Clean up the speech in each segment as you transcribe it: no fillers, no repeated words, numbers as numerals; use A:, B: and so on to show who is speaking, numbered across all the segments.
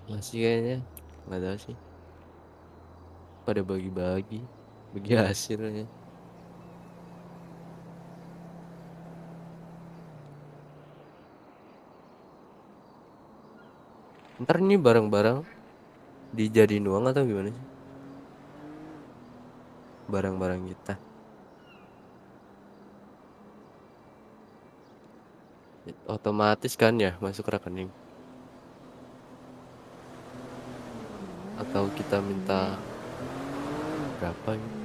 A: Masih kayaknya, nggak tahu sih. Pada bagi hasilnya. Ntar ini barang-barang dijadiin uang atau gimana sih? Barang-barang kita. Otomatis kan ya masuk rekening. Atau kita minta berapa gitu.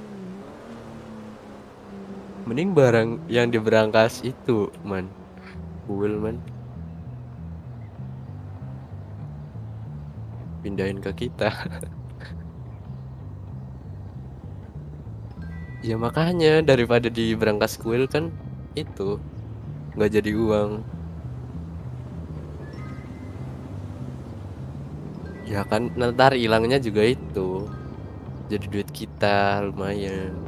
A: Mending barang yang diberangkas itu, man. Full, man. Pindahin ke kita. Ya makanya daripada di berangkas kuil kan itu nggak jadi uang. Ya kan ntar hilangnya juga itu. Jadi duit kita lumayan.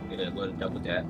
B: Ya, gue cabut ya.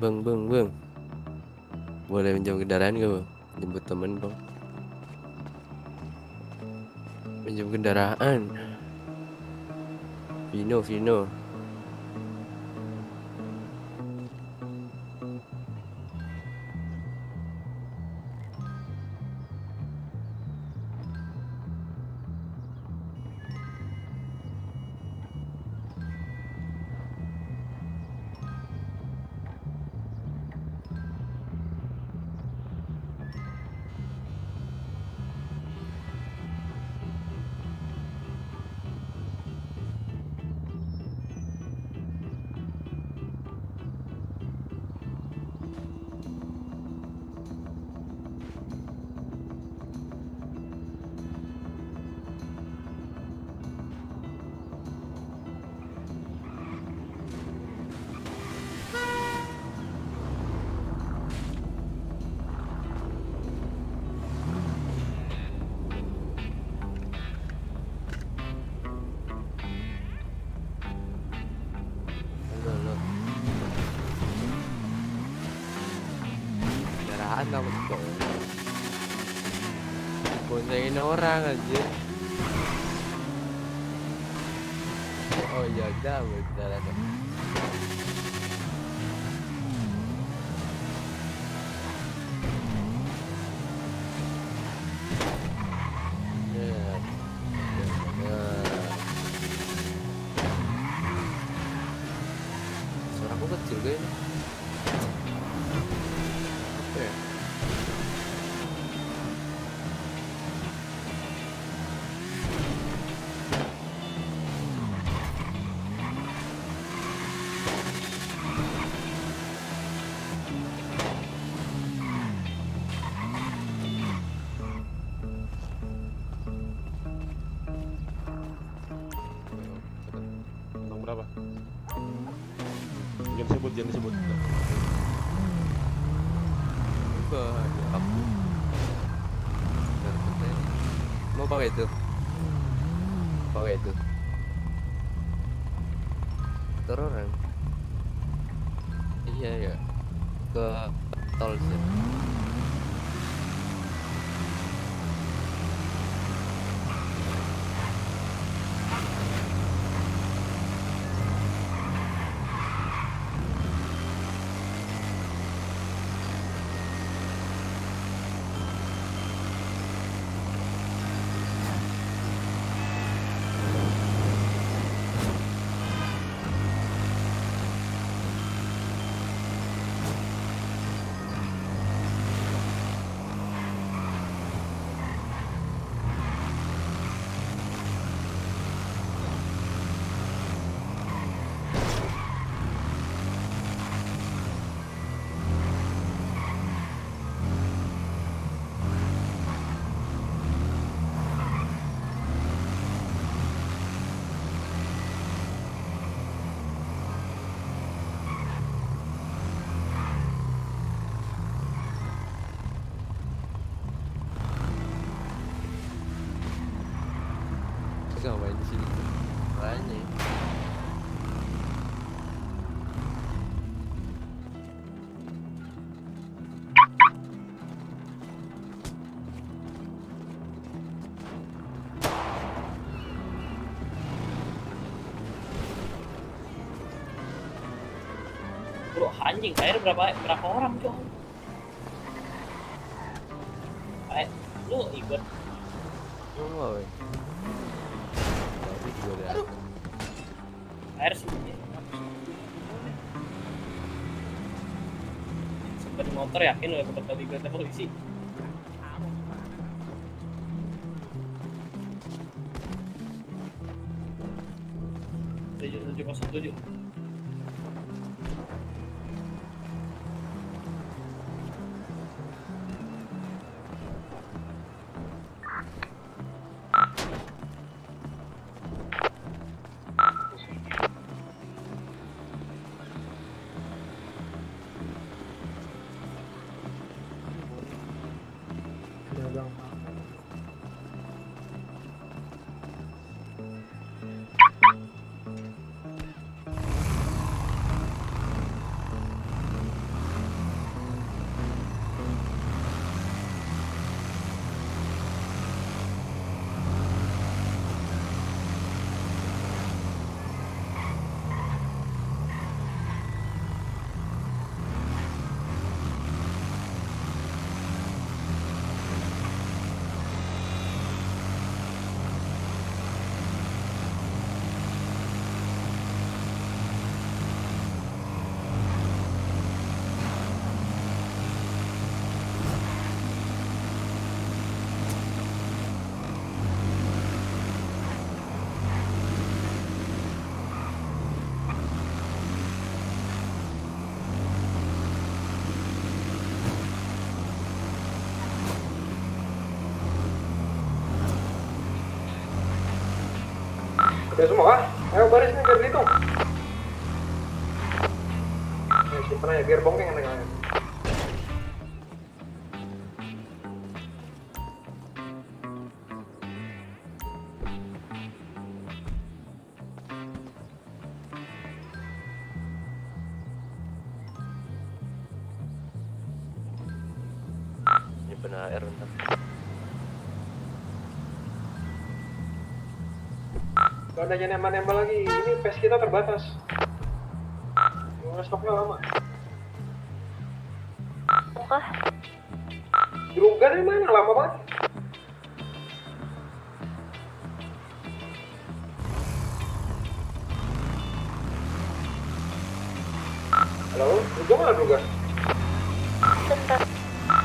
A: Bang. Boleh pinjam kendaraan gak bang? Jemput temen bang. Pinjam kendaraan. Vino. Halo. Kendaraan kamu tuh. Boncengin orang aja. Oh iya udah kendaraan. Ya, bener. Suaraku kecil gak ini? Apa ya?
C: Ayo, cepet. Tentang berapa? Jangan disebut. Udah.
A: Enggak, ya aku. Mau pakai itu? Pakai itu. Motor orang. Iya ya. Ke tol sih. makanya.
D: Bro, anjing, air berapa orang, Cok? Lu ikut.
A: Oh. Baru gue lihat.
D: Air semuanya. Sempet motor yakin lu bakal digelar polisi. Tujuh kosong tujuh.
E: Udah semua? Ayo baris nih biar dihitung. Ya, simpen aja biar bongkeng yang tengahnya.
A: Ini benar air ntar.
E: Gak ada yang nembak-nembak lagi, ini pace kita terbatas. Stoknya lama.
F: Muka
E: Juga nih mana lama banget. Halo, juga mana juga?
F: bentar,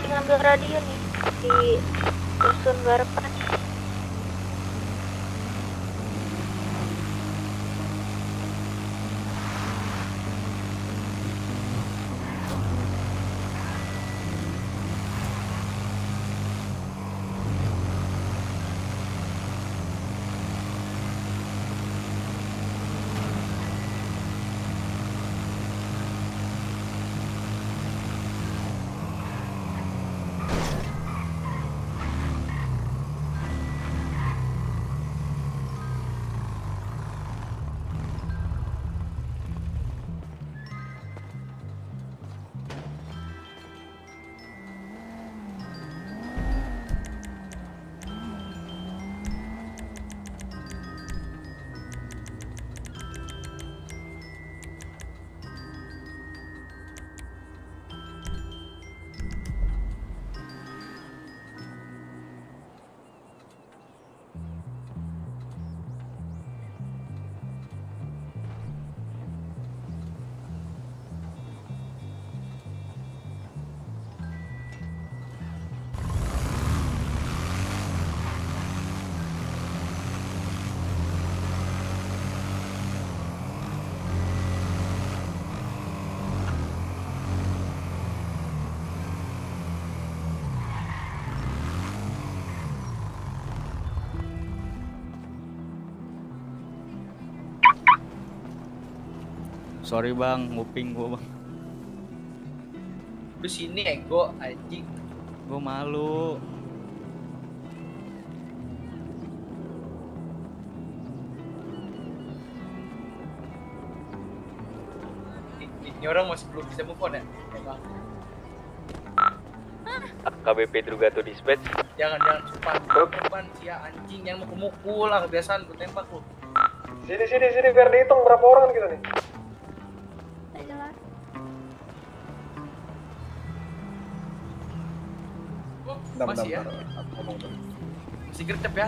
F: ngambil radio nih di Dusun Barapan.
G: Sorry bang, nguping gua bang.
D: Lu sini ego anjing.
G: Gua malu.
H: Ini orang masih belum bisa move on ya? Emang.
G: KBP Drugato Dispatch.
H: Jangan cepat. Ya anjing yang mukul lah kebiasaan gue tembak lu.
E: Sini biar dihitung berapa orang kita nih.
F: Nggak jelas.
H: Masih ya? Masih gercep ya?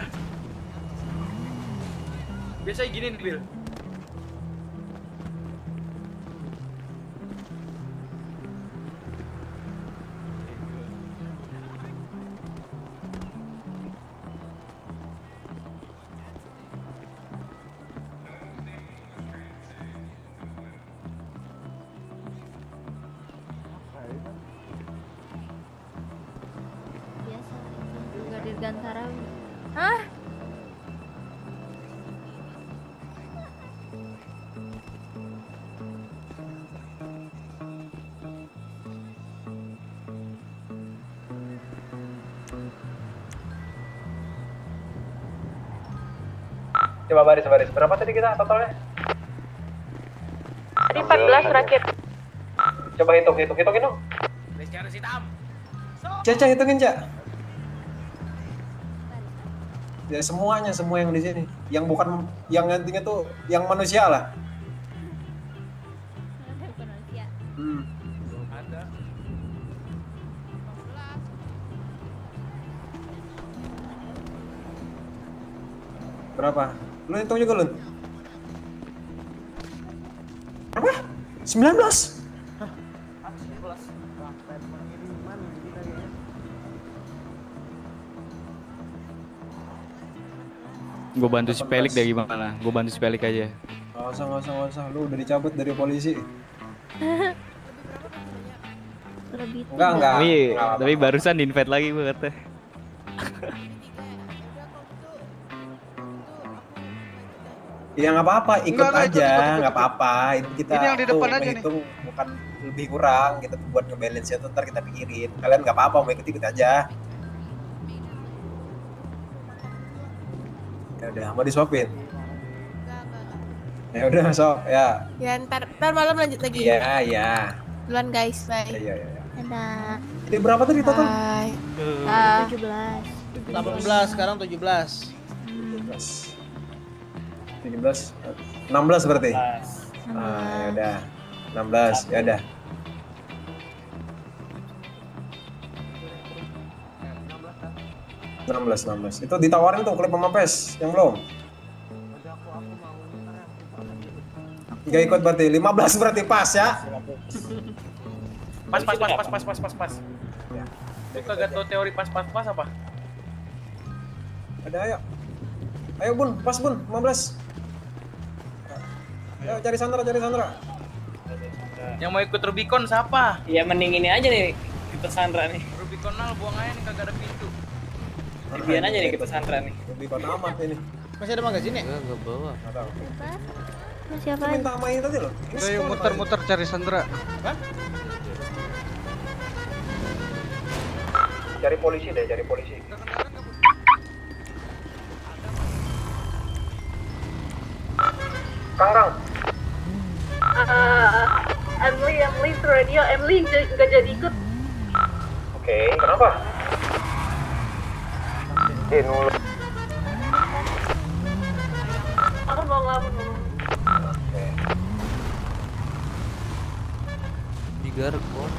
H: Biasa gini nih, Bil.
F: Biasa. Juga dirgantara. Hah?
E: Coba baris. Berapa tadi kita totalnya?
F: Tadi 14 rakit.
E: Coba hitungin dong.
H: Sekarang hitam.
E: Caca hitungin, Cak. Ya semua yang di sini. Yang bukan yang nantinya tuh yang manusia lah.
H: Ada.
E: Berapa? Lu hitung juga, Lun. Berapa? 19.
G: Gue bantu si Pelik deh gimana? Gue bantu si Pelik aja.
E: Nggak usah. Lu udah dicabut dari polisi.
F: Lebih
E: Enggak.
G: Tapi barusan di invite lagi gue kata.
E: Ya nggak apa-apa, ikut aja, nggak apa-apa. Kita
I: Ini yang di depan
E: tuh
I: aja nih.
E: menghitung bukan lebih kurang, kita tuh buat ngebalance itu ntar kita pikirin. Kalian nggak apa-apa, mau ikut aja. Ya udah, mau disuapin. Ya udah, sok ya.
J: Ya ntar malam lanjut lagi.
E: Iya.
J: Duluan guys, bye.
E: Iya.
F: Dadah.
E: Jadi berapa tadi total?
J: Bye.
F: 17.
I: 18 sekarang 17.
E: 16 berarti.
F: Sama
E: Ya udah. 16, ya udah. Itu ditawarin tuh klip sama PES yang belum. Gak ikut berarti 15 berarti pas ya.
H: Pas.
E: Ya.
H: Lu kagak tau teori pas apa?
E: Ada ayo Bun, pas Bun, 15. Ayo cari Sandra.
H: Yang mau ikut Rubicon siapa?
D: Ya mending ini aja nih kita Sandra nih.
H: Rubicon buang aja nih kagak ada pintu.
D: Dibiarin aja nih kita Sandra nih.
E: Lebih kota amat ini.
I: Masih ada magazin ya?
A: Enggak bawa.
E: Enggak tahu.
F: siapa?
E: Itu minta main tadi loh. Ini
I: Ayo
E: skor,
I: muter-muter cari Sandra.
E: Cari polisi. Kang.
F: Emily radio, Emily nggak jadi ikut.
E: Oke, kenapa? Nul.
F: Aku mau ngelamun.
E: Oke.
A: Di Garkon.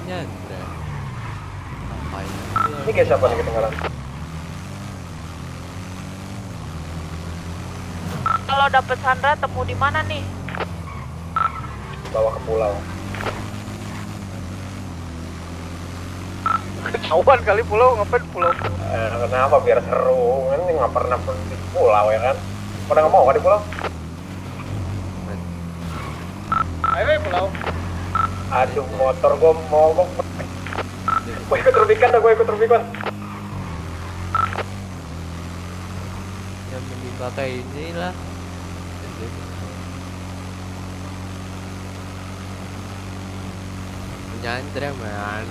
A: Nyandra. Ngapain?
E: Ini kayak siapa nih ketinggalan?
F: Kalau dapet Sandra temu di mana nih?
E: Bawa ke pulau.
I: Ketahuan kali pulau, ngapain pulau?
E: Kenapa biar seru? Kan nggak pernah di pulau ya kan? Pada nggak mau kan di pulau?
I: Ayo pulau.
E: Aduh motor gue mogok. Gue ikut Rubicon.
A: Yang mending pakai inilah. Nyandra man.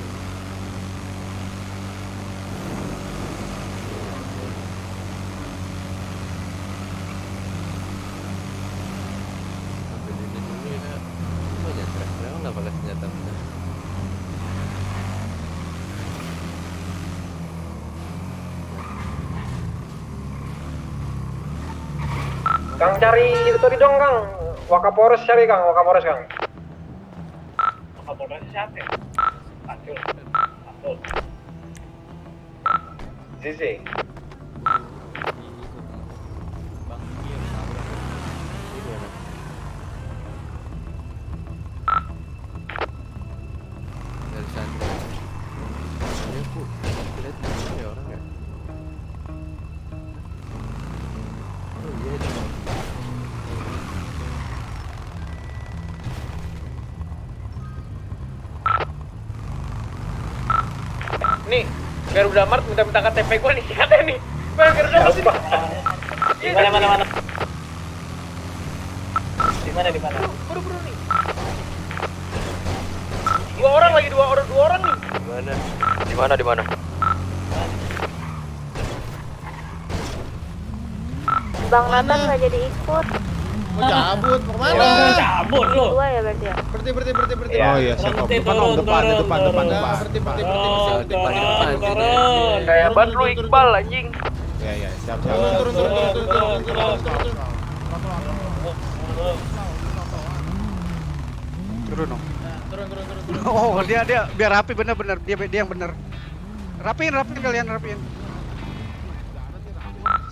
E: Kang cari itu tadi dong Kang. Wakapolres cari Kang, Wakapolres Kang.
D: Kapolres siapa ya? Pancul. Pancul.
E: Zizi.
A: Dari Sandra. Ini aku lihat di sini ya orang ya. Oh iya.
I: Nih, Garuda Mart minta KTP gua nih, katanya nih. Bang, Garuda Mart sini.
D: Di mana? Di mana?
I: Buru-buru nih. Dua orang nih.
A: Di mana?
F: Bang Nathan nggak jadi ikut.
I: Mau cabut, mau
D: Oh,
I: kemana?
D: cabut lu.
F: Dua ya berarti ya.
I: Berhenti.
C: Oh iya, siap om. Depan om, depan.
I: Berhenti.
D: Turun.
I: Kayak ban lu Iqbal anjing.
C: Iya, siap.
I: Turun.
G: Turun dong.
I: Turun.
G: Oh, dia biar rapi bener-bener. Dia yang bener. Rapiin kalian rapiin.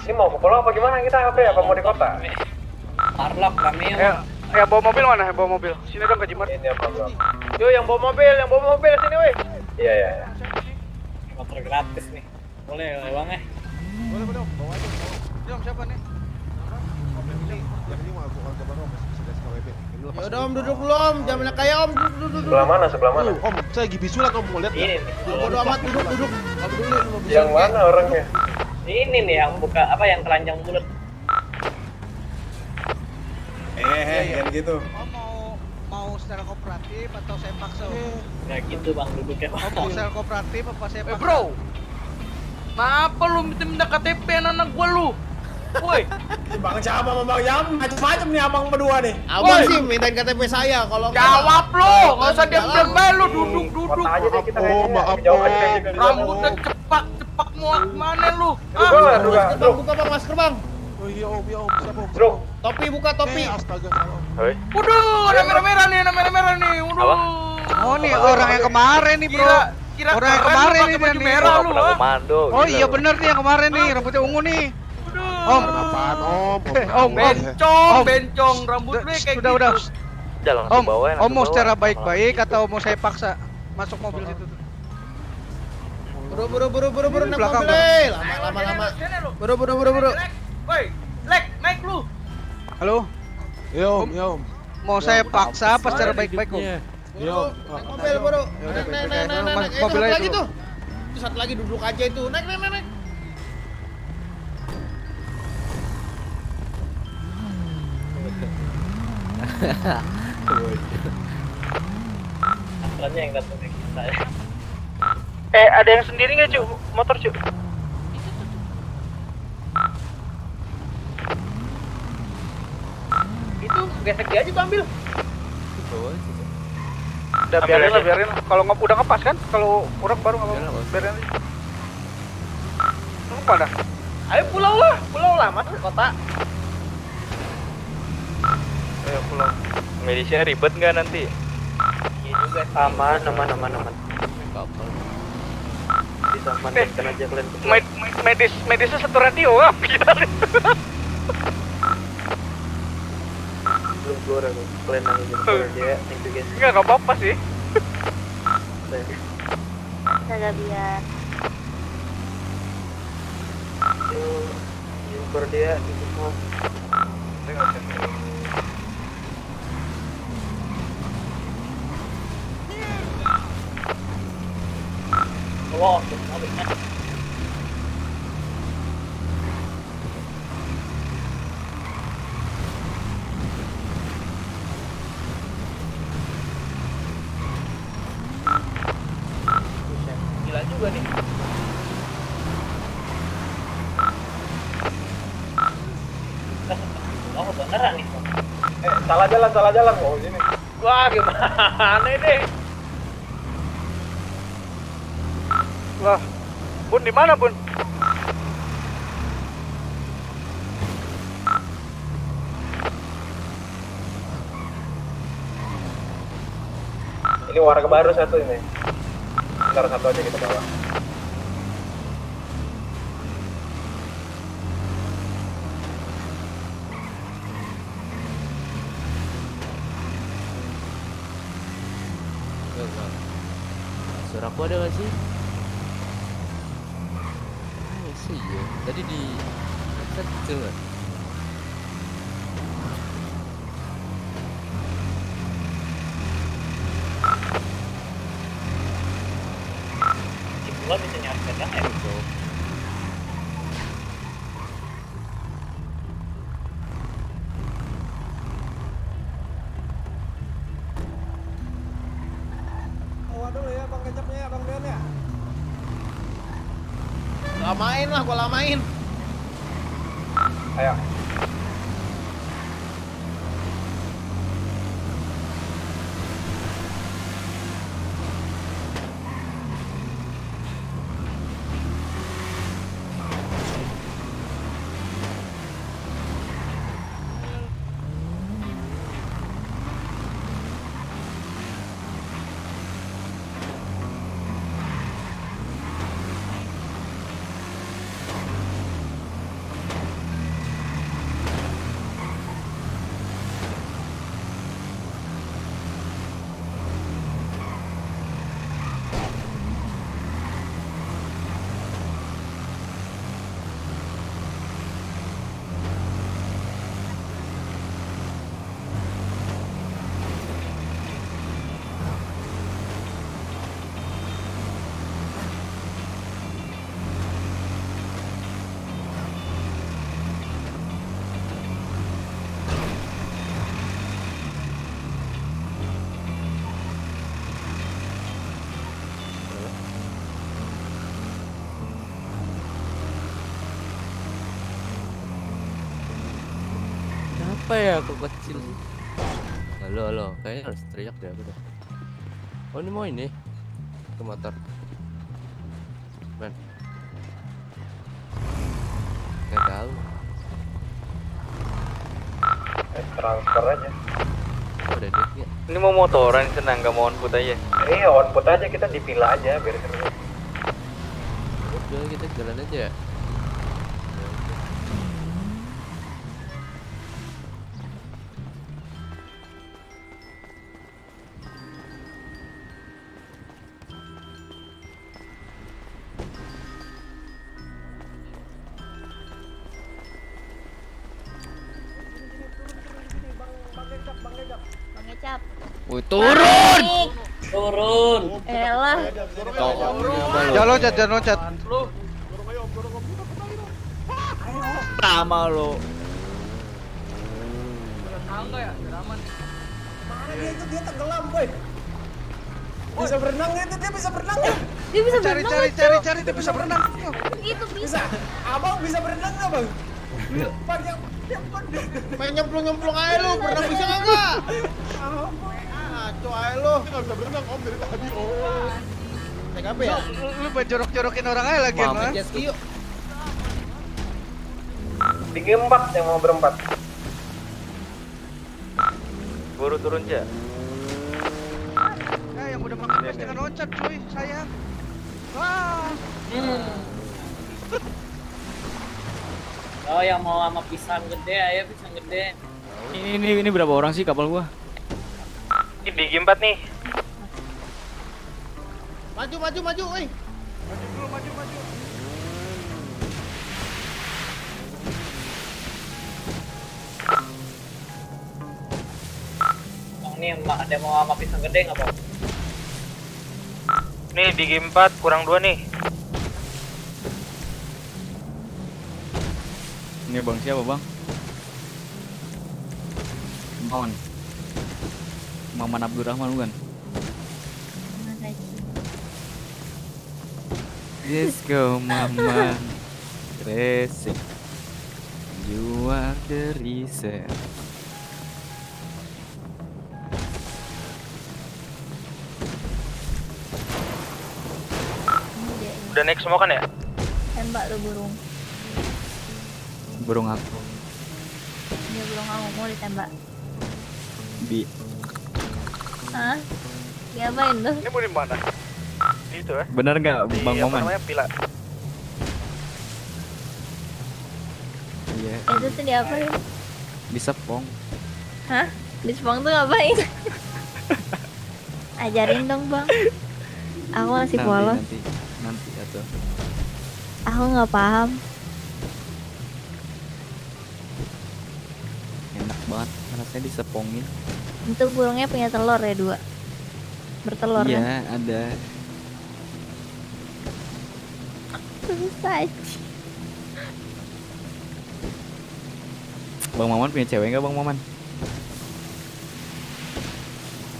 E: Ini mau ke pulau apa gimana kita apa mau di kota?
D: Parlok kami.
I: Ya bawa mobil mana? Bawa mobil. Sini dong ke Jimar.
E: Ini apa bro?
I: Yo, yang bawa mobil sini weh.
E: Iya.
D: Motor gratis nih. Boleh lewangnya.
G: Boleh, bawa aja. Jom siapa nih?
C: Yang ini mau aku kalau baru om sudah SKWB.
I: Ya udah om, duduk dulu om. Jangan banyak kayak om. Duduk.
E: Sebelah mana?
C: Om, saya lagi bisulan om mau lihat
D: Ini
C: nggak?
D: nih.
I: Bodo amat, duduk. Om dulu.
E: Yang mana orangnya?
D: Ini nih yang buka apa yang telanjang bulat.
E: Jangan gitu.
G: Mau secara kooperatif atau saya paksa?
D: Kayak gitu bang duduknya.
G: Mau secara kooperatif apa saya paksa?
H: Bro, kenapa lu minta KTP anak gua lu? Woi,
E: Bang siapa sama Bang Jam? Macam-macam nih abang berdua nih.
I: Abang sih mintain KTP saya kalau
H: jawab lu, nggak usah diam-diam bae lu duduk.
E: Kota aja deh kita kayaknya.
C: maaf,
E: Jauh aja
C: Om.
E: kayaknya dari
H: Rambutnya cepak mau kemana lu?
E: Duga.
I: buka bang masker bang.
C: Oh iya om, siapa om?
E: Bro,
I: Topi buka topi.
C: Astaga, salah om.
H: Waduh, ada merah-merah nih. Waduh.
G: Oh nih orang yang kemarin nih bro.
H: Kira
G: Orang yang kemarin nih
H: baju
G: dia nih.
H: merah lu.
A: Komando.
G: Oh iya bener nih yang kemarin nih rambutnya ungu nih. Om.
C: Kenapaan om?
G: Om.
H: Bencong rambut lu kayak gitu.
G: Udah.
A: Jalan
G: Om mau secara baik-baik atau mau saya paksa masuk mobil situ?
I: Buru naik
G: Belakang,
I: mobil. Lama. Buru.
H: Woi, naik lu.
G: Halo.
C: Iya om.
G: Mau saya paksa apa secara baik-baik om?
C: Iya om.
I: Naik mobil buru.
G: Ya udah,
I: Naik.
G: baik-baik.
I: Mobil
G: Mobil aja
I: lagi
G: dulu.
I: tuh. Itu satu lagi duduk aja itu. Naik.
D: Aturannya yang datang ke kita ya.
I: Ada yang sendiri nggak cu? Motor cu? Itu gesek dia aja tuh ambil. Udah biarin. Kalau udah ngepas kan? Kalau orang baru nggak apa-apa. Biarin aja. Lu pada? Ayo pulau lah, mas ke kota. Ayo pulau.
A: Medisnya ribet nggak nanti?
I: Iya juga.
A: Aman. Bisa mandikan aja kalian.
I: Medisnya satu radio ah.
A: Belum keluar aku. Kalian nangis dia. Thank you guys.
I: Enggak apa-apa sih.
F: Kagak biar.
A: Keluar dia. Itu semua.
D: Oh,
I: Gila juga nih.
D: oh beneran nih.
E: salah jalan. Oh, sini.
I: Wah, gimana ini? Lah, Bun di mana, Bun?
E: Ini warga baru satu ini. Ntar satu aja kita bawa.
A: Enggak. Suara aku ada gak sih? Sih ya. Tadi di kecil nggak?
D: Si gua bisa nyampe kan ya?
C: Bawa dulu ya Bang Kecapnya ya, Bang Deon ya.
H: Lamain lah, gua lamain.
E: Ayo.
A: Apa ya aku kecil? Halo, kayaknya harus teriak deh aku dah. Oh ini mau ini ke motor. Men. Nggak tahu.
E: Transfer aja.
A: Oh, udah dek ya.
I: Ini mau motoran senang, gak mau on foot aja.
E: On foot aja, kita dipila aja biar seru.
A: Udah kita jalan aja.
J: Bang Kecap.
G: Woi, turun.
D: Turun.
J: Elah.
G: Jangan loncat, jangan loncat.
H: Lama lo.
E: Mana dia itu, dia tenggelam boy. Bisa berenang itu, dia bisa berenang ya?
J: Dia bisa
G: Cari,
J: berenang.
G: cari, cari, cari. Dia bisa berenang.
J: Itu bisa.
E: Abang bisa berenang nggak bang? Banyak.
H: Main nyemplung-nyemplung aja lu, pernah bisa enggak? Ngaco aja lu.
C: Nggak bisa berenang om dari tadi om.
H: Naik apa ya?
G: Lu jorok-jorokin orang aja lagi,
H: Main
G: Mas.
H: jet ski yuk.
E: 3-4 yang mau berempat.
I: Buru turun aja.
G: Yang udah makan mas jangan loncat, cuy. Sayang. Wah.
D: Oh yang mau sama pisang gede, ayo pisang gede.
H: Ini berapa orang sih kapal gua?
I: Ini di G4 nih.
H: Maju, woi.
G: Maju dulu, maju.
D: Bang nih ada mau sama pisang gede nggak bang?
I: Nih di G4 kurang 2 nih.
H: Ini bang siapa bang? Maman. Maman Abdurrahman bukan? Let's go Maman. Racing. You are the reason.
I: Udah naik semua kan ya?
J: Tembak tuh burung.
H: Burung aku.
J: Dia burung kamu mau ditembak.
H: Bi.
J: Hah? Diapain tuh?
G: Ini mau di mana? Itu ya.
K: Bener nggak
G: Di
K: Bang
G: apa
K: Moman?
G: namanya pila.
K: Iya.
J: Itu tuh diapain?
K: Di Sepong.
J: Hah? Di Sepang tuh ngapain? Ajarin dong bang. Aku masih polos.
K: Nanti atau.
J: Aku nggak paham.
K: Enak banget rasanya disepongin.
J: Itu burungnya punya telur ya 2. Bertelur
K: Iya
J: kan?
K: ada.
J: Susah.
K: Bang Maman punya cewek nggak Bang Maman?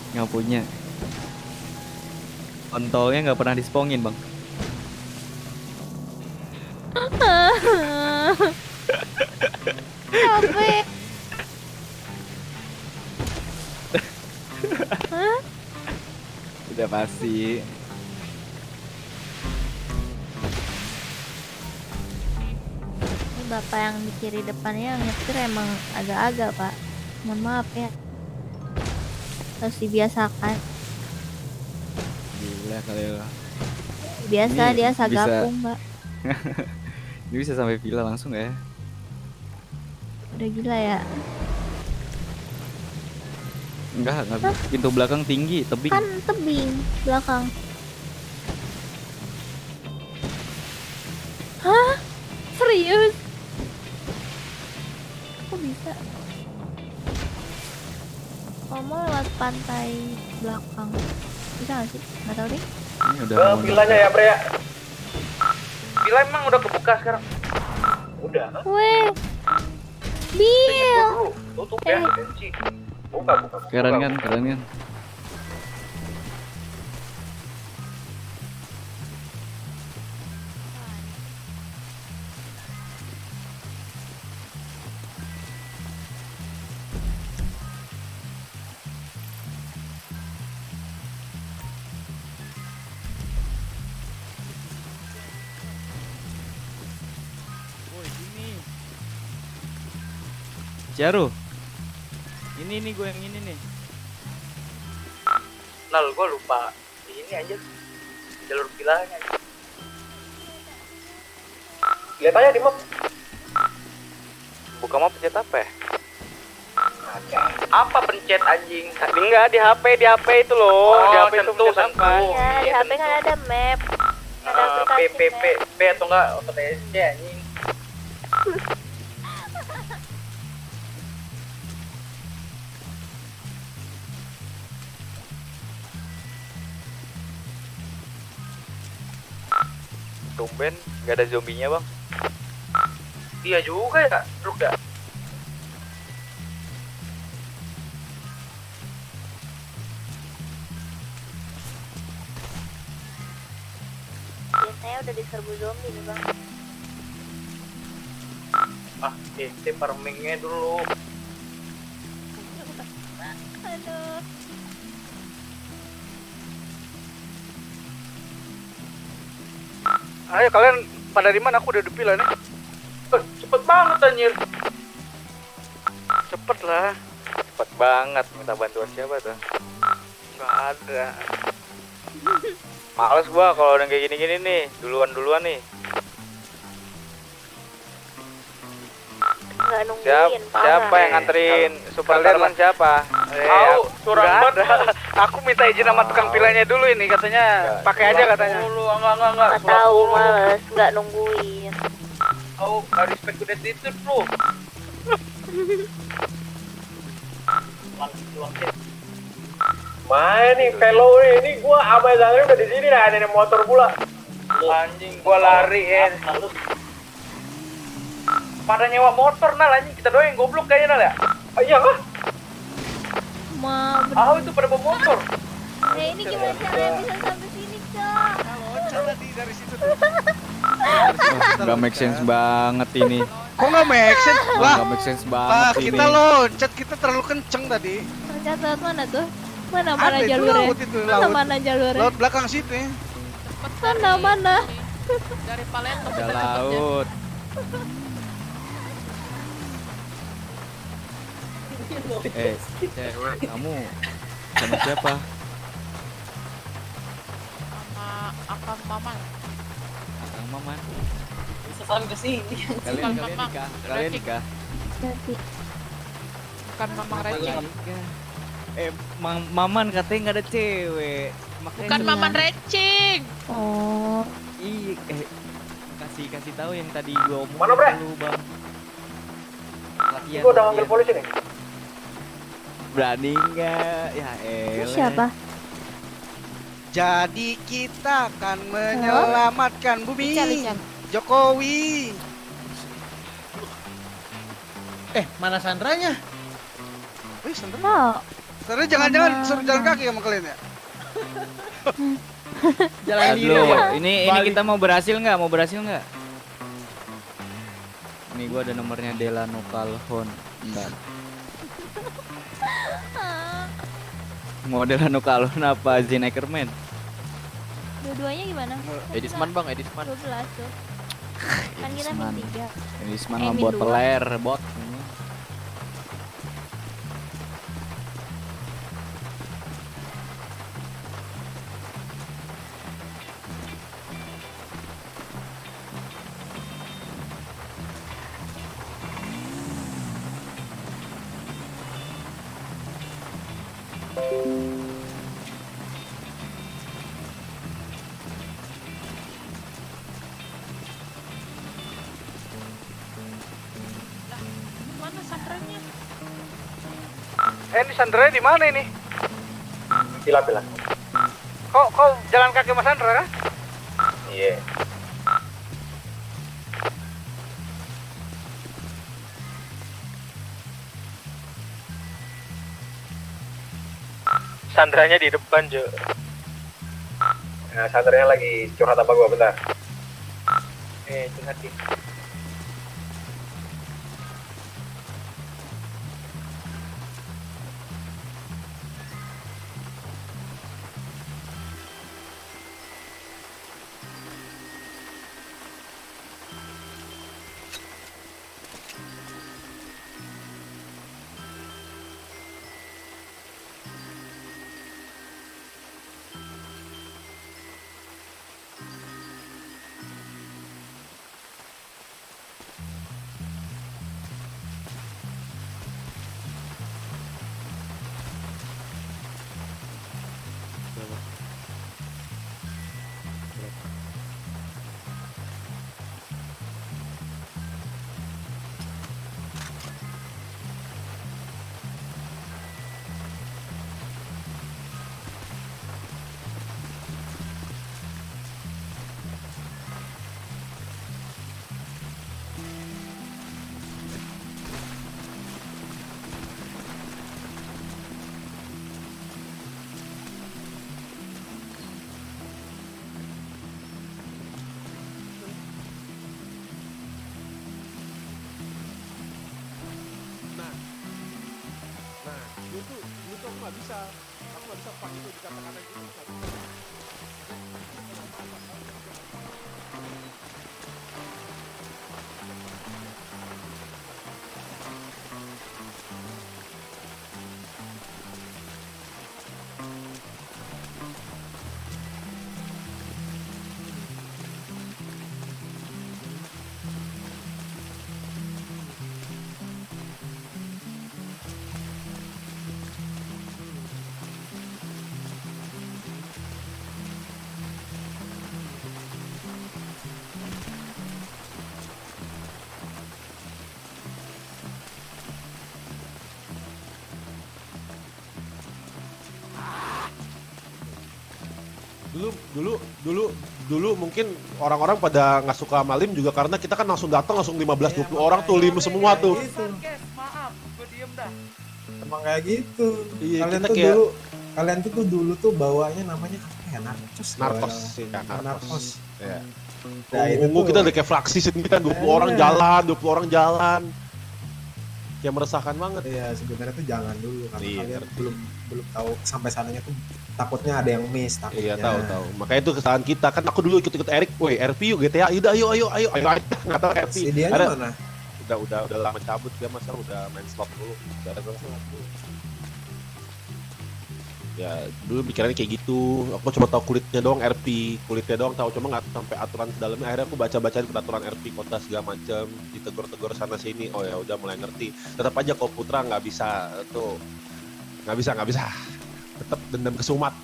K: Nggak punya. Kontolnya nggak pernah dispongin Bang.
J: Capek. Hah?
K: Udah pasti.
J: Ini bapak yang di kiri depannya yang nyetir emang agak-agak pak. Mohon maaf ya. Harus dibiasakan.
K: Gila kali lo.
J: Biasa
K: Ini
J: dia
K: bisa-
J: sagapung mbak.
K: Ini bisa sampai villa langsung ya?
J: Udah gila ya.
K: Enggak. Pintu belakang tinggi, tebing.
J: Kan tebing belakang. Hah? Serius? Kok bisa? Kamu lewat pantai belakang. Bisa gak sih? Gak tau deh.
K: Ini udah
I: Ke
K: mau
I: vilanya ya bre ya. Villa emang udah kebuka sekarang. Udah.
J: Weh. Bill.
I: Dulu tutup ya, kunci. Buka.
K: Keren kan? Jaru. Ini nih gue yang ini nih.
I: Nal, gua lupa. Ini aja. Jalur villanya. Lihat aja di map.
G: Buka map pencet apa ya?
I: Apa pencet anjing?
G: Enggak di HP itu loh.
I: Oh,
G: Di HP itu
I: sentuh,
G: pencet apa?
I: sentuh.
J: Ya, di HP kan ada map. Ada aplikasi map.
I: P atau enggak OTSC anjing.
G: Tumben nggak ada zombinya bang.
I: Iya juga ya, Druk dah.
J: Biasanya udah diserbu zombie nih bang.
I: Ah, itu farmingnya dulu.
J: Aduh.
G: Ayo kalian pada di mana? Aku udah di pila nih.
I: Cepet banget anjir.
G: Cepet lah. Cepet banget. Minta bantuan siapa tuh? Gak ada. Males gua kalau udah kayak gini-gini nih. Duluan nih.
J: Nggak nungguin
G: Siapa yang nganterin Superman siapa?
I: Tahu, curang
G: nggak
I: banget.
G: ada. Aku minta izin sama tukang pilanya dulu ini katanya pakai aja katanya.
I: Dulu, enggak.
J: Nggak tahu males, nggak nungguin.
I: Tahu, enggak respect to attitude lu. Main nih, fellow ini gua sama Zandri udah di sini dah, ada motor pula. Anjing, gua lari ya. Pada nyewa motor Nal anjing, kita doang yang goblok kayaknya Nal ya. Iya kah?
J: Ma,
I: Ah, itu pada bawa motor.
J: ini gimana caranya bisa sampai sini kak?
G: Loncat tadi dari situ.
K: Gak make sense banget ini.
G: Kok nggak make sense? Lah,
K: Gak make sense
G: lah
K: banget ini.
G: kita loncat kita terlalu kenceng tadi.
J: Loncat lewat mana tuh? Mana
G: Ada itu
J: jalurnya?
G: laut itu,
J: Mana
G: laut.
J: mana jalurnya?
G: Laut belakang situ ya.
J: Mana?
K: Ada laut. Cewek, kamu sama siapa?
I: Akang Maman.
K: Kang Maman.
D: Sesuatu ke sini.
K: Kalian nikah. Kalian nikah.
J: Jadi
I: Bukan Mamang Receh.
K: Maman katanya nggak ada cewek. Makanya
I: Bukan Maman Receh.
J: oh
K: Iya, kasih tahu yang tadi gua omongin
I: Mana, Bre?
K: dulu, Bang. Latihan.
I: Gua udah ngambil polisi nih.
K: Berani nggak? Ya
J: itu
K: elah.
J: siapa?
G: Jadi kita akan menyelamatkan bumi.
J: Lican.
G: Jokowi.
H: Mana Sandranya?
G: Wih, Sandra.
J: No.
G: Sandra jangan-jangan suruh jalan kaki sama kalian ya?
H: Jalan
K: Aduh, ini kita mau berhasil nggak? Mau berhasil nggak? Nih gua ada nomornya Delano Calhoun. Bentar. Mau Delano Calhoun apa Zen Ackerman?
J: Dua-duanya gimana?
A: Edisman bang, Edisman.
J: 12 tuh. Kan kita
K: Edisman.
J: min 3.
K: Edisman
J: Eh,
K: mah
J: min
K: buat
J: dua.
K: peler, bot.
I: Mana Sandranya?
G: Ini Sandra di mana ini?
I: Pila.
G: Kau jalan kaki sama Sandra kan?
I: Iya. Sandranya di depan, Jo. Nah, Sandranya lagi curhat apa gua bentar. Curhatin.
C: Nah, itu aku nggak bisa pak itu dikatakan lagi itu nggak bisa. Dulu mungkin orang-orang pada nggak suka Malim juga karena kita kan langsung datang langsung 15-20 orang tuh, 5 semua tuh.
I: Maaf, gue diem dah.
E: Emang kayak gitu.
C: Iya,
E: Kalian
C: kita
E: tuh
C: kayak-
E: dulu kalian tuh dulu tuh bawanya namanya apa ya? Narkos.
C: Narkos sih, ya,
E: Narkos.
C: narkos. Ya.
E: Nah, itu
C: Ungu
E: tuh-
C: kita udah kayak fraksi sendiri kan 20 orang jalan, 20 orang jalan. Kayak meresahkan banget.
E: Iya, sebenarnya tuh jangan dulu karena
C: Iya,
E: kalian
C: ngerti.
E: belum tahu sampai sananya tuh takutnya ada yang miss takutnya.
C: Iya, tahu. Makanya itu kesalahan kita. Kan aku dulu ikut Erik, woi, RP yuk GTA. Yaudah, ayo. Enggak tahu RP.
E: Si dia
C: Ada-
E: mana?
C: Udah lama cabut dia, masa udah main slot dulu. Udah ada slot dulu. Ya dulu pikirannya kayak gitu. Aku cuma tahu kulitnya doang RP, kulitnya doang tahu, cuma nggak sampai aturan dalamnya. Akhirnya aku baca-bacain peraturan RP kota segala macam, ditegur-tegur sana sini. Oh ya udah mulai ngerti. Tetap aja kok Putra nggak bisa tuh, nggak bisa. Tetap dendam ke Sumat.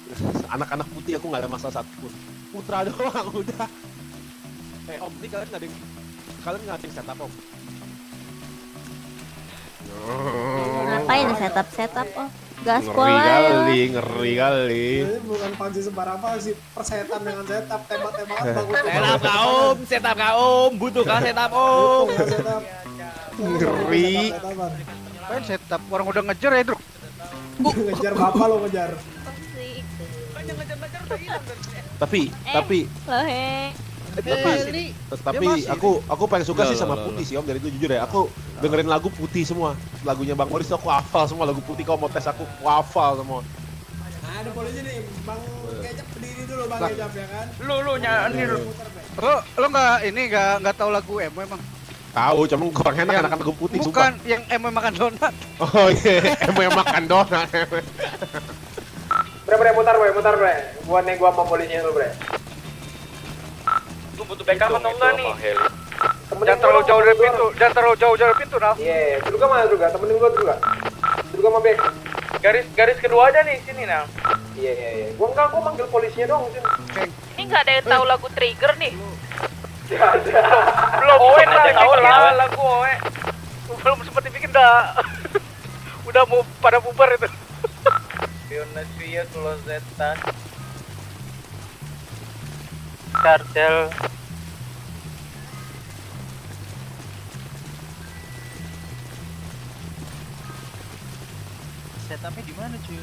C: Anak-anak putih aku nggak ada masalah satupun. Putra doang udah. Om, ini kalian nggak ada yang setup Om?
J: Ngapain setup oh? Gaspol
C: Ngeri kali.
E: Ini bukan panji sembarang panji, persetan dengan setup, tembak-tembakan bagus.
K: Setup kah om, butuh kah setup om?
C: Ngeri.
G: Main setup orang udah ngejar ya, Druk.
E: Ngejar bapak lo ngejar.
C: Tapi aku paling suka sih sama Putih sih Om, dari itu jujur ya. Aku dengerin lagu Putih semua. Lagunya Bang Moris aku hafal semua lagu Putih. Kalau mau tes aku hafal semua.
E: Nah, ada polisi nih, Bang Kecap berdiri dulu Bang Kecap ya kan.
I: Lu nyanyi lu.
G: Lo nggak tahu lagu Emo emang?
C: Tahu, cuma kurang enak anak lagu Putih
G: Bukan
C: sumpah.
G: yang Emo makan donat.
C: Oh iya, Emo yang makan donat.
I: Bre, mutar bre. Gua mau polisinya lu bre. Lu butuh backup atau enggak nih? Jangan terlalu jauh dari pintu, Nal. Iya, Druga mana Druga? Temenin gua Druga. Druga mau back. Garis kedua aja nih sini, Nal. Iya. Gua manggil polisinya dong sini.
F: Ini nggak ada yang tahu lagu Trigger nih.
I: Belum Owen aja tahu lah lagu Owen. Belum sempat dibikin udah mau pada bubar itu. Bionasia Closetan Kartel
K: Setupnya di mana cuy?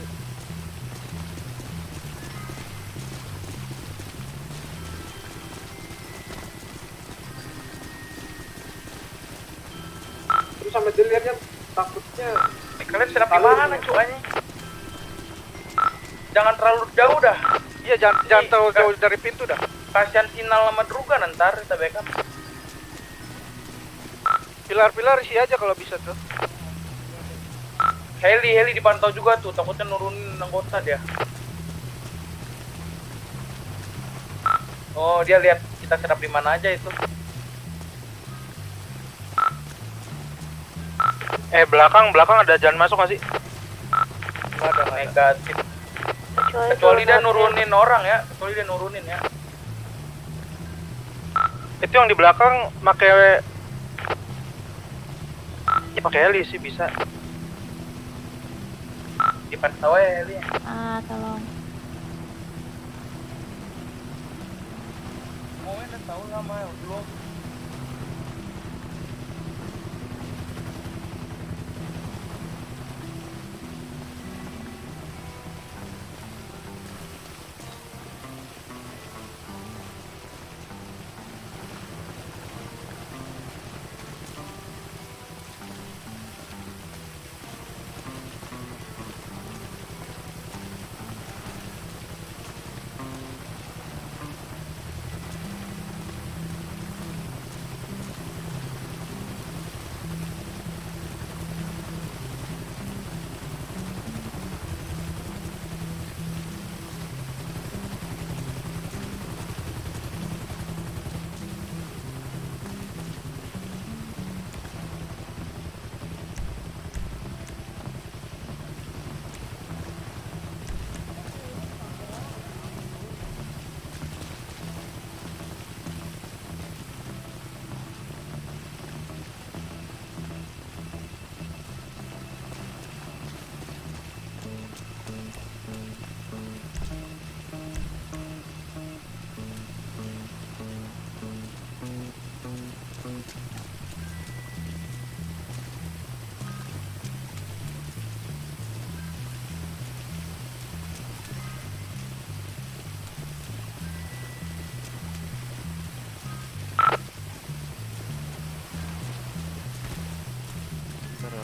I: terus sampai dilihatnya takutnya kalian sedang di mana cuanya? Jangan terlalu jauh dah. Iya, jangan terlalu jauh dari pintu dah. Kasihan Sinal sama Druga ntar kita backup. Pilar-pilar isi aja kalau bisa tuh. Heli dipantau juga tuh, takutnya nurunin anggota dia. Oh, dia lihat kita serap di mana aja itu. Belakang ada jalan masuk nggak sih? Nggak ada. Negatif. Kecuali dia nurunin orang ya, Itu yang di belakang pakai heli sih bisa. Dipantau ya heli.
J: Tolong.
I: Oh, enak tahu lama belum.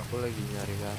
A: Aku lagi nyari kan.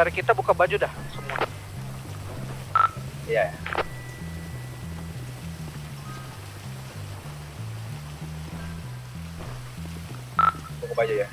G: Dari kita buka baju dah semua.
I: Iya. Buka baju ya.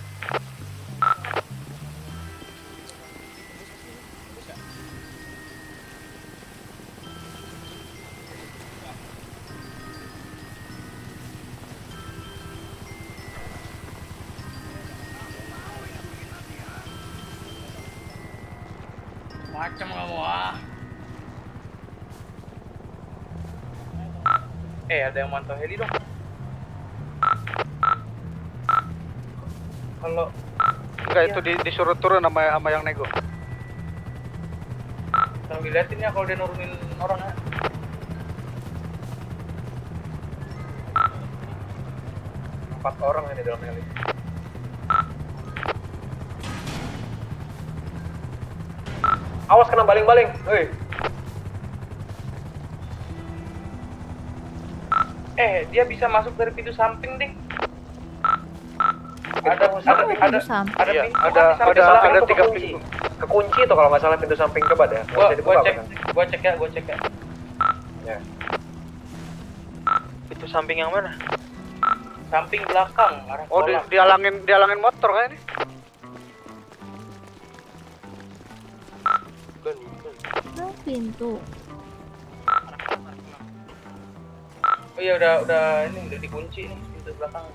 D: Macam kamu ah.
I: Ada yang mantau heli dong. Kalau
G: Enggak, itu disuruh turun sama yang nego.
I: sambil liatin ya kalau dia nurunin orang ya. Empat orang ini dalam heli. Awas kena baling-baling, hei. Dia bisa masuk dari pintu samping, Ding. Ada
J: pintu samping?
I: pintu
G: Ada 3 pintu.
I: Kekunci tuh kalau nggak salah pintu samping, coba deh.
D: Gua cek ya.
I: Ya.
G: Pintu samping yang mana?
D: Samping belakang arah
G: Oh,
D: kolam.
G: dihalangin motor kan ini?
J: Oh, pintu.
D: Oh iya udah dikunci nih pintu belakang.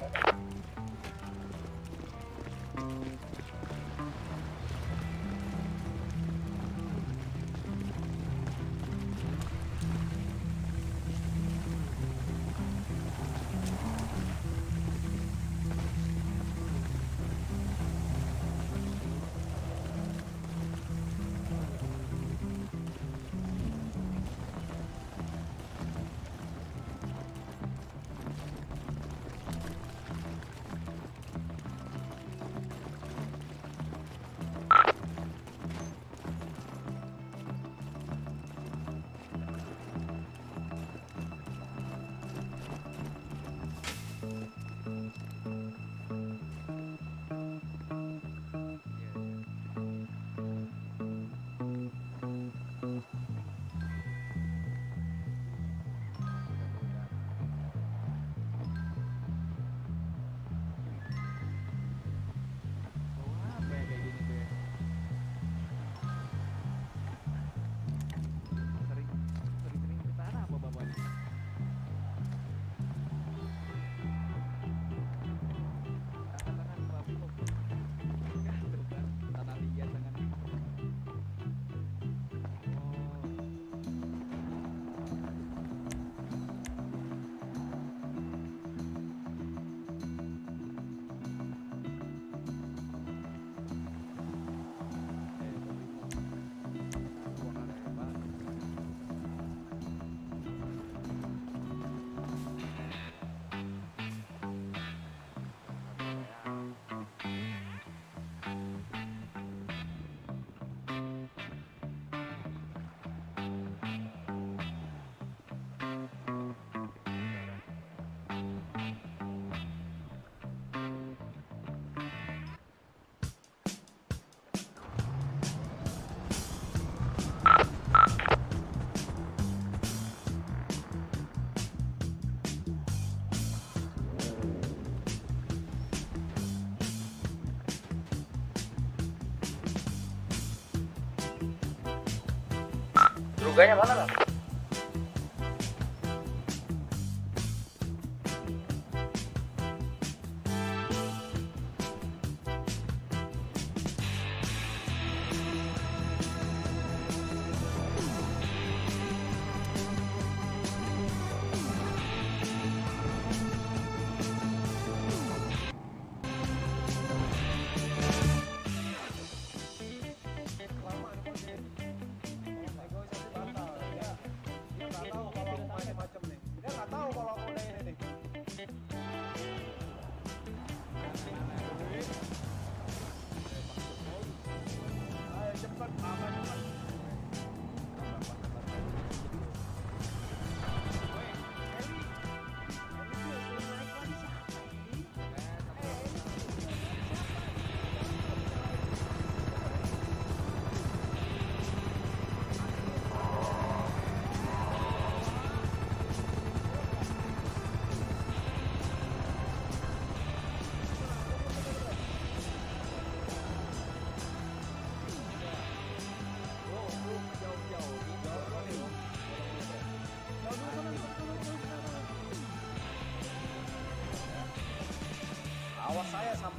I: Druganya mana lah?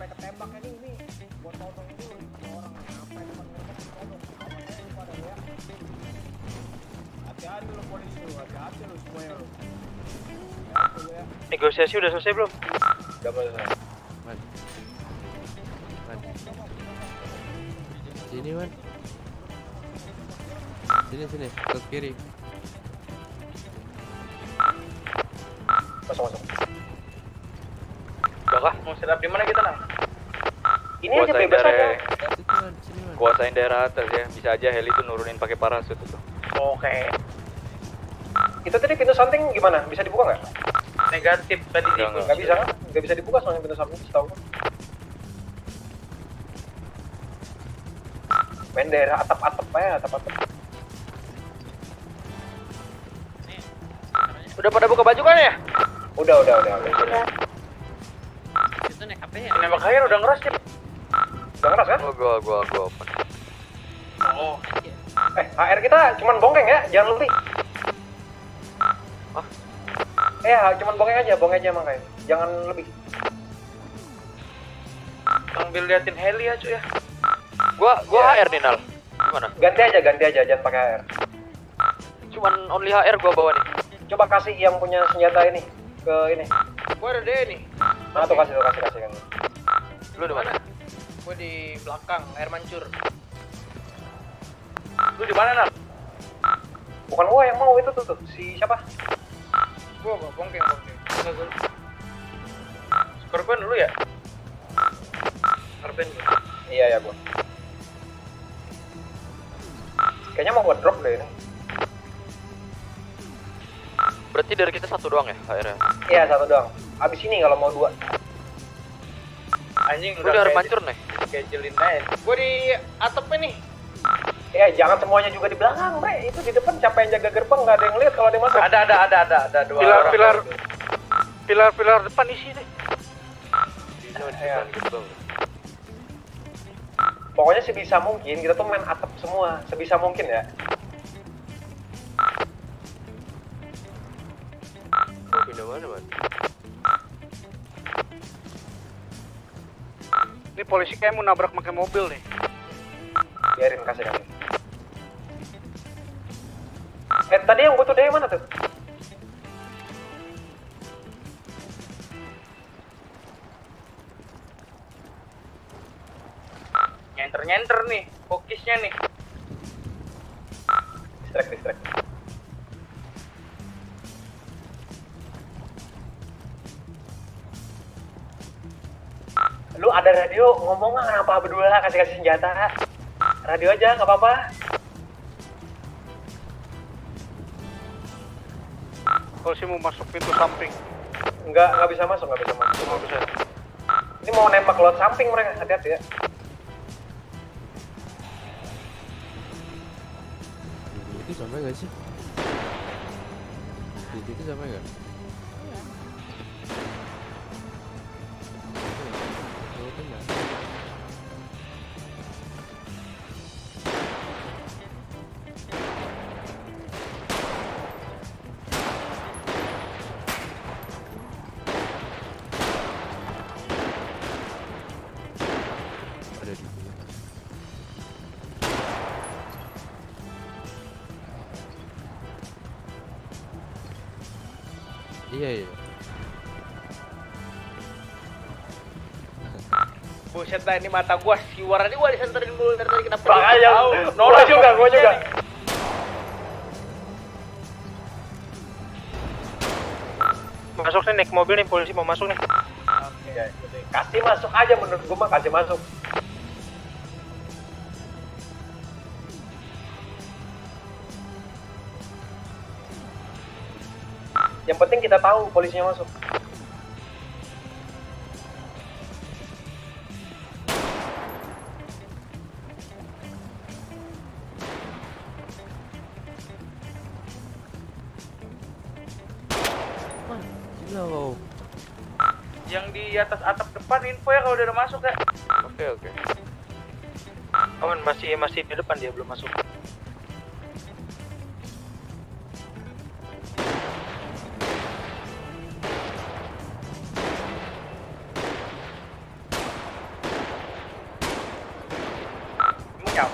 E: sampai ketembak ini. Gua todong dulu orang ngapain depan ngerebek todong. Awas aja lu pada lu ya. Hati-hati lu polisi lu, hati-hati lu semuanya lu. Hati-hati lu ya.
I: Negosiasi udah selesai belum?
B: Udah selesai.
A: Man. Sini man. Sini ke kiri.
I: Masuk. Udah kah?
D: Mau setup di mana kita nang?
I: Ini aja bebas aja.
A: Situ man, sini man.
K: Kuasain daerah atas ya. Bisa aja heli tuh nurunin pakai parasut itu.
I: Oke. Itu tadi pintu samping gimana? Bisa dibuka nggak?
D: Negatif tadi
K: Enggak,
D: dikunci.
I: Nggak bisa kan? Nggak bisa dibuka soalnya pintu samping setahu. Main daerah atap-atap aja, atap-atap. Udah pada buka baju kan ya? Udah.
D: Itu naik HP ya?
I: Nembak air udah ngeras ya? Udah ngeras kan?
K: Oh, gua open.
D: Oh.
I: HR kita cuman bongkeng ya, jangan lebih. Cuman bongkeng aja makanya. Jangan lebih.
D: Sambil liatin heli ya cuy ya.
K: Gua
I: Ya.
K: HR nih Nal. Gimana?
I: Ganti aja, jangan pakai HR.
K: Cuman only HR gua bawa nih.
I: Coba kasih yang punya senjata ini ke ini.
D: Gue ada deh nih.
I: Mana tuh kasih kan.
K: Lu di mana?
D: Gue di belakang air mancur.
I: Lu di mana, Nal? Bukan gua yang mau itu tuh. Si siapa?
D: Gue bongkeng. Scorpion dulu ya? Scorpion dulu.
I: Iya gua. Kayaknya mau drop deh ini.
K: Berarti dari kita satu doang ya HR-nya?
I: Iya, satu doang. Abis ini kalau mau 2.
D: Anjing
K: Lu udah hancur nih.
D: Kayak jelin aja. Gue di atapnya nih.
I: Ya, jangan semuanya juga di belakang, Bre. Itu di depan siapa yang jaga gerbang, nggak ada yang lihat kalau ada yang masuk.
D: Ada 2 orang.
G: Pilar depan isi nih.
I: Ya. Pokoknya sebisa mungkin kita tuh main atap semua, sebisa mungkin ya.
A: Pindah mana man?
G: Ini polisi kayak mau nabrak pakai mobil nih.
I: Biarin kasih. Tadi yang butuh dari mana tuh?
D: Nyenter nih, fokusnya nih.
I: Distract. Lu ada radio, ngomong kenapa berdua kasih senjata. Radio aja, nggak apa-apa.
G: Polisi mau masuk pintu samping.
I: Nggak bisa masuk. Ini mau nembak lewat samping mereka, hati-hati ya.
A: Itu sampai nggak sih? Itu sampai nggak? Ada di sini. Iya.
D: Buset dah ini mata gua siwaran ini gua disenterin mulu dari tadi kenapa?
I: Makanya, nolak juga, gua juga.
G: Masuk nih, naik mobil nih, polisi mau masuk nih.
I: Kasih masuk aja menurut gua mah, kasih masuk. Yang penting kita tahu polisinya masuk.
A: Gila.
D: Yang di atas atap depan info ya kalau udah masuk ya.
K: Oke.
G: Aman, masih di depan, dia belum masuk.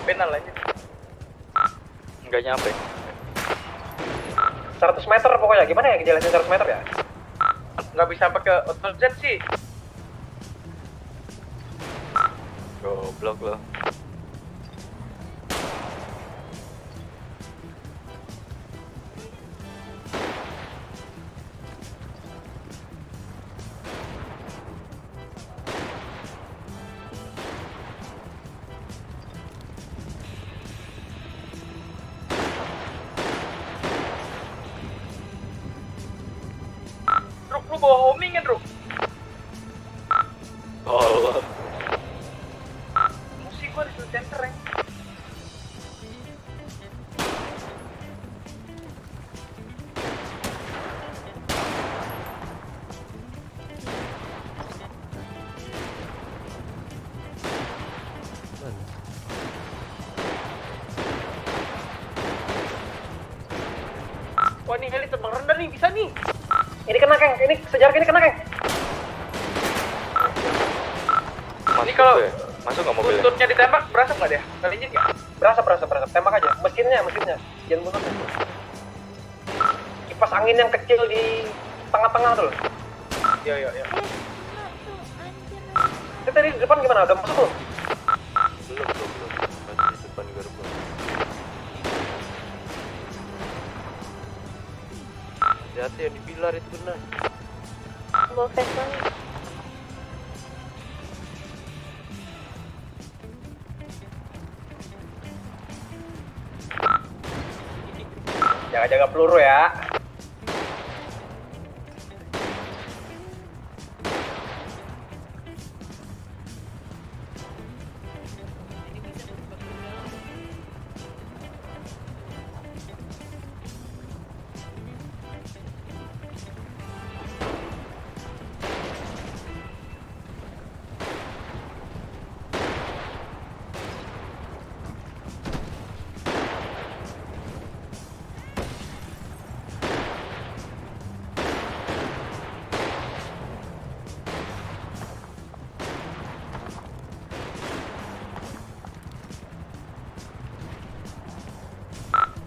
D: penal aja.
K: Enggak nyampe.
I: 100 meter pokoknya. Gimana ya ngejelasin 100 meter ya?
D: Nggak bisa pakai auto jet sih.
K: Goblok lo.
D: Truk lu bawa homing kan, Truk?
K: Oh.
D: Musik gua di center ya. Wah, ini heli terbang rendah nih, bisa nih.
I: Ini kena, Keng. Ini sejarah ini kena, Keng.
D: Ini kalau
K: masuk nggak mobilnya?
D: buntutnya ditembak, berasa nggak dia? Kalinya nggak?
I: Berasa. Tembak aja. Mesinnya. Jangan buntutnya. Kipas angin yang kecil di tengah-tengah tuh.
D: Iya.
I: Itu tadi di depan gimana? Udah masuk belum?
A: Belum. Masih di depan gerbang. Hati-hati yang di pilar itu benar.
J: Bawa veteran.
I: Jaga-jaga peluru ya.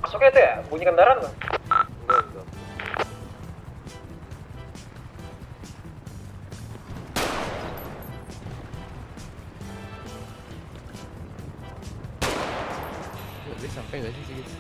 I: Masuknya itu ya? Bunyi kendaraan tuh.
A: Enggak. Dia sampai nggak sih segitu?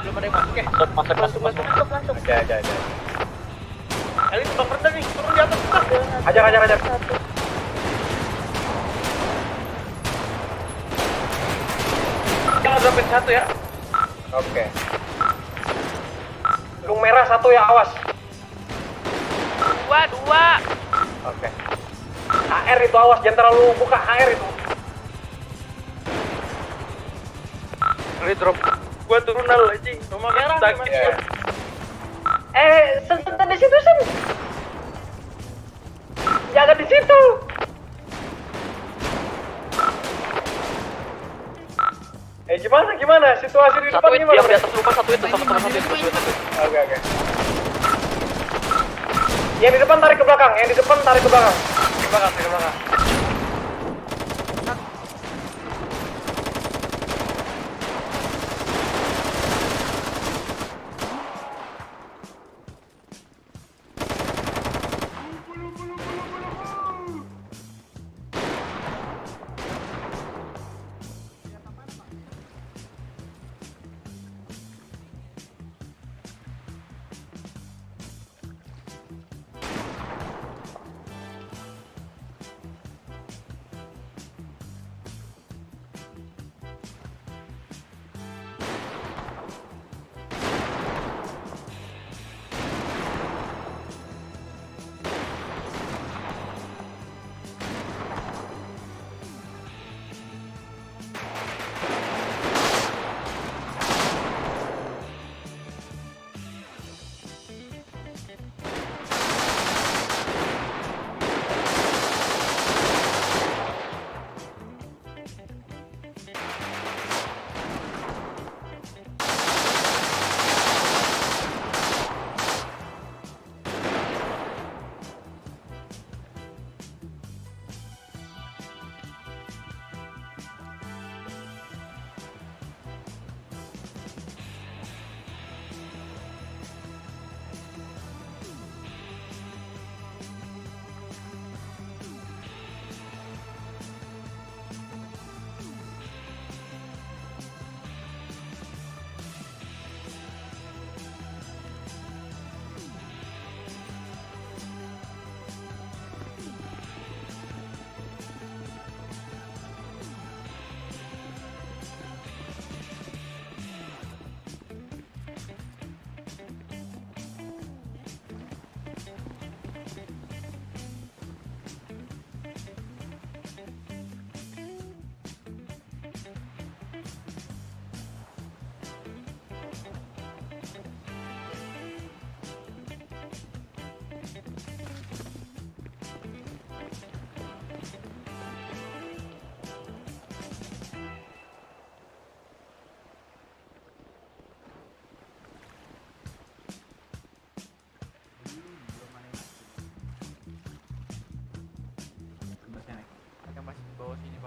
D: Belum ada yang masuk ya? Masuk.
I: Ada.
D: Heli terbang rendah nih, turun di atas.
I: Ajar.
D: Jangan dropin satu ya.
I: Oke. Gedung merah 1 ya, awas.
D: 2.
I: Oke. HR itu awas, jangan terlalu buka HR itu.
D: Heli drop. Gua turun nal aja. Rumah merah gimana?
I: Ya. Sen di situ, Sen. Jangan di situ. Gimana? Situasi di depan gimana?
A: Yang di atas lupa satu itu.
I: Oke. Yang di depan tarik ke belakang.
D: Ke belakang.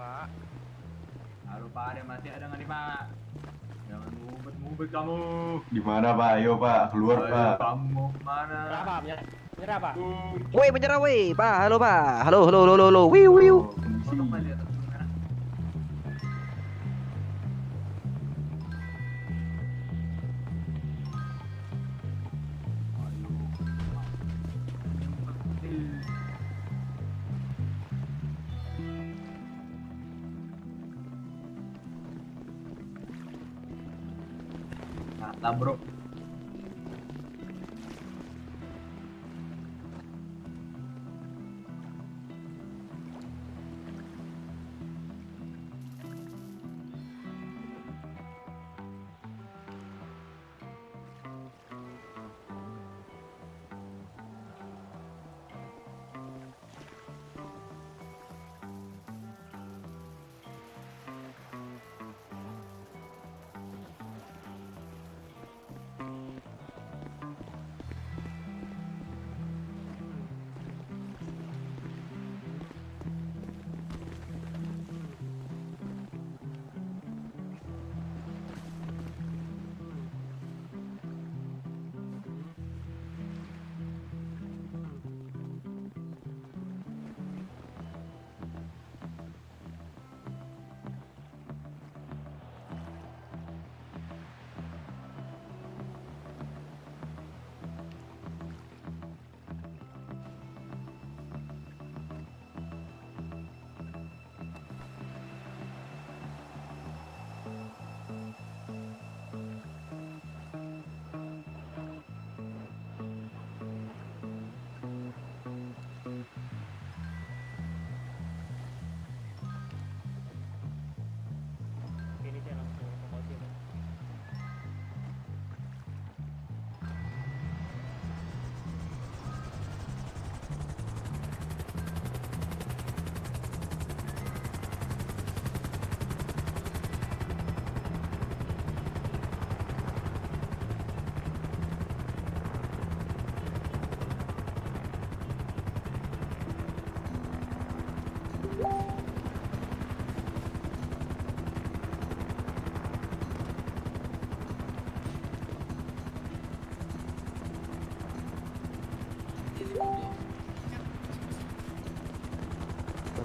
G: Pak.
I: Halo Pak, ada masih ada nggak nih Pak? Jangan ngumpet kamu.
L: Di mana Pak? Ayo Pak, keluar Pak.
I: Kamu mau kemana?
E: Nyerah Pak.
M: Woi, menyerah woi, Pak. Halo Pak. Halo. Wiu.
I: Untuk mana di atas gunung merah? Mata bro.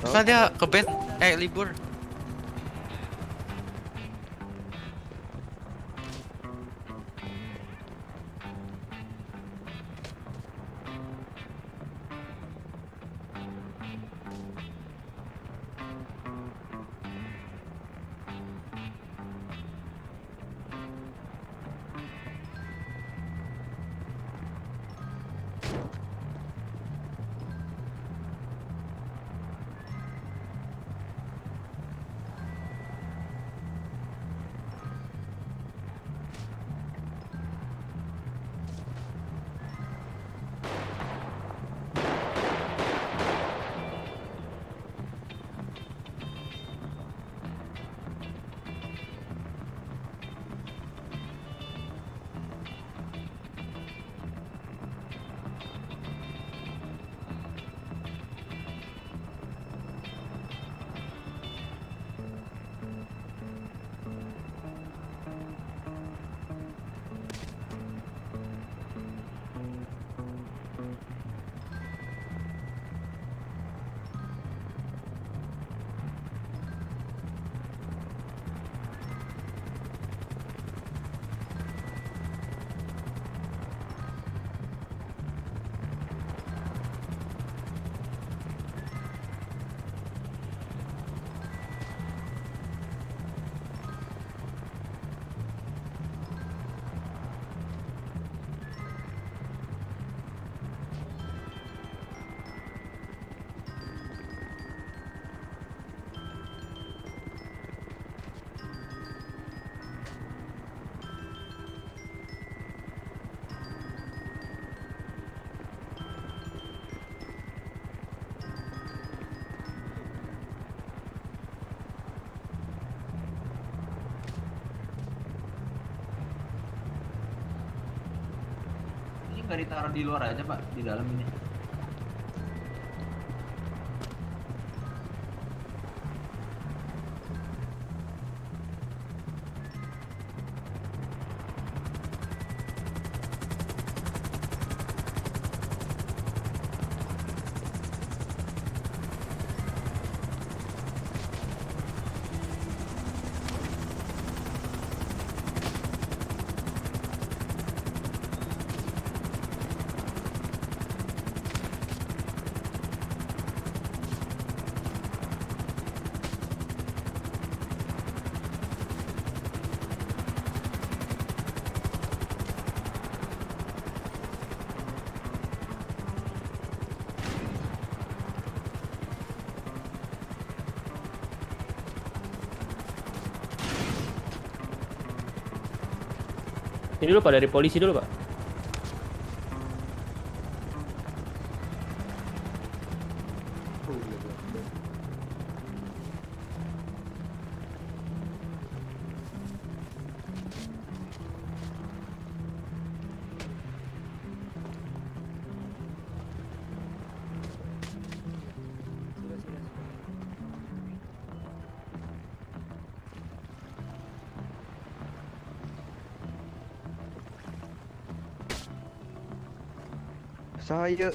K: Kan dia ke bed, libur.
I: Nggak ditaruh di luar aja Pak, di dalam ini.
K: Ini dulu Pak, dari polisi dulu Pak.
M: Saya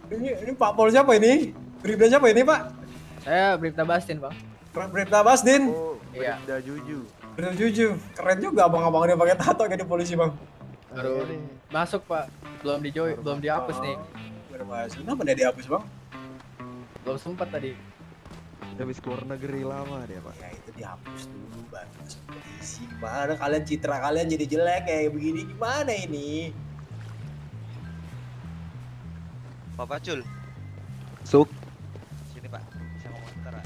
E: Ini Pak Pol siapa ini? Bribda siapa ini Pak?
I: Saya Bribda Bastin, Bang.
E: Bribda Basdin.
I: Iya.
E: Bribda Juju. Keren juga abang-abang dia pakai tato kayak di polisi bang.
I: Baru masuk, Pak. Belum dihapus nih.
E: Berhasil. Kenapa dia dihapus bang?
I: Belum sempat tadi.
M: habis keluar negeri lama dia Pak.
E: Ya itu dihapus dulu baru masuk polisi. Gimana kalian citra kalian jadi jelek kayak begini gimana ini?
N: Pak Pacul.
M: Suk.
N: Sini Pak, bisa ngomong sebentar Pak.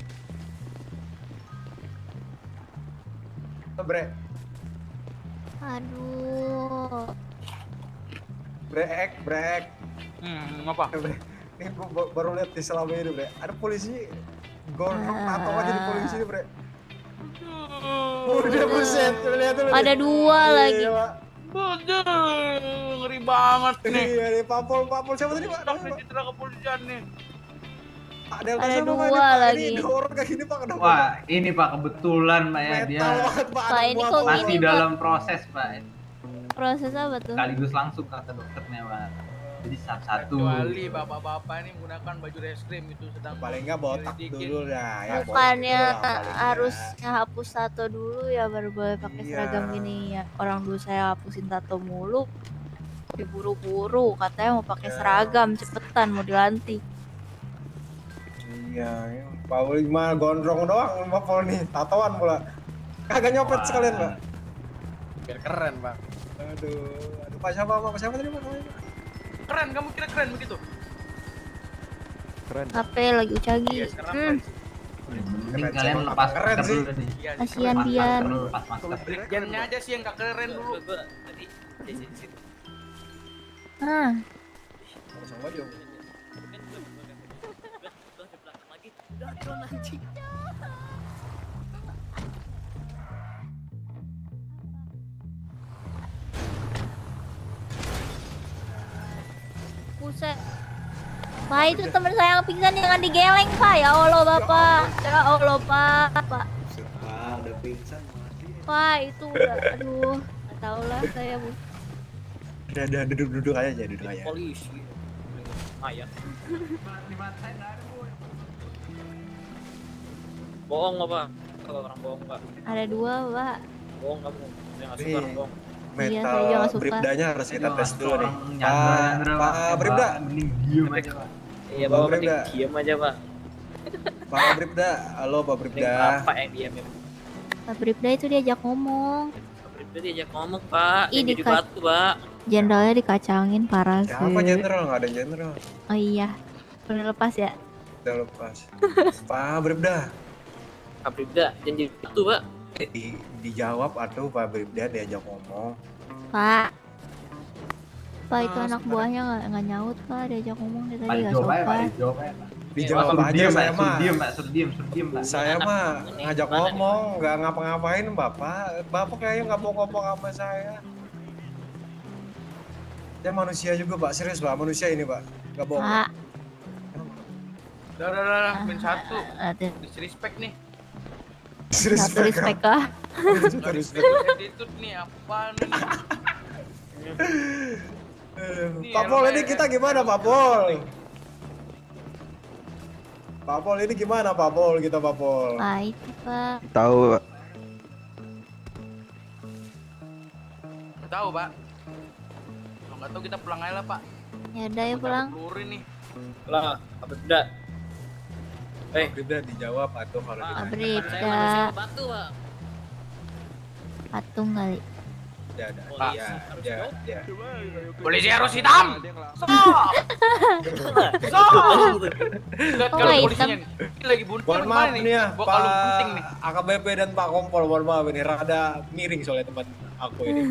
E: Bre.
J: Aduh.
E: Brek.
I: Ngapa?
E: Ini gua baru lihat di selama ini bre. Ada polisi gondrong tato aja di polisi ini bre. Udah buset, lihat dulu.
J: Ada dua lagi.
I: Ngeri banget nih.
E: Iya nih, Pak Pol siapa tadi Pak?
I: Citra kepolisian nih.
E: Pak Delta
J: Ada
E: siapa, Pak?
J: dua
E: Ini,
J: lagi.
E: Ini orang kayak gini Pak, kenapa?
O: Wah, ini Pak kebetulan Pak ya, dia
E: Metal banget, Pak.
J: Pak, ini kok
O: masih
J: gini,
O: dalam proses Pak.
J: Proses apa tuh?
O: Sekaligus langsung kata dokternya Pak. Jadi satu-satu.
I: Kecuali bapak-bapak ini menggunakan baju reskrim itu sedang
E: Paling nggak botak dulu dah ya.
J: Bukannya
E: botak dulu lah, paling
J: harus
E: nggak.
J: hapus tato dulu ya baru boleh pakai
E: Iya.
J: seragam gini ya. Orang dulu saya hapusin tato mulu. Diburu-buru katanya mau pakai seragam cepetan mau dilantik.
E: Iya, Pak Pol gimana gondrong doang Pak Pol nih, tatoan pula. Kagak nyopet sekalian, Pak.
I: biar keren, Pak.
E: Aduh, Pak siapa tadi Pak namanya?
I: Keren, kamu kira keren begitu?
M: Keren.
J: HP lagi Ucagi.
I: Iya, sekarang
O: Mending kalian lepas
E: keren
O: masker
E: sih.
O: dulu nih.
J: Kasihan Bian.
O: Lepas masker.
I: Brigjennya aja sih yang gak keren dulu.
J: Ah,
E: Langsung aja.
J: buset. Pak itu teman saya yang pingsan jangan digeleng Pak. Ya Allah Bapak. Ya Allah Pak.
E: Udah pingsan.
J: Pak itu udah aduh. Nggak tahu lah saya bu.
E: Udah duduk aja, duduk aja.
I: Polisi. Ayah. Bohong nggak Pak? Kalau orang bohong Pak.
J: Ada dua Pak.
I: Bohong kamu. Saya nggak suka orang bohong.
J: Iya, saya juga
E: Metal
J: nggak suka.
E: Bribdanya harus kita tes dulu nih.
O: Nyandra,
E: Pak Bribda.
O: Mending diem aja Pak.
I: Iya
E: Pak
I: Bapak
E: Bribda.
I: mending diem aja Pak.
E: Pak Bribda, halo Pak
I: Mending
E: Bribda.
I: Bapak yang diem ya.
J: Pak Bribda itu diajak ngomong.
I: Pak Bribda diajak ngomong Pak.
J: Ih,
I: Yang jadi
J: dikat-
I: batu Pak.
J: Jenderalnya dikacangin parah sih.
E: Siapa jenderal? Nggak ada jenderal.
J: Oh iya. Udah lepas ya?
E: Udah lepas. Pak Bribda.
I: Pak Bribda yang jadi batu Pak.
E: Dijawab atuh Pak Bribda diajak ngomong.
J: Pak. Pak itu anak buahnya nggak nyaut Pak diajak ngomong dari tadi
O: Pak
J: nggak
O: dijawab aja Pak,
J: sopan.
O: dijawab aja Pak.
E: Dijawab aja saya mah.
O: Suruh diem, Pak.
E: Saya mah ngajak ngomong, nggak ngapa-ngapain Bapak. Bapak kayaknya nggak mau ngomong sama saya. Dia manusia juga Pak, serius Pak, manusia ini Pak, nggak bohong.
J: Pak.
D: Udah, min 1. Disrespect nih.
J: Respect lah.
D: Attitude nih, apaan nih?
E: Pak Pol ini kita gimana Pak Pol? Pak Pol ini gimana Pak Pol kita Pak Pol?
J: Itu Pak.
M: Tahu, Pak.
D: Nggak tahu Pak. Kalau nggak tahu kita pulang aja lah Pak.
J: Ya udah ya pulang.
D: Pelurin nih.
B: Lah, apa beda?
E: Beda dijawab atau kalau
J: Bribda. Patung kali.
E: Ya.
D: Polisi harus hitam. Lihat kalau polisinya nih. Ini lagi buntu.
E: Mohon maaf nih ya,
D: Gua kalau penting nih.
E: Pak AKBP dan Pak Kompol, mohon maaf ini rada miring soalnya tempat aku ini.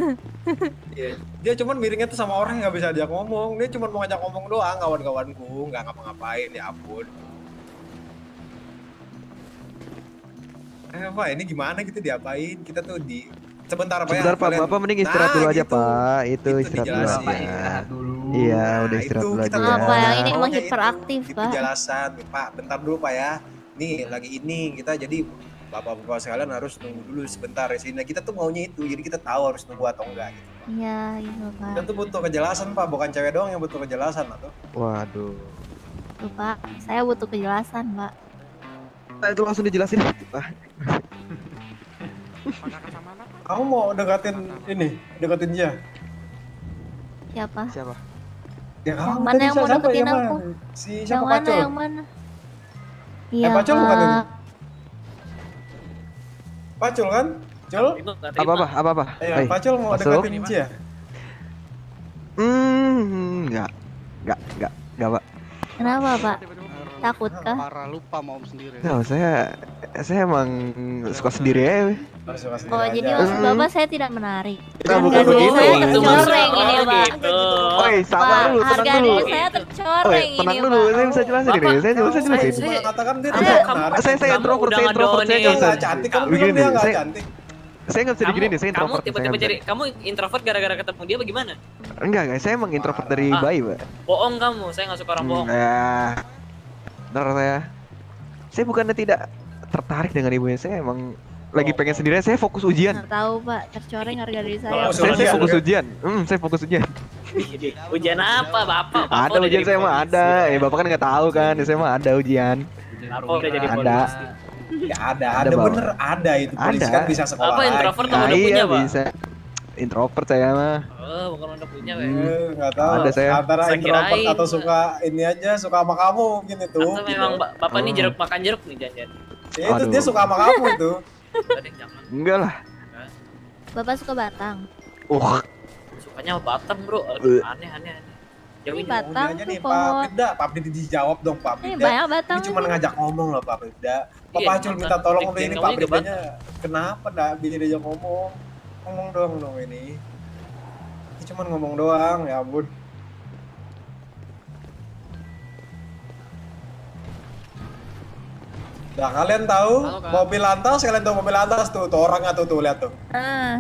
E: Dia cuman miringnya tuh sama orang yang nggak bisa diajak ngomong. Dia cuman mau ngajak ngomong doang, kawan-kawanku, nggak ngapa-ngapain, ya ampun. Pak, ini gimana kita diapain? Kita tuh sebentar Pak ya.
M: Sebentar Pak, Bapak mending istirahat dulu aja
E: gitu.
M: Pak. Itu istirahat dulu aja. Iya, udah istirahat dulu aja.
J: Apa yang ini emang hiperaktif
E: Itu
J: Pak.
E: jelasan, Pak. Bentar dulu Pak ya. Nih lagi ini kita jadi bapak-bapak sekalian harus nunggu dulu sebentar di sini. Kita tuh maunya itu, jadi kita tahu harus nunggu atau enggak gitu.
J: Iya, iya Pak.
E: Kita tuh butuh kejelasan Pak, bukan cewek doang yang butuh kejelasan atau.
M: Waduh.
J: Tuh Pak, saya butuh kejelasan Pak.
M: Nah, itu langsung dijelasin Pak.
E: Kamu mau deketin dia?
J: Siapa?
E: Ya,
J: Yang mana yang mau deketin aku?
E: Si
J: Yang
E: siapa
J: mana?
E: Pacul?
J: Yang mana? Iya
E: Pacul bukan
J: Pak.
E: ini? Pacul kan? Cul?
M: Apa?
E: Pacul mau deketin Cia?
M: Enggak Pak.
J: Kenapa Pak? Takut kah?
G: Parah, lupa mau sendiri.
M: No, saya emang suka sendiri ya.
J: Oh, jadi maksud Bapak saya tidak menarik.
M: Bukan
J: Harga diri
M: begitu.
J: saya tercoreng ini Pak.
M: Oi, sabar dulu,
J: Harga
M: tenang dulu.
J: diri saya tercoreng ini
M: Tenang dulu, saya bisa jelasin ini. Saya bisa jelasin.
E: Mengatakan dia
M: Saya introvert, saya
E: nggak cantik. Kamu bilang dia nggak cantik.
M: Saya nggak bisa digini nih, saya introvert.
B: Kamu tiba-tiba jadi, kamu introvert gara-gara ketemu dia bagaimana?
M: Enggak, saya emang introvert dari bayi, Pak.
B: Bohong kamu, saya nggak suka orang bohong.
M: Bentar saya bukannya tidak tertarik dengan ibunya, saya emang lagi pengen sendirian, saya fokus ujian.
J: Nggak tahu Pak, tercoreng harga diri saya.
M: Saya fokus ujian. Saya fokus ujian.
B: Ujian apa, Bapak?
M: Ada ujian saya mah ada. Bapak kan nggak tahu kan, saya mah ada ujian.
B: Bapak udah jadi
M: Ada.
B: polisi.
E: Ya ada bener ada itu polisi kan bisa sekolah.
B: Apa introvert atau udah
M: Iya
B: punya, Pak?
M: bisa. Introvert saya mah.
B: Oh, bukan udah punya,
E: Nggak tahu.
M: Ada saya.
E: Antara
B: Saya
E: introvert
B: kirain.
E: atau suka ini aja, suka sama kamu mungkin itu.
B: Atau memang Bapak ini jeruk makan jeruk nih jangan.
E: Ya, itu dia suka sama kamu itu.
M: Enggak lah.
J: Bapak suka Batang.
B: Sukanya sama Batam, Bro. Aneh.
J: Ini Batang
E: Aja
J: tuh
E: nih Pak
J: pohon.
E: Bribda, Pak Bribda dijawab dong Pak
J: Ini
E: Bribda.
J: banyak Batang.
E: Ini cuma ngajak ngomong loh Pak Bribda. Pak
B: Iya,
E: Pacul minta tolong udah ini
B: kamu
E: Pak
B: juga
E: Bribdanya. Kenapa enggak bisa diajak ngomong? Ngomong doang dong ini. Ini cuma ngomong doang, ya ampun. Nah, kalian tahu mobil lantas, kalian tahu mobil lantas tuh orangnya tuh lihat tuh.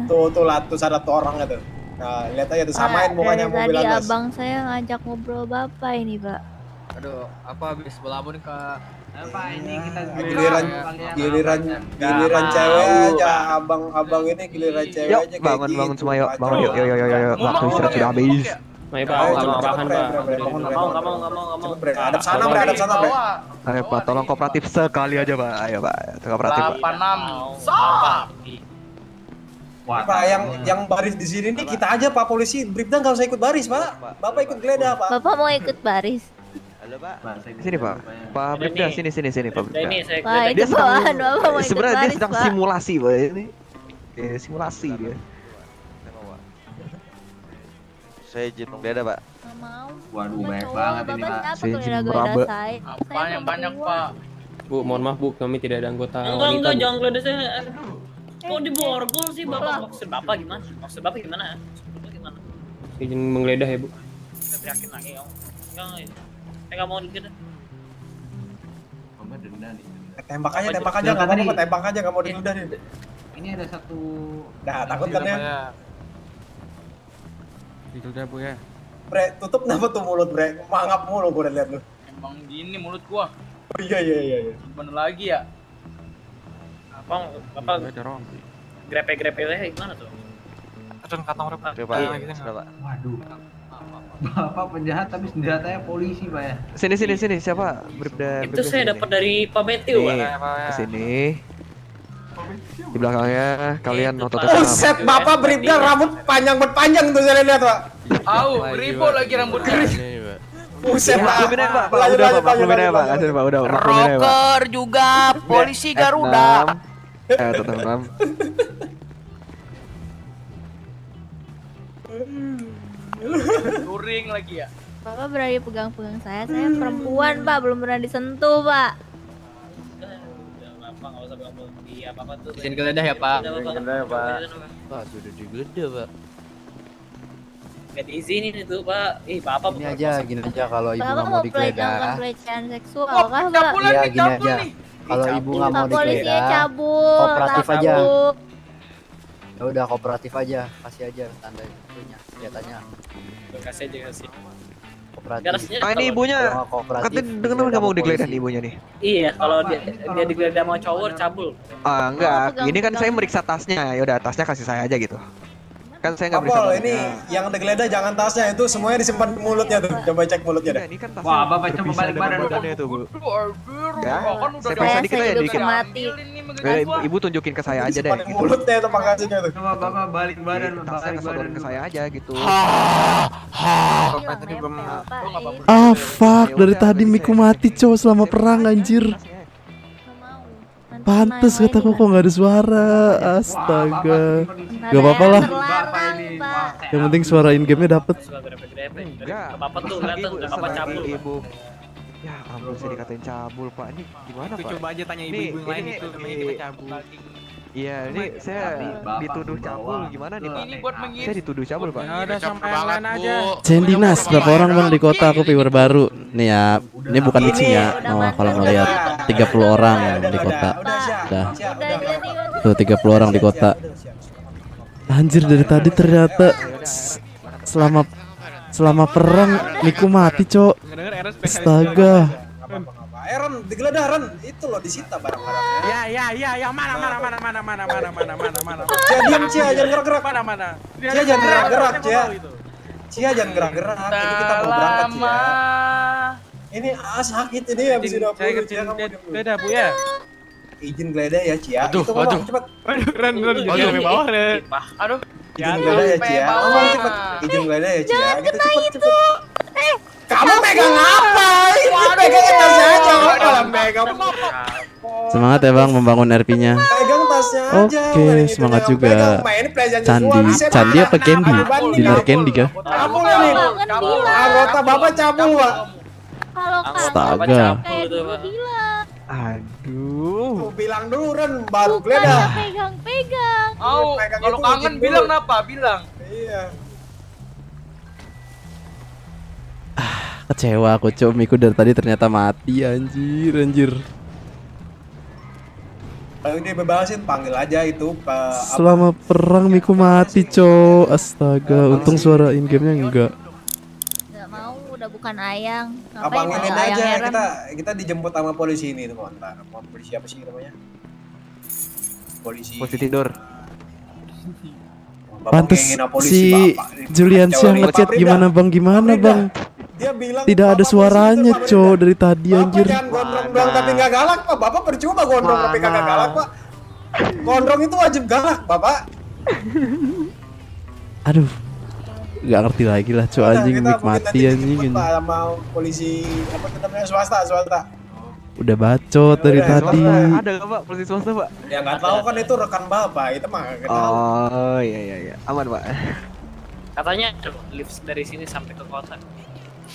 E: Tuh lihat tuh ada tuh orangnya tuh. Nah, lihat aja tuh samain mukanya
J: Dari
E: mobil
J: tadi
E: lantas.
J: abang saya ngajak ngobrol Bapak ini Pak.
D: Aduh, apa habis belabun ke
O: Apa ini kita
E: Giliran cewek aja, abang ini giliran cewek
M: Yuk,
E: aja kayak gitu.
M: bangun semua yuk. Bangun yuk. Waktu istirahat sudah habis.
B: Ayo,
E: Pak,
B: Pak. Nggak mau.
E: Hadap sana, Bre.
M: Ayo Pak, tolong kooperatif sekali aja Pak. Ayo Pak, kooperatif Pak.
D: 86. Stop.
E: Pak, yang baris di sini nih kita aja Pak polisi. Bribda nggak usah ikut baris Pak. Bapak ikut geledah Pak.
J: Bapak mau ikut baris?
N: Halo, Pak.
M: Sini Pak. Pak Bribda sini Pak Bribda.
B: Ini saya
J: Pak, itu bawaan Bapak mau ikut
M: Sebenarnya dia
J: baris
M: sedang
J: Pak.
M: simulasi Pak ini. Simulasi dia.
N: Saya izin menggeledah, Pak.
J: Nggak mau.
O: Waduh, banyak banget ini, Pak.
J: Bapak
M: Saya
J: siapa
M: izin
J: geledah
M: meraba.
J: saya?
D: Apa yang banyak, Pak?
K: Bu, mohon maaf Bu, kami tidak ada anggota
B: Enggak, jangan geledah saya. Kok diborgol sih, Bapak? Maksud Bapak gimana? Maksud Bapak gimana?
K: Izin menggeledah ya Bu.
B: Saya teriakin lagi kamu. Enggak. Saya nggak mau digeledah.
O: denda nih.
E: Tembak aja nggak apa-apa, tembak aja nggak mau ditunda nih.
O: Ini ada satu.
E: Nah, takut kan ya?
K: Ditunda Bu ya.
E: Bre, tutup kenapa tuh mulut, Bre? Mangap mulu gue udah liat lu.
D: Emang gini mulut gua.
E: Oh, iya.
D: Gimana lagi ya?
B: Apa grepe-grepe gimana tuh?
N: Aduh, kantong rep. Pak.
O: Waduh. Bapak penjahat tapi senjatanya polisi, Pak ya.
M: Sini siapa? Bribda.
B: Itu saya dapat dari Pak Matthew, Pak.
M: Kesini. Di belakangnya kalian otot
E: Buset, Bapak Bribda rambut panjang tuh saya lihat, Pak.
D: Au, ribo lagi rambutnya.
E: Buset, Pak.
M: Maklumin aja, Pak. Udah, Pak. Maklumin aja, Pak. Kasih, Pak. Udah, maklumin aja, Pak.
N: Rocker juga, polisi Garuda.
M: Tetap 6.
D: Touring lagi ya.
J: Bapak berani pegang-pegang saya perempuan Pak, belum pernah disentuh Pak.
B: Bapak nggak usah pegang dia, Bapak tuh.
K: Izin geledah ya Pak.
A: Pak sudah digeledah Pak.
B: Nggak diizinin itu Pak. Bapak.
K: Gini aja kalau ibu
J: Bapak
K: nggak mau
J: mau
K: digeledah.
J: pelecehan seksual kah Pak?
K: Iya gini aja. Kalau ibu nggak mau
J: Polisinya
K: digeledah,
J: cabul.
K: kooperatif
J: takut.
K: aja. Ya udah kooperatif aja, kasih aja tanda itunya, senjatanya.
B: Kasih aja kasih.
K: Kooperatif.
M: Ini ibunya.
K: Kalau nggak kooperatif,
M: Katanya denger nggak mau digeledah nih ibunya nih.
B: Iya, kalau dia digeledah sama cowok cabul.
M: Enggak. Ini kan saya meriksa tasnya. Ya udah, tasnya kasih saya aja gitu. Kan saya nggak meriksa.
E: Apol, ini yang digeledah jangan tasnya, itu semuanya disimpan di mulutnya tuh. Coba cek mulutnya deh.
M: Ini kan tasnya.
O: Wah, Bapak coba balik badan.
M: Itu, Bu. Ya,
D: Kan udah
M: saya periksa dikit aja
J: hidup
M: dikit.
J: mati.
M: Ibu tunjukin ke saya aja deh.
E: Disimpan di mulutnya itu makasihnya tuh.
O: Coba Bapak balik badan,
M: Tasnya
O: balik badan.
M: sodorin ke saya aja gitu.
J: Ah,
P: fuck, dari tadi Miku mati cow selama perang anjir. Pantes kataku kok nggak ada suara. Astaga. Gak apa-apa lah. Yang penting suara in game-nya dapet.
B: Enggak. Bapak tuh kelihatan udah Bapak cabul.
M: Ibu. Ya ampun, saya dikatain cabul Pak. Ini gimana Pak?
K: Coba aja tanya ibu-ibu yang lain itu namanya kita cabul.
M: Iya, ini saya dituduh cabul gimana nih Pak?
D: Ini buat mengiris.
M: Saya dituduh cabul Pak.
K: Ya udah sampai yang lain aja.
P: Cendinas, berapa orang bang di kota? Aku viewer baru. Nih ya, ini bukan mixing ya. Oh, kalau ngeliat 30 orang di kota. Udah. Tuh 30 orang di kota. Anjir, dari tadi ternyata selama perang Miku mati, Cok. Astaga.
E: Ren, digeledah Ren, itu loh disita barang-barangnya.
K: Ya, mana.
E: Cia diam Cia, jangan gerak-gerak.
K: Mana.
E: Cia jangan gerak-gerak Cia. Cia jangan gerak-gerak. Ini kita mau berangkat Cia. Ini sakit ini habis udah
K: Saya kecil geledah Bu ya.
E: Izin geledah ya Cia.
K: Aduh.
E: Cepat.
K: Ren, jangan sampai bawah Ren.
D: Aduh.
E: Izin geledah ya Cia. Ngomong cepet. Izin geledah ya Cia. Kita cepet. Kamu megang apa? Pegangin tasnya aja. Malah megang.
P: Semangat ya bang membangun RP-nya.
E: Pegang tasnya aja.
P: Oke, semangat juga. Candi apa Candy? Dinner Candy kah?
E: Cabul nih. Anggota Bapak cabul, Pak.
J: Kalau
P: Astaga.
M: Aduh.
E: Tuh, bilang dulu Ren, baru geledah.
J: Pegang-pegang.
D: Au, kalau kangen bilang apa? Bilang.
E: Iya.
P: Kecewa aku Cok, Miku dari tadi ternyata mati anjir.
E: Kalau dia bebasin panggil aja itu Pak.
P: Selama perang Miku mati Cok. Astaga, untung suara in game-nya enggak.
J: Nggak mau, udah bukan ayang.
E: Abang
J: Ngapain
E: ini
J: ada ayang
E: aja
J: Eren?
E: kita dijemput sama polisi ini tuh ntar. Polisi apa sih namanya? Polisi
M: tidur.
P: Pantes si Julian Syah ngechat gimana bang?
E: Dia bilang
P: tidak ada suaranya Cok dari tadi anjir.
E: Bapak jangan gondrong doang tapi nggak galak Pak. Bapak percuma gondrong tapi kagak galak Pak. Gondrong itu wajib galak Bapak.
P: Aduh, nggak ngerti lagi lah Cok anjing, Mik mati anjing.
E: Pak sama polisi apa namanya swasta.
P: Udah bacot dari tadi.
M: Ada nggak Pak polisi swasta Pak?
E: Ya nggak tahu kan itu rekan Bapak, itu mah nggak tahu.
M: Oh iya, aman Pak.
B: Katanya lift dari sini sampai ke kota.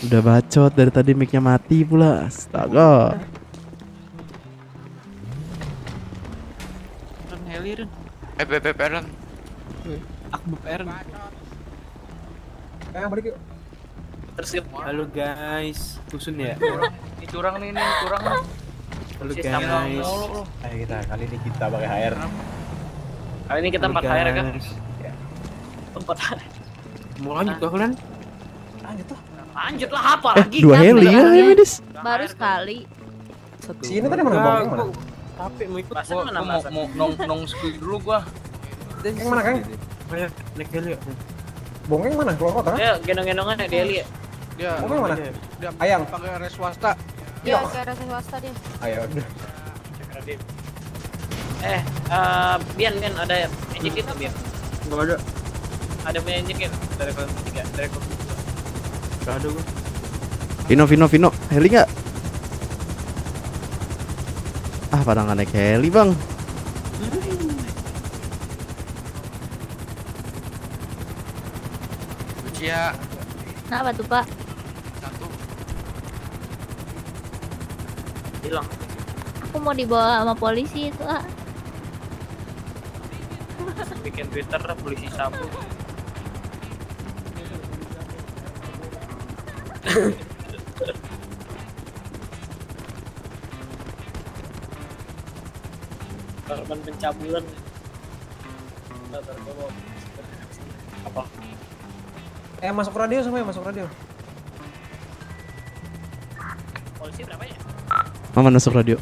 P: Udah bacot dari tadi, mic-nya mati pula. Astaga.
K: Heli Ren.
N: Ren.
K: Aku Ren.
E: Balik yuk.
B: Terus
K: Halo guys, Tusun ya.
D: Ini curang nih, curang.
E: Halo
B: Si Samuel
E: guys.
B: mulu.
E: Ayo kali ini kita pakai HR.
B: Kali ini kita 4 HR kan? 4 HR.
D: Mau lanjut gak kalian?
E: Lanjut lah.
B: Lanjut lah apa lagi?
P: 2 heli ya medis.
J: Baru sekali.
E: Si ini tadi mana bang? Mana?
D: Capek mau ikut
B: Bahasan
D: gua,
B: mana,
D: gua
B: bahasan?
D: mau nong skill dulu gua.
E: Yang mana Kang?
D: Kayak naik heli ya.
E: Bongeng mana? Keluar kota?
B: Ya gendong-gendongan ya Deli ya.
G: Dia
E: Bongeng mana?
G: dia
E: Ayang.
G: pakai res swasta.
J: Ya, kayak rasa swasta dia.
E: Ayo udah.
B: Bian ada engine kit Bian?
D: Enggak ada.
B: Ada punya engine kit dari kelas 3, dari kelas 2.
D: Enggak ada gua.
P: Vino, heli nggak? Ah, pada nggak naik heli bang.
N: Lucia.
J: Kenapa tuh Pak?
B: Hilang.
J: Aku mau dibawa sama polisi itu ah.
B: Bikin Twitter polisi sabu. Korban pencabulan. Apa?
E: Masuk radio semua ya, masuk radio.
B: Polisi berapa ya?
P: Mama masuk radio.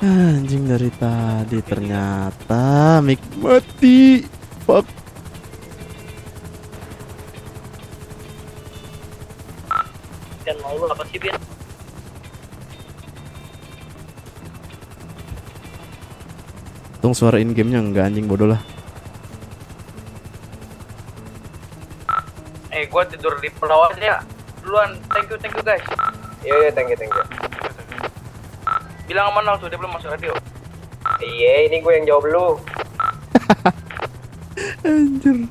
P: Anjing dari tadi ternyata mic mati. Fuck.
B: Dan mau lu apa sih Bian?
P: Untung suara in gamenya enggak anjing bodoh lah.
D: Gua tidur di pulau aja. Duluan, thank you guys.
I: Iya, thank you.
D: Bilang sama Nal tuh, dia belum masuk radio.
I: Iya, ini gue yang jawab lu.
P: Anjir.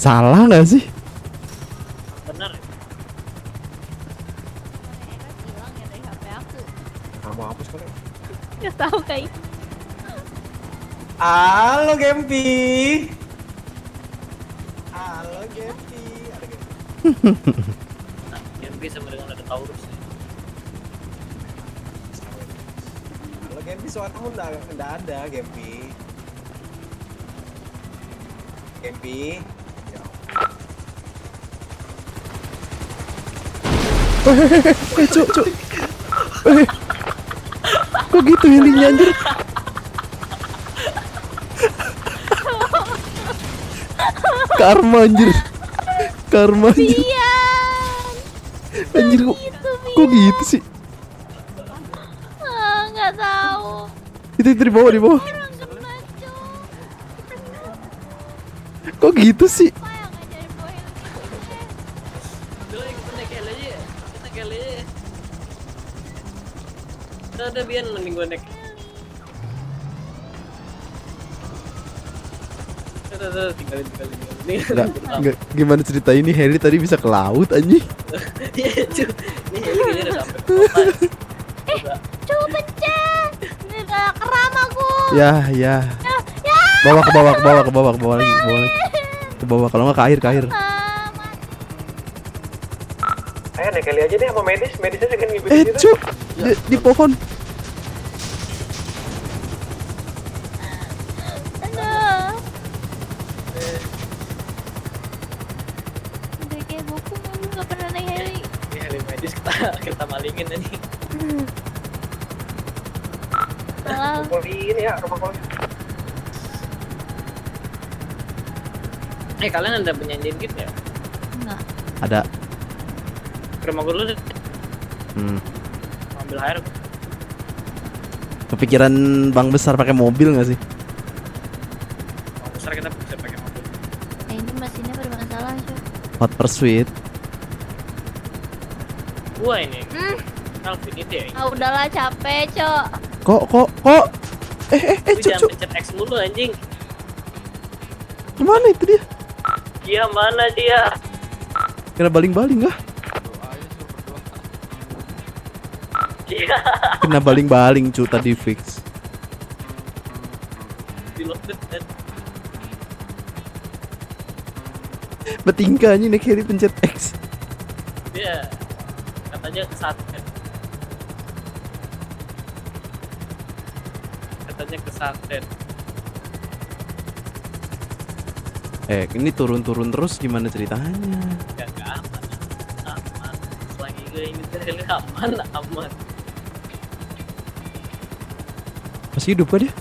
P: Salah nggak sih?
B: Bener.
J: Hilang ya dari HP aku.
E: Kamu hapus kali.
J: Nggak tahu kayak.
E: Halo Gempi. Halo Gempi. Ada Gempi.
B: Gempi sama dengan ada Taurus.
E: Halo Gempi, suaramu udah ada Gempi. Gempi.
P: Cuk. Kok gitu helinya anjir? Karma anjir. Anjir kok gitu sih?
J: Nggak tahu.
P: Itu di bawah. Kok gitu sih?
B: Ada Bian mending gue naik. Tinggalin.
P: Nggak, gimana cerita ini Harry tadi bisa ke laut anjing?
B: Iya cuy, ini Heli kayaknya udah sampai.
J: Coba pencet. Ini udah keram aku.
P: Ya. Bawa ke bawah lagi. Ke bawah kalau nggak ke air.
I: heli aja deh sama medisnya jangan ngikutin kita.
P: Cuk, di pohon.
J: Aduh. Udah kayak buku lu nggak pernah naik heli.
B: Ini heli medis kita malingin ini.
J: Salah.
I: Kumpulin ya rumah kalian.
B: Kalian ada penyanyiin gitu ya?
J: Enggak.
P: Ada.
B: Ke rumah gue dulu deh. Ambil air.
P: Kepikiran bang besar pakai mobil nggak sih?
B: Bang besar kita bisa pakai mobil.
J: Ini mesinnya bermasalah, Cuk.
P: Hot Pursuit.
B: Gua ini. Calvin itu ya.
J: Ah udahlah capek, Cok.
P: Kok?
B: Lu jangan pencet X mulu anjing.
P: Gimana itu dia?
B: Dia mana dia?
P: Kena baling-baling kah?
B: Iya.
P: Kena baling-baling cu tadi fix.
B: Diloaded dan
P: Betingkahnya naik heli pencet X.
B: dia katanya kesaten. Katanya kesaten.
P: Ini turun-turun terus gimana ceritanya?
B: Gak aman. Selagi gue ini heli aman.
P: Masih hidup kah dia?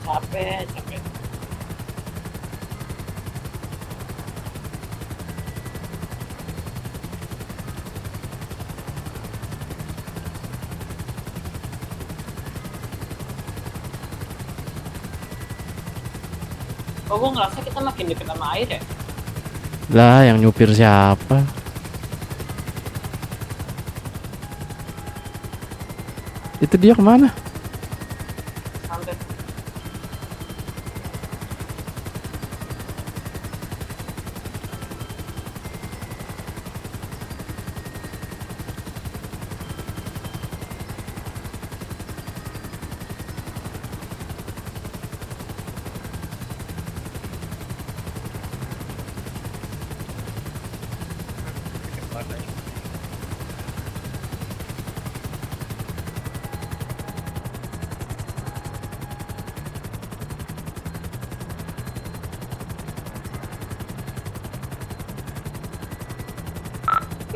B: Capek. Kok gue ngerasa kita makin deket sama air ya?
P: Lah yang nyupir siapa? Itu dia kemana?
B: Santai.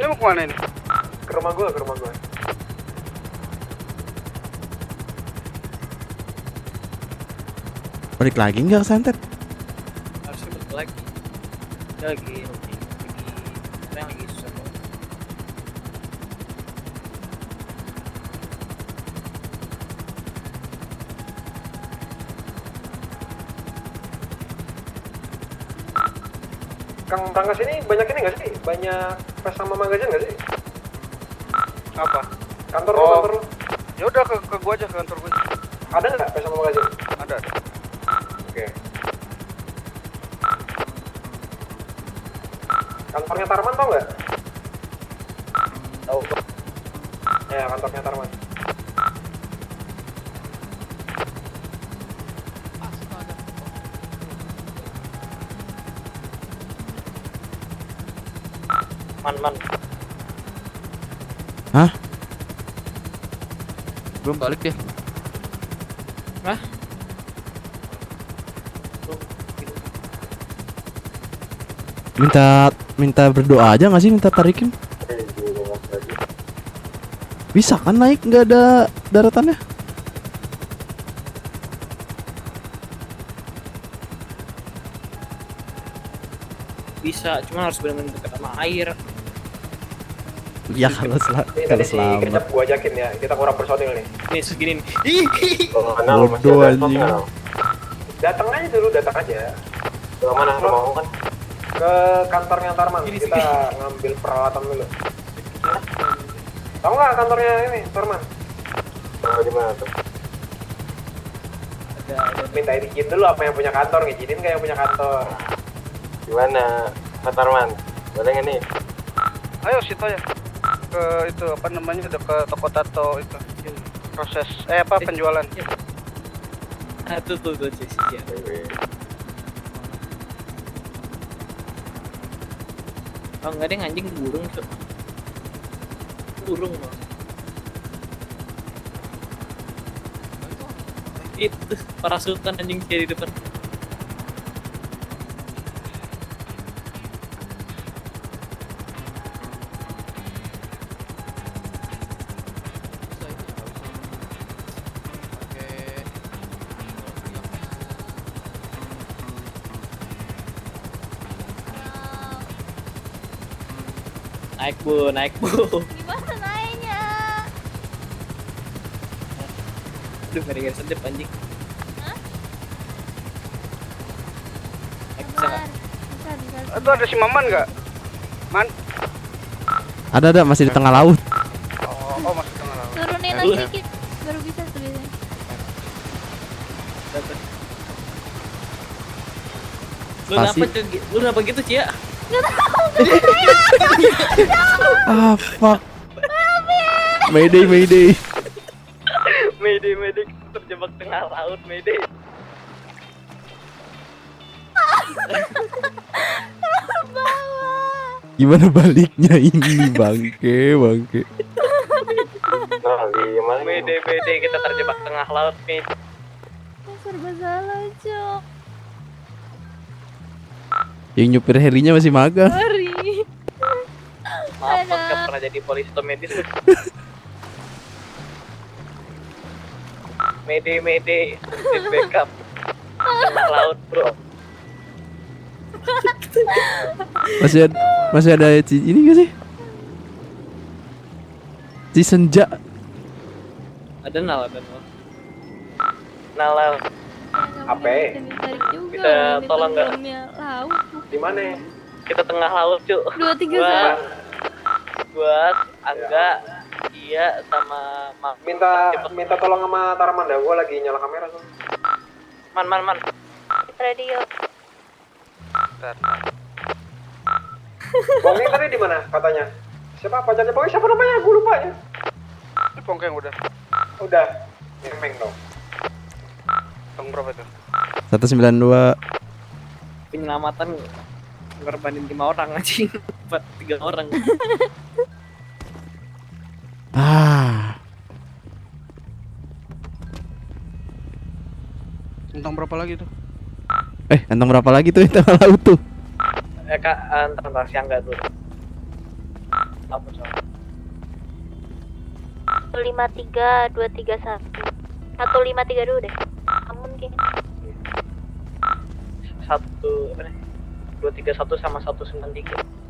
G: Ini mau kemana ini?
I: Ke rumah gue.
P: Balik lagi nggak santet?
B: Harusnya betul lagi. Dia lagi susah.
I: Kang Tanggas ini banyak ini nggak sih? Banyak pes sama magazin nggak sih?
G: Apa?
I: Kantor lu.
G: Ya udah ke gua aja, ke kantor gua.
I: Ada nggak pes sama magazin?
G: Ada.
I: Oke. Kantornya Tarman tau nggak? Tahu. Ya kantornya Tarman.
B: Man.
P: Hah?
A: Belum balik dia.
B: Hah?
P: Minta berdoa aja nggak sih, minta tarikin? Bisa kan naik nggak ada daratannya?
B: Bisa, cuma harus benar-benar dekat sama air.
P: Ya kalau
I: Ini tadi si Kecap gua ajakin ya, kita kurang personil nih.
B: Nih segini nih.
P: Bodoh anjing.
I: Datang aja. Ke mana mau kan? Ke kantornya Tarman. Kita ngambil peralatan dulu. Tahu nggak kantornya ini, Torman? Di mana tuh? Minta izin dulu apa yang punya kantor, ngizinin nggak yang punya kantor? Gimana, Pak Torman? Boleh nggak nih?
G: Ayo situ ya. Ke itu apa namanya, udah ke toko tato itu. Proses penjualan.
B: Tuh sih. Oh enggak deh, anjing burung tuh. Burung loh. Itu parasutan anjing di depan. Naik bu.
J: Gimana naiknya?
B: Aduh, gara-gara sedep anjing.
J: Hah?
B: Bisa nggak?
J: Bisa.
G: Itu ada si Maman nggak? Man?
P: Ada masih di tengah laut.
G: Oh masih tengah laut.
J: Turunin lagi dikit, baru bisa tuh biasanya.
B: Lu kenapa gitu, Cia?
J: Nggak tahu.
P: Ah fuck. Mayday.
B: Mayday, terjebak tengah laut, Mayday.
P: Gimana baliknya ini, bangke.
B: Mayday, kita terjebak tengah laut, nih.
J: Serba salah, Cok.
P: Yang nyupir helinya masih magang.
J: Sorry.
B: Maaf, nggak pernah jadi polisi atau medis. Mayday, tim backup tengah laut, bro.
P: Masih ada ini nggak sih? Si senja.
B: Ada nal. Nal.
I: Apa?
B: Bisa tolong nggak?
J: Laut.
I: Di mana?
B: Kita tengah laut, Cuk.
J: 2, 3, 1.
B: Buat Angga, iya sama
I: minta tolong sama Tarman dah, gua lagi nyala kamera tuh.
B: Man.
J: Radio.
I: Bongeng tadi di mana katanya? Siapa pacarnya Bongeng? Siapa namanya? Gua lupa ya.
G: Bongeng udah.
I: Udah. Nemeng dong.
G: Tong berapa tuh?
P: 192.
B: Penyelamatan ngorbanin 5 orang anjing. 3 orang.
G: Tentang berapa lagi tuh?
P: Kantong berapa lagi tuh di tengah laut tuh?
B: Kak, antar siang enggak tuh. Apa soal?
J: 153 231. 153 dulu deh. Amun kayaknya.
B: 231 sama 193.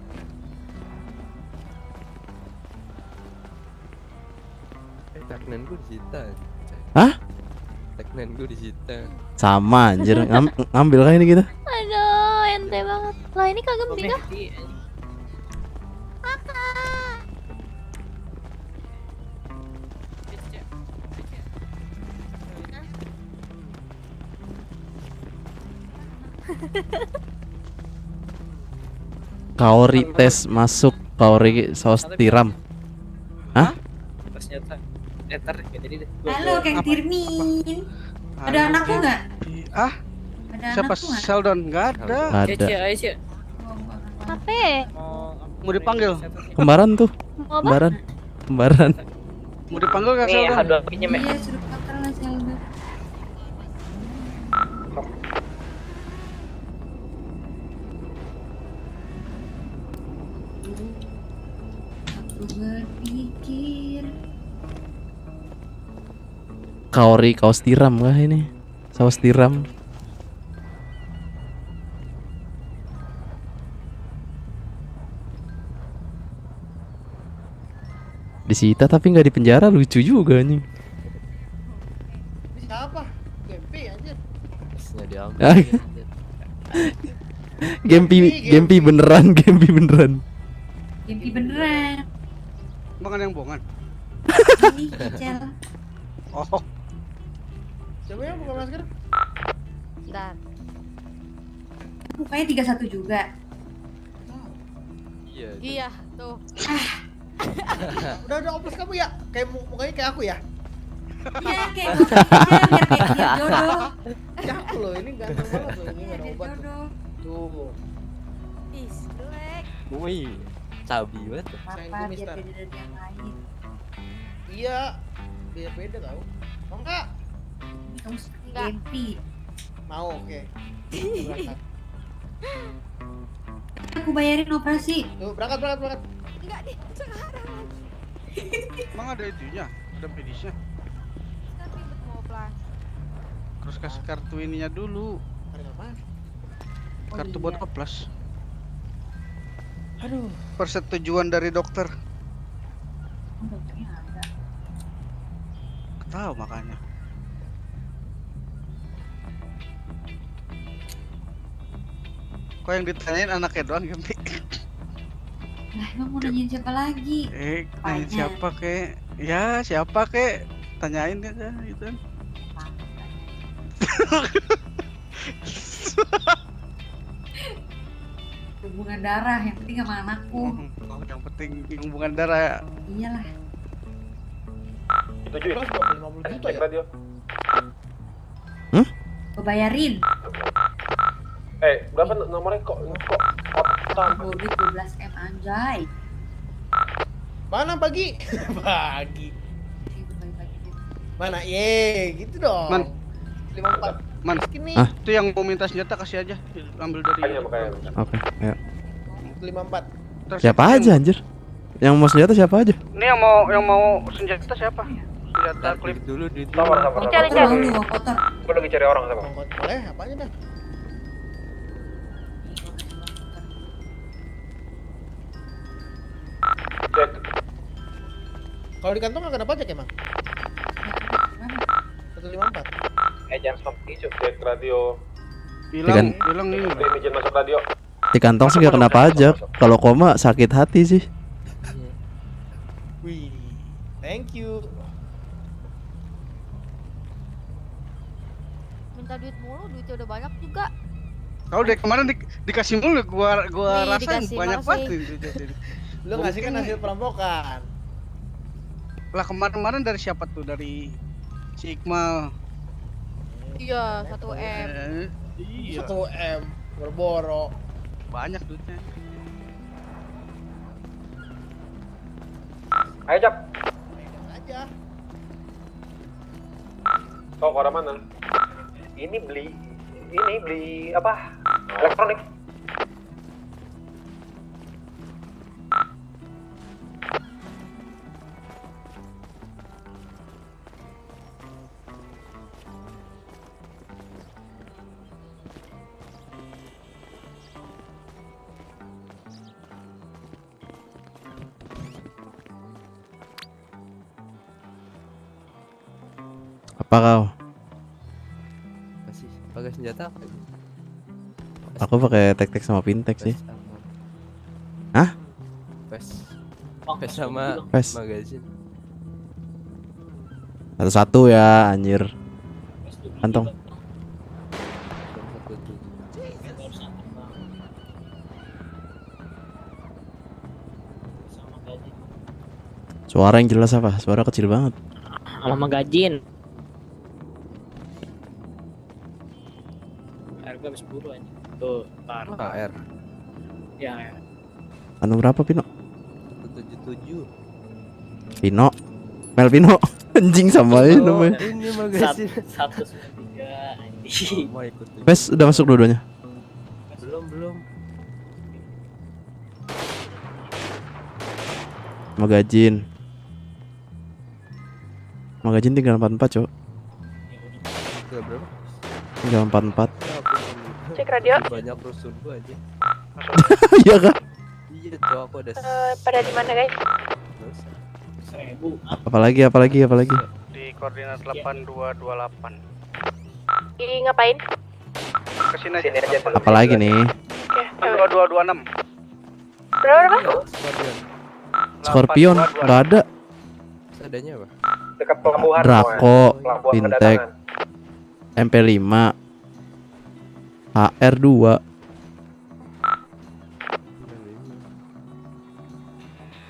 A: Tagnen gue disita.
P: Hah?
A: Tagnen gue disita.
P: Sama anjir, ngambil kah ini kita?
J: Aduh, ente banget. Lah ini kagak penting kah?
P: Kaori tes masuk, Kaori saus tiram. Hah?
B: Ternyata Eter jadi deh.
Q: Halo Kang Tirmin. Ada anakku nggak?
G: Ah?
Q: Ada
G: Siapa?
Q: anakku nggak?
G: Sheldon? Nggak ada.
P: Ada.
B: Aisyah.
J: Apa?
G: Mau dipanggil?
P: Kembaran tuh.
J: Mau apa?
P: Kembaran.
G: Mau dipanggil nggak Sheldon?
B: Ada apinya, Mek.
Q: Iya, suruh pakai lah Sheldon. Aku berpikir.
P: Kaori kaos tiram kah ini? Saus tiram. Disita tapi nggak dipenjara, lucu juga nih.
H: Siapa? Gempi anjir.
A: Bisnya diambil.
P: Gempi beneran.
Q: Gempi beneran.
G: Bongan yang bongan.
Q: Ini kecil.
G: Oh.
H: Coba ya buka masker.
J: Bentar.
Q: Mukanya 31 juga.
A: Iya.
J: Iya, tuh.
H: Udah oplos kamu ya. Kayak mukanya kayak aku ya.
Q: Iya, kayak gue biar kayak jodoh.
H: Cakep loh, ini ganteng banget loh, ini nggak ada obat.
Q: Jodoh.
H: Tuh.
J: Ih, jelek.
A: Wih, cabi banget.
H: Sayang
Q: Apa
H: gue,
Q: biar
H: Mister.
Q: beda dari yang lain.
H: Iya, biar beda tau. Mau nggak?
Q: Kamu suka
J: Enggak.
Q: Gempi.
H: Mau, oke. Berangkat.
Q: Aku bayarin operasi.
H: Tuh, berangkat.
J: Enggak deh, sekarang.
G: Emang ada itunya? Ada medisnya?
J: Kan ribet mau pelan.
G: Terus kasih kartu ininya dulu.
H: Ada apa?
G: Kartu
Q: iya.
G: buat oplos.
H: Aduh.
G: Persetujuan dari dokter.
Q: Dokternya ada.
G: Tahu makanya. Kok yang ditanyain anaknya doang, Gempi?
Q: Lah, emang mau nanyain siapa lagi?
G: Nanyain siapa kek? Ya, siapa kek? Tanyain kan gitu kan.
Q: Hubungan darah, yang penting sama anakku.
G: Oh, yang penting hubungan darah ya.
Q: Iyalah.
I: 7 ya?
H: 50 juta ya?
I: Radio.
Q: Gue bayarin.
I: Berapa nomornya kok
Q: Gue duit 12M anjay.
H: Mana pagi? Pagi. Mana? Ye, gitu dong.
G: Man.
H: 54.
G: Man,
H: Ini
G: itu yang mau minta senjata kasih aja. Ambil dari
P: Oke, ya.
H: 54.
G: Terus
P: Siapa
G: yang-
P: aja anjir? Yang mau senjata siapa aja?
G: Ini yang mau senjata siapa? Senjata klip
A: dulu di
I: Sabar.
Q: Cari. Lu kotor.
I: Gue lagi cari orang sama.
H: Boleh, apa aja dah.
I: Cek.
H: Kalau di kantong nggak kena pajak emang? 154.
I: Jangan sampai isu. Cek radio.
G: Bilang ini.
I: Izin masuk radio.
P: Di kantong sih gak kena pajak. Kalau koma sakit hati sih.
H: Wih, thank you.
J: Minta duit mulu, duitnya udah banyak juga.
G: Kalau dari kemarin dikasih mulu gua
J: Nih,
G: rasain
J: dikasih
G: banyak
J: masih.
G: banget.
H: Lu ngasih kan hasil perampokan.
G: Lah kemarin dari siapa tuh? Dari si Iqmal.
J: Iya, 1M.
G: Iya.
H: 1M berboro.
G: Banyak duitnya.
I: Ayo Cap.
H: Aja.
I: Tahu ke arah mana? Ini beli apa? Elektronik.
P: Apa kau?
A: Masih pakai senjata apa?
P: Aku pakai tek-tek sama pintek sih. Hah?
A: Pes sama
P: Pes.
A: magazine.
P: Satu-satu ya anjir. Kantong. Suara yang jelas apa? Suara kecil banget.
B: Sama magazine. Harga habis buru aja. Tuh, tar.
A: KR.
B: Ya.
P: Anu berapa Pino?
A: 177.
P: Pino. Mel Pino. Anjing sama aja namanya.
A: Ini magazine.
B: 193.
A: Mau ikut.
P: Pes udah masuk dua-duanya.
A: Belum.
P: Magazine. Magazine tinggal 44, Cok.
A: Tinggal berapa?
P: Tinggal 44.
F: Cek radio.
A: Banyak rusun gua aja.
P: Iya kah?
A: Iya tuh aku ada.
F: Pada di mana guys?
B: 1000.
P: Apalagi?
G: Di koordinat 8228.
F: Ngapain?
G: Kesini aja.
P: Apalagi nih?
F: Oke.
G: 2226.
F: Berapa?
P: Scorpion nggak ada.
A: adanya apa?
I: Dekat pelabuhan.
P: Draco,
I: Pelabuhan
P: Fintech,
I: kedatangan.
P: MP5, HR2.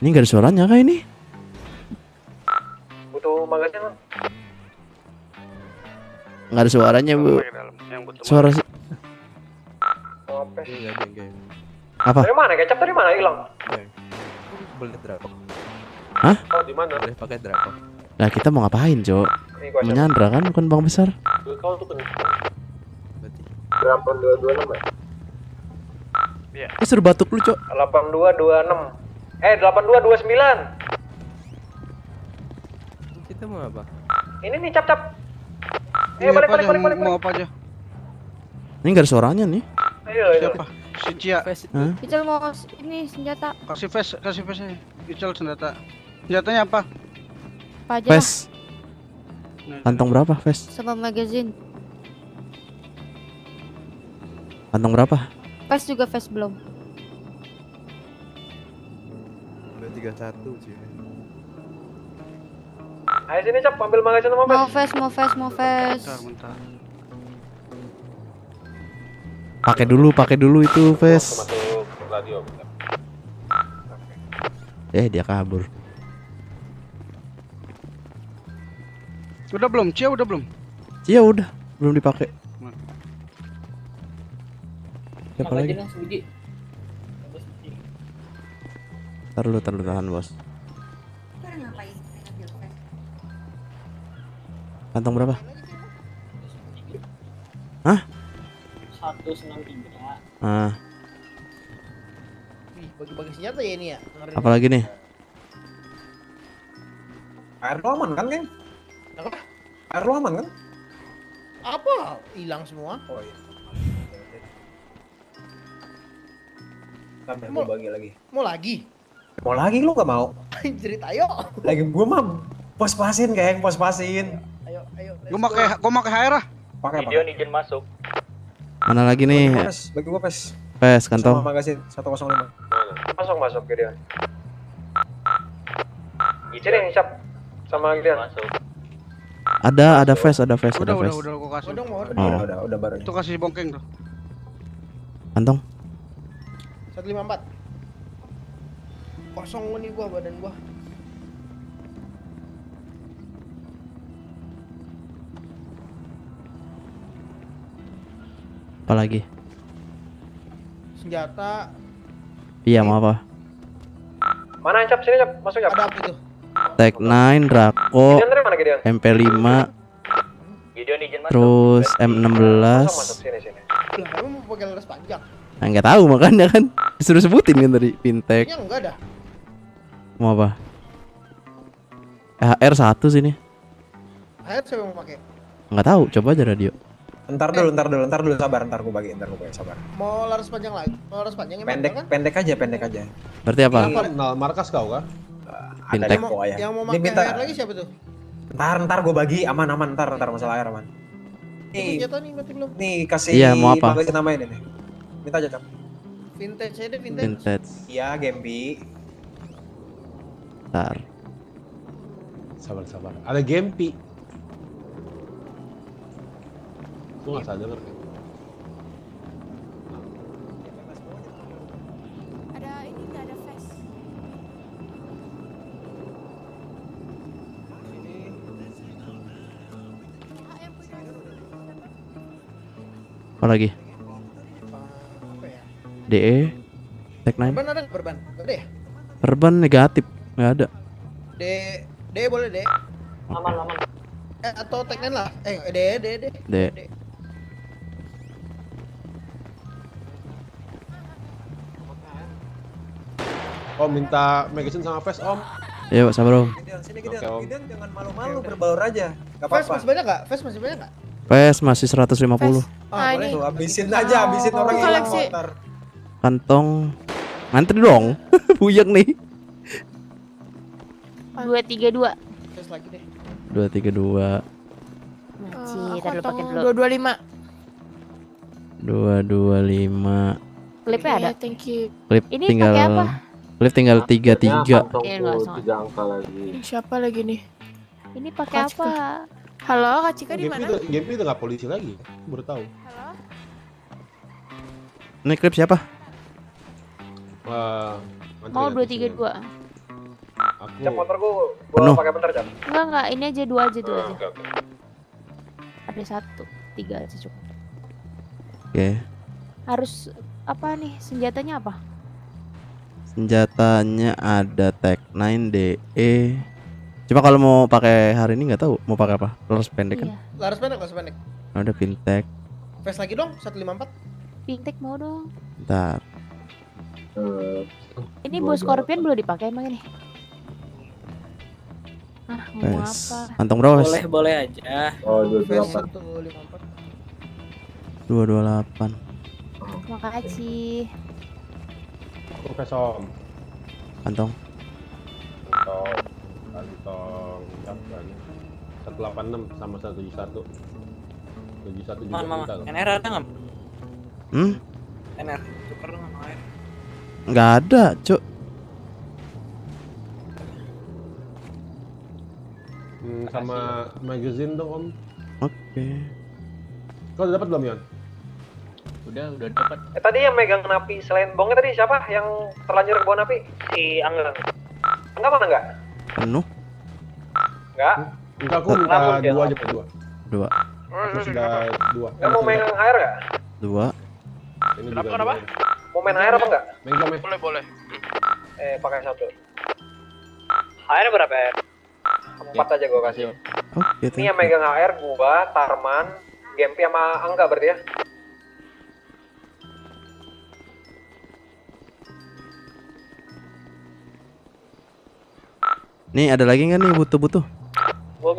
P: Ini nggak ada suaranya kah ini?
I: Butuh magasin Bang.
P: Nggak ada suaranya bu. Suara sih. Apa?
I: Dari mana? Kecap dari mana hilang?
A: Boleh Draco.
P: Hah?
C: Oh, di mana?
A: Boleh pakai Draco.
P: Nah kita mau ngapain Cok?
I: Ini gua
P: Menyandra kan bukan bang besar.
C: Kau tuh kan.
I: Berapa 226 ya?
P: Suruh batuk lu Cok.
I: 8226. 8229.
A: Kita mau apa?
I: Ini nih cap. Balik.
G: Mau apa aja?
P: Ini nggak ada suaranya nih.
I: Ayo.
G: Siapa? Si Cia.
P: Hah?
J: Ical mau ini senjata.
G: Kasih face aja. Ical senjata. Senjatanya apa?
J: Apa aja lah.
P: Ves. Kantong berapa Ves?
J: Sama magazine.
P: Kantong berapa?
J: Ves juga ves belum.
A: Udah 31 sih.
I: Ayo sini cap, ambil magasin sama
J: Mau ves.
G: Bentar.
P: Pakai dulu itu Ves.
C: Masuk radio.
P: Dia kabur.
G: Udah belum? Cia udah belum?
P: Iya udah, belum dipakai. Siapa lagi? Tar dulu tahan bos. Kantong berapa? Hah?
B: 193.
P: Ah,
H: Bagi-bagi senjata ya ini ya.
P: apalagi nih?
E: Air lu aman kan, Geng?
H: Apa?
E: Air lu aman kan?
H: Apa? Hilang semua.
E: Oh iya. Sampai gua bagi lagi.
H: Mau lagi?
E: Mau lagi lu gak mau?
H: Cerita ayo.
E: Lagi gua mah pos-pasin, Geng, pos-pasin.
H: Ayo.
G: Gua pakai HR ah.
E: Pakai.
D: izin masuk.
P: Mana lagi nih?
E: Bagi gua pes.
P: Ves
E: Sama
P: kantong.
E: magasin 105.
I: Masuk Gideon. Sini cap sama Gideon. Masuk.
P: Ada Ves.
G: Udah gua kasih.
E: Udah baru.
G: Itu kasih bongkeng tuh.
P: Kantong.
H: 154. Kosong nih gua badan gua.
P: Apa lagi?
H: Senjata.
P: Iya mau apa?
I: Mana cap sini cap, masuk cap.
H: Ada apa itu?
P: Tag 9, Draco,
I: Gideon dari mana Gideon?
P: MP5,
D: Gideon izin masuk.
P: terus M16.
I: Sini.
H: Lah, kamu mau pakai laras panjang?
P: Nah, nggak tahu makanya kan disuruh sebutin kan tadi Fintech.
H: Kayaknya enggak ada.
P: Mau apa? HR1 sini.
H: Air siapa yang mau pakai?
P: Nggak tahu, coba aja radio.
E: Ntar dulu sabar, ntar gua bagi, sabar.
H: Mau laras panjang lagi? Mau laras panjang emang kan?
E: Pendek aja.
P: Berarti apa?
C: Nah, markas kau kah?
P: Fintech.
H: Yang mau pakai air lagi siapa tuh?
E: Ntar gua bagi, aman, ntar masalah air aman.
H: Senjata nih berarti belum.
E: Nih kasih
P: Iya, mau apa?
E: magasin nama ini nih. Minta aja, Cap.
H: Vintage aja deh, vintage.
P: Vintage.
E: Iya, Gempi.
P: Ntar.
C: Sabar. Ada Gempi. Gua nggak sadar kan.
J: Ada ini nggak ada face.
P: Apa lagi?
H: Apa ya?
P: DE, Tag 9.
H: Perban ada nggak perban? Nggak ada ya?
P: Perban negatif, nggak ada.
H: D boleh D.
D: Aman.
H: Atau tagline lah. D.
P: D.
C: Om minta magazine sama Ves Om.
P: Yuk, sabar Om.
E: Sini
C: Oke, Om.
E: Gideon jangan malu-malu berbaur aja. Gak
H: Face
E: apa-apa.
H: masih banyak nggak? Face masih banyak nggak?
P: PS masih 150.
H: Ah, boleh.
E: Tuh, habisin orang hilang motor.
P: Kantong. Ngantri dong. Buyek nih.
J: 232.
H: Face lagi deh.
P: 232.
J: Taruh pakai dulu.
Q: 225.
P: 225.
J: Klipnya ada.
Q: Thank you.
P: Klip
J: Ini
P: tinggal
J: pakai apa?
P: Cliff tinggal 33.
J: Iya, nggak usah.
C: 3 angka lagi.
Q: Siapa lagi nih?
J: Ini pakai
Q: Kak Cika.
J: apa?
Q: Halo, Kak Cika di mana?
C: Gameplay udah nggak polisi lagi, baru tahu.
P: Ini Cliff siapa?
J: Mau 232.
C: Aku.
I: Cak motor gua
P: Penuh.
I: pakai bentar, Cak.
J: Enggak, ini aja dua aja.
C: Oke.
J: Ada 1, 3 aja cukup.
P: Oke.
J: Harus apa nih? Senjatanya apa?
P: Senjatanya ada Tech 9 DE. Cuma kalau mau pakai hari ini nggak tahu mau pakai apa. Laras pendek kan?
J: Iya.
H: Laras pendek.
P: Ada Fintech.
H: Face lagi dong, 154.
J: Pintek mau dong.
P: Bentar.
J: Ini bos Scorpion belum dipakai emang ini? Ah, mau
P: Wes.
J: apa?
P: Kantong berapa, Wes?
B: Boleh aja.
C: Oh,
H: Face
C: 28.
H: 154.
P: 228.
J: Makasih.
C: Aku kesom.
P: Kantong.
C: Kantong capkan 186 sama 171. 71 juga
B: Mama,
C: kita loh.
B: NR ada nggak? NR tuker dong sama air.
P: Nggak ada, Cuk.
C: Sama magazine dong, Om.
P: Oke.
C: Kau udah dapat belum, Yon?
N: Udah dapat.
I: Tadi yang megang napi selain bongnya tadi siapa? Yang terlanjur ke bawah napi? Si Angga. Angga mana enggak?
P: Penuh.
I: Enggak.
C: Enggak, aku minta
I: Lamun dia
C: 2 aja, Pak, 2.
P: 2.
C: Aku sudah 2.
I: Enggak mau megang air enggak?
P: 2.
C: Ini juga
I: Kenapa? Mau main air apa enggak?
C: Megang.
N: Boleh.
I: Pakai 1. Air berapa ya? 4 aja gua kasih.
P: Oke,
I: Ini yang megang air gua, Tarman, Gempi sama Angga berarti ya.
P: Nih ada lagi nggak nih butuh-butuh?
I: Gua.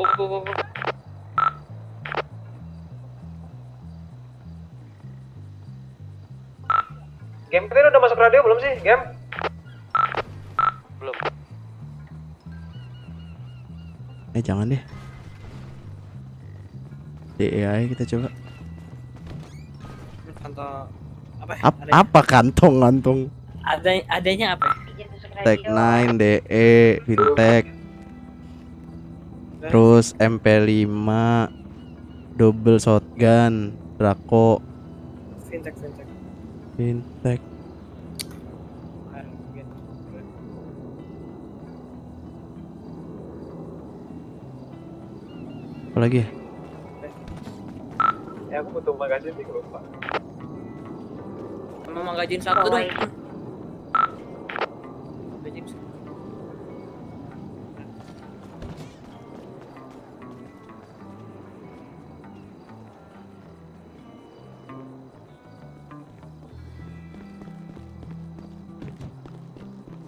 I: Game tadi udah masuk radio belum sih? Game?
N: Belum.
P: Jangan deh. DEI kita coba.
B: Kantong apa?
P: Apa kantong?
B: Adanya apa?
P: Tech 9 DE Fintech. Terus MP5 double shotgun Draco Fintech. Apa lagi ya?
I: Ya aku butuh magazin nih lupa.
B: Sama magazin 1 dong.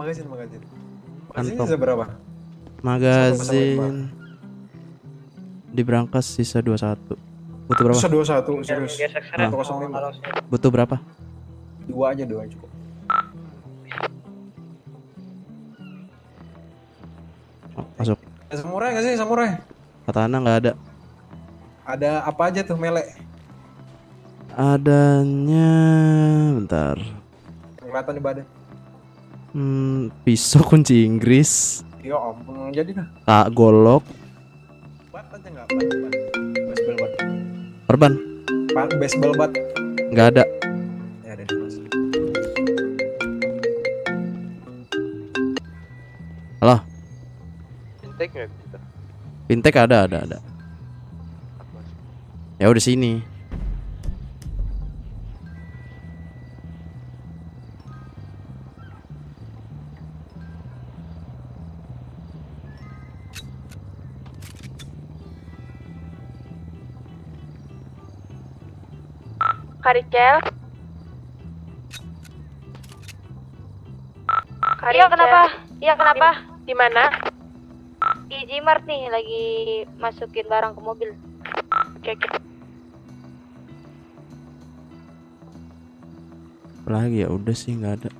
B: Magazin 1.
E: Magazin.
P: Kantong.
E: Magazinnya berapa?
P: Magazin di brankas sisa 21. Butuh berapa?
E: Sisa 21 serius.
P: Ah.
E: 105.
P: Butuh berapa?
E: 2 aja cukup.
P: Masuk.
E: Samurai nggak sih samurai?
P: Katana nggak ada.
E: Ada apa aja tuh mele?
P: Adanya bentar.
E: Kelihatan di badan.
P: Pisau kunci Inggris.
E: Ya ampun jadi dah.
P: Golok.
E: Bat aja nggak bat. Baseball bat.
P: Perban.
E: Baseball bat.
P: Nggak ada.
E: Ya ada di mas.
P: Halo.
C: Fintech nggak bisa.
P: Fintech ada. Ya udah sini.
F: Karikel. Iya kenapa? Iya kenapa? Di mana? Di Gmart nih, lagi masukin barang ke mobil. Oke.
P: Lagi ya udah sih nggak ada.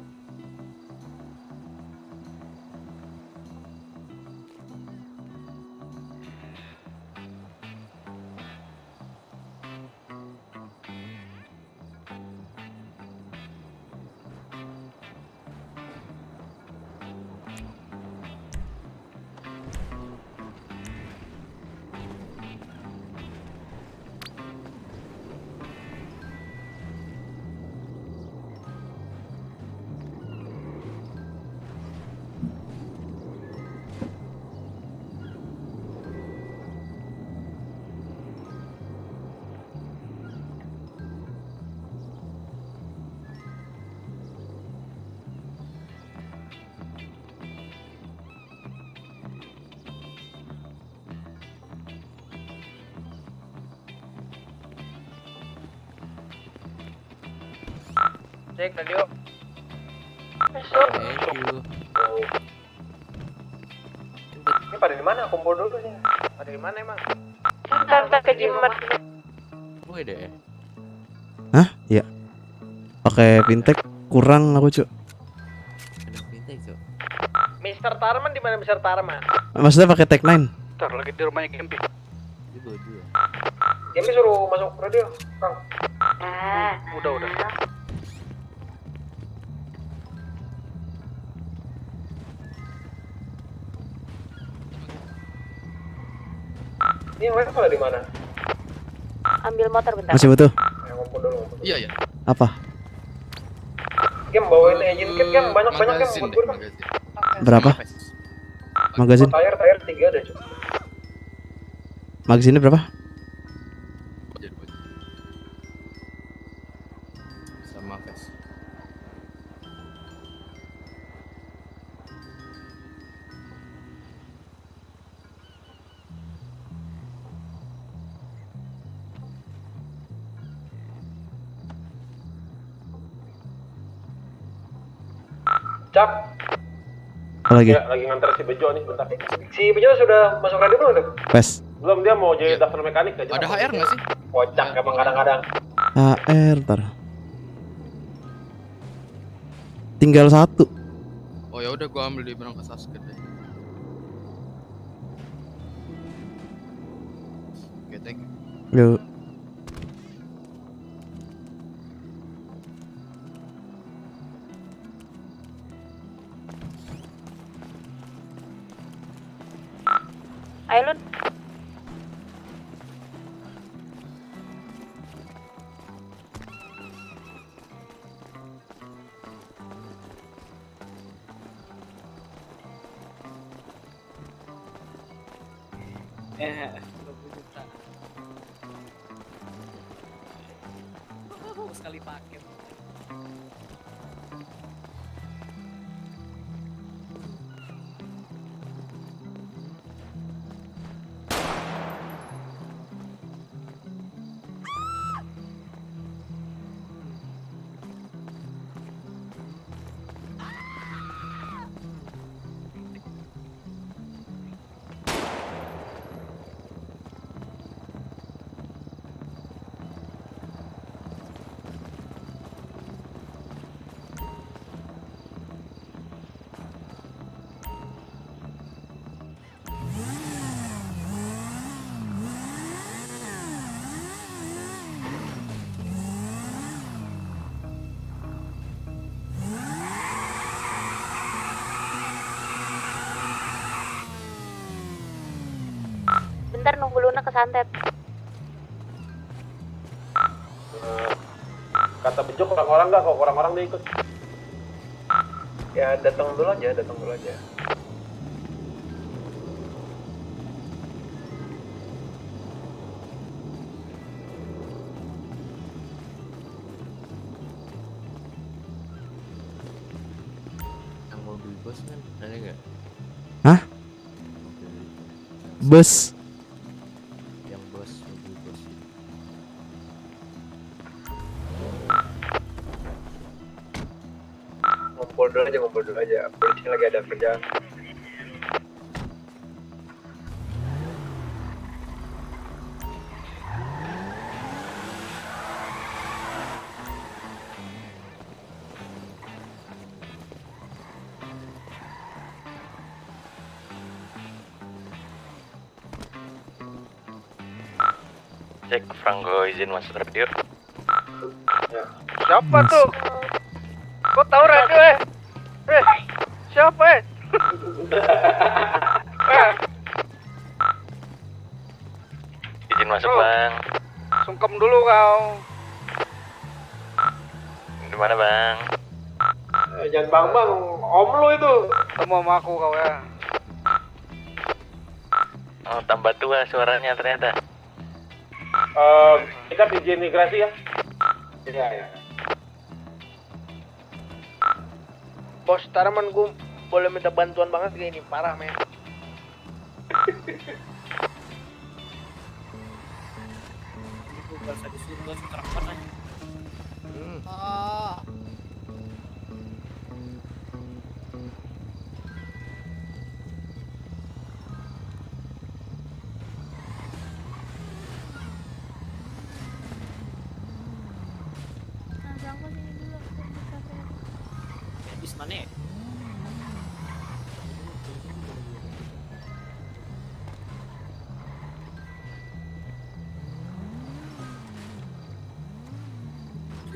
I: Cek radio.
F: Masuk.
A: Thank you.
I: Ini pada di mana? Kumpul dulu nih. Pada di mana emang?
F: Tante ke Jimart.
A: Gue deh.
P: Hah? Iya. Pakai fintech kurang aku, Cuk.
A: Ada fintech, Cuk.
I: Mr. Tarman di mana Mr. Tarman?
P: Maksudnya pakai tag 9.
G: Ntar lagi di rumahnya Gempi.
I: Gempi suruh masuk radio, Kang.
G: Udah.
I: Ini yang lain pada di mana?
F: Ambil motor bentar.
P: Masih butuh.
I: Ngumpul dulu.
N: Iya.
P: Apa?
I: Gem bawain engine kit kan banyak-banyak kan buat gue kan.
P: Berapa? Magazin.
I: Tire 3 ada, Cuk.
P: Magazinnya berapa?
N: Sama Ves.
I: Cak.
P: Apa lagi?
C: Ya, lagi nganter si Bejo nih bentar.
I: Si Bejo sudah masuk radio belum tuh?
P: Pes.
C: Belum, dia mau jadi daftar mekanik aja.
N: Ada HR nggak sih?
I: Kocak emang kadang-kadang.
P: HR ntar. Tinggal 1.
N: Oh ya udah, gua ambil di berangkas Sasuke deh. Oke, thank you.
P: Yuk.
F: Ayo Lun.
B: Sekali pakai.
F: Bentar nunggu Luna kesantet.
C: Kata Bejo orang-orang nggak, kok orang-orang dia ikut.
I: Ya datang dulu aja.
A: Yang mobil bos kan ada nggak?
P: Hah? Bus.
A: Yang bos, mobil bos.
I: Ngumpul dulu aja. Polisi lagi ada kerjaan.
R: Cek Franco izin masuk radio.
G: Siapa tuh? Kok tahu radio siapa
R: Izin masuk bang.
G: Sungkem dulu kau.
R: Di mana bang?
C: Jangan bang, om lu itu.
G: Temu sama aku kau ya.
R: Oh tambah tua suaranya ternyata.
C: Kita izin migrasi ya. Iya.
I: Bos Tarman, gue boleh minta bantuan banget kayak ini, parah men.
B: Gue gak usah disuruh langsung terakpan aja. mana?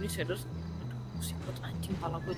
B: Ini shaders, siput anjing pala gue.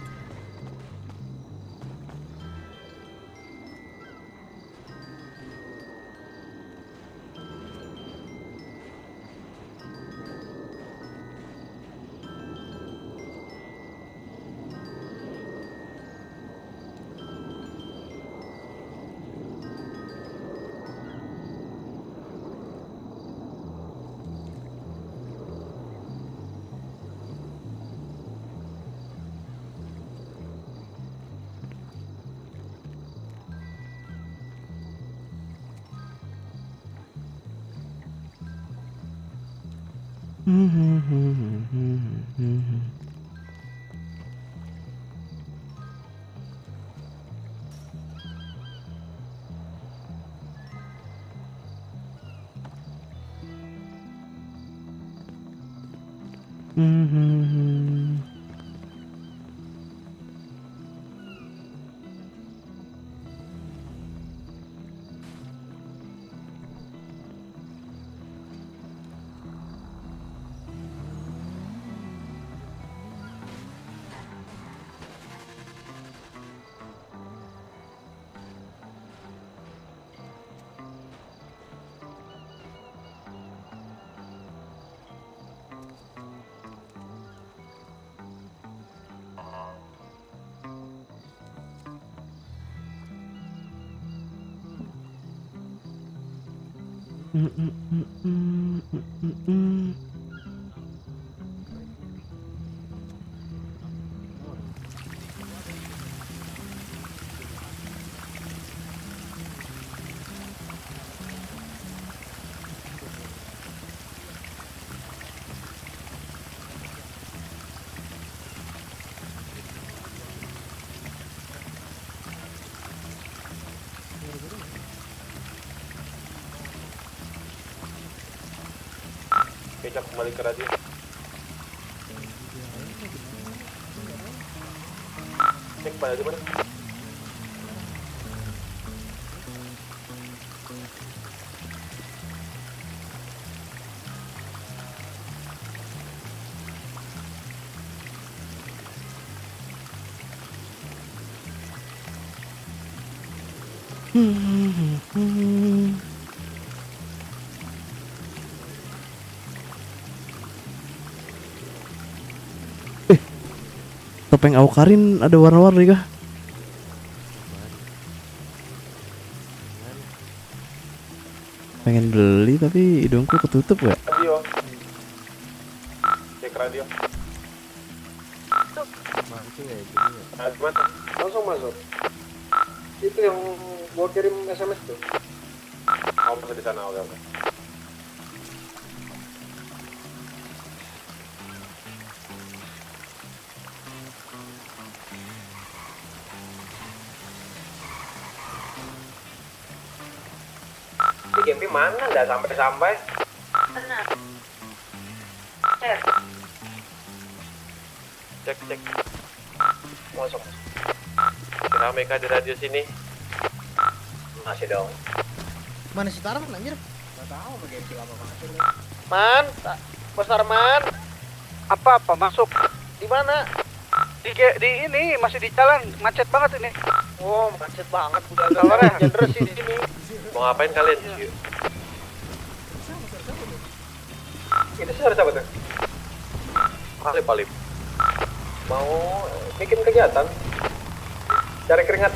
C: Becak kembali ke radio. Cek pada di mana?
P: Topeng Aukarin ada warna-warni kah? Pengen beli tapi hidungku ketutup gak?
C: Radio. Cek radio.
A: Masuk ya ini.
C: Gimana?
I: Langsung masuk. Itu yang gua kirim SMS tuh.
C: Oh, masuk di sana. Oke.
I: Si Gempi mana? Nggak sampai-sampai.
F: Benar.
C: Cek. Masuk. Rame kah di radio sini?
I: Masih dong.
H: Mana si Tarman anjir?
E: Nggak tahu sama Gempi lama banget.
G: Man, Bos Arman. Apa masuk? Di mana? Di ini masih di jalan, macet banget ini.
I: Oh, macet banget udah
G: Salah ya.
I: Terus di sini.
C: Mau ngapain kalian?
I: Itu siapa tuh?
C: Palip.
I: Mau bikin kegiatan? Cari keringat.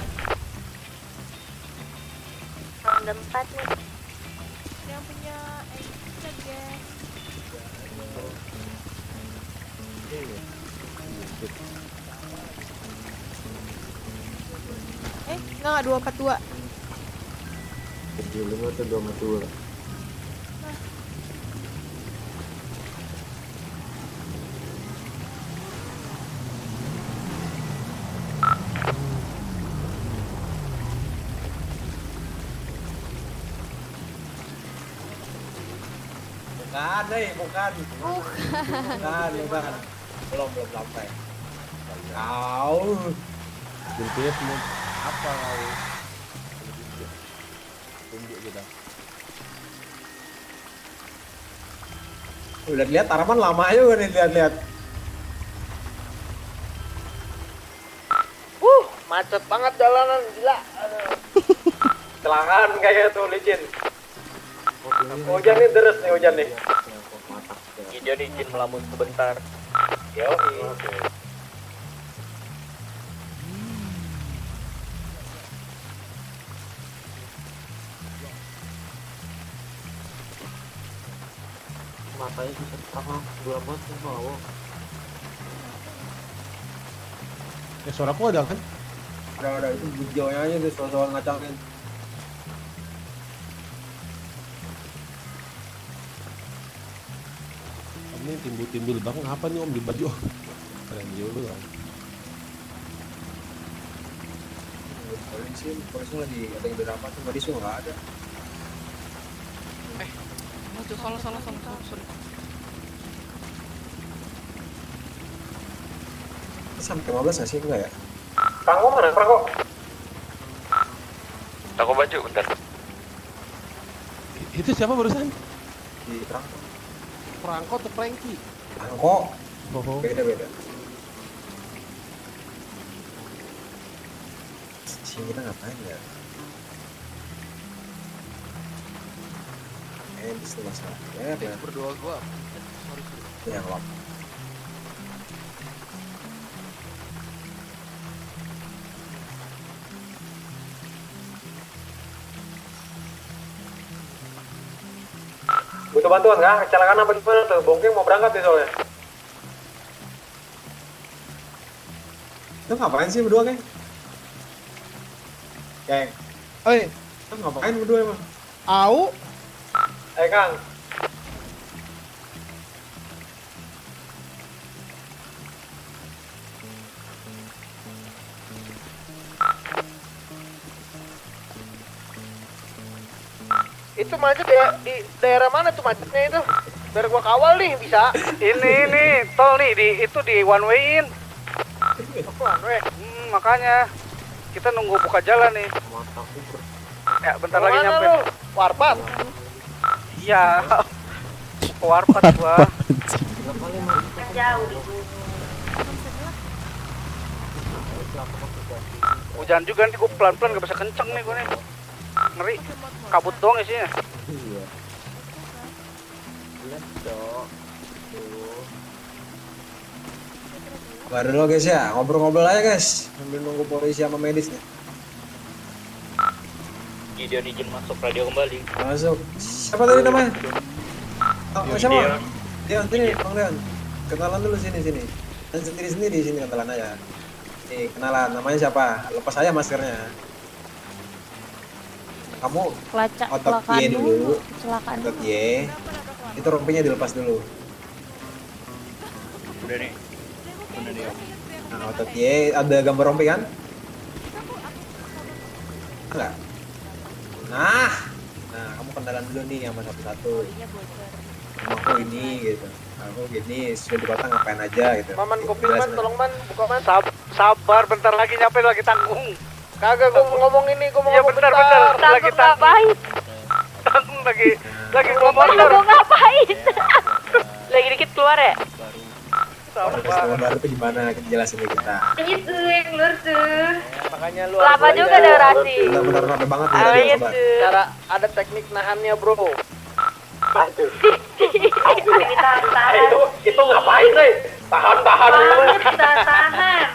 F: Round 4 nih. Yang punya guys.
Q: Enggak 242.
K: 75 atau 242?
E: Bukan. Belum sampai. Kau
C: Jemputnya semua apa kau? Tunggu kita.
E: Udah lihat Arman lama juga nih lihat-lihat.
G: Macet banget jalanan, gila.
I: Kecelakaan kayak tuh licin. Hujan nih, deres nih hujan nih.
R: Gideon izin melamun sebentar.
I: Yoi.
E: Matanya bisa sama dua bot mau.
C: Ya suara aku ada kan?
E: Ada itu videonya aja tuh soal ngacangin.
C: Ini timbul-timbul bang, apa nih om di baju? Keren dulu om.
E: Polisi lagi ada yang berapa tuh, Marisu nggak ada.
N: Aduh, salah, sorry.
E: Sampai 15 nggak sih? Enggak ya?
I: Prangko mana? Prangko?
R: Toko baju, bentar.
C: Itu siapa barusan?
E: Di Prangko.
C: Prangko atau Franky?
E: Prangko.
C: Oh.
E: Beda. Sini kita ngapain ya? Di sebelah sana. Ya.
N: Berdoa gua.
E: Ya, nggak apa.
I: Butuh bantuan nggak? Kecelakaan apa gimana tuh? Bongking mau berangkat nih soalnya.
E: Itu ngapain sih berdua, Keng? Keng.
H: Oi,
E: Itu ngapain berdua emang?
H: au.
I: Kang.
G: Itu macet di daerah mana tuh macetnya itu? Biar gua kawal nih bisa.
I: Ini tol nih di one way in.
G: One way. Makanya kita nunggu buka jalan nih. Ya bentar lagi nyampe. Warpat. Iya. Ke warpat gua.
F: Jauh.
G: Hujan juga nih, gua pelan-pelan gak bisa kenceng nih gua nih. Ngeri. Kabut doang isinya.
E: Iya. Baru dulu guys ya, ngobrol-ngobrol aja guys sambil nunggu polisi sama medis nih.
R: Gideon izin masuk radio kembali.
E: Masuk. Siapa tadi namanya? Oh, siapa? Dion, sini, Bang Dion. Kenalan dulu sini. Dan sendiri sini kenalan aja. Nih, kenalan. Namanya siapa? Lepas aja maskernya. Kamu otot Y dulu. Otot Y. Itu rompinya dilepas dulu.
R: Udah nih.
E: Nah, otot Y ada gambar rompi kan? Enggak. Nah, kamu kenalan dulu nih sama satu-satu. Aku ini gitu. Aku gini, sudah di kota ngapain aja gitu.
G: Maman kopi man, tolong man, buka man. Sabar, bentar lagi nyampe lagi tanggung. Kagak gua mau ngomong ini, gua mau ngomong bentar. Lagi
F: ngapain?
G: Tanggung lagi ngomong.
F: Mau ngapain? Lagi dikit keluar ya?
E: Sabar. Baru tuh gimana? Kita jelasin deh kita.
F: Itu yang keluar tuh.
G: Makanya lu
F: Kelapa juga ada orasi.
E: Benar-benar rame banget nih.
F: Oh iya
E: Coba.
F: tuh.
G: cara ada teknik nahannya, bro.
I: Itu ngapain nih? Tahan dulu.
F: Kita tahan.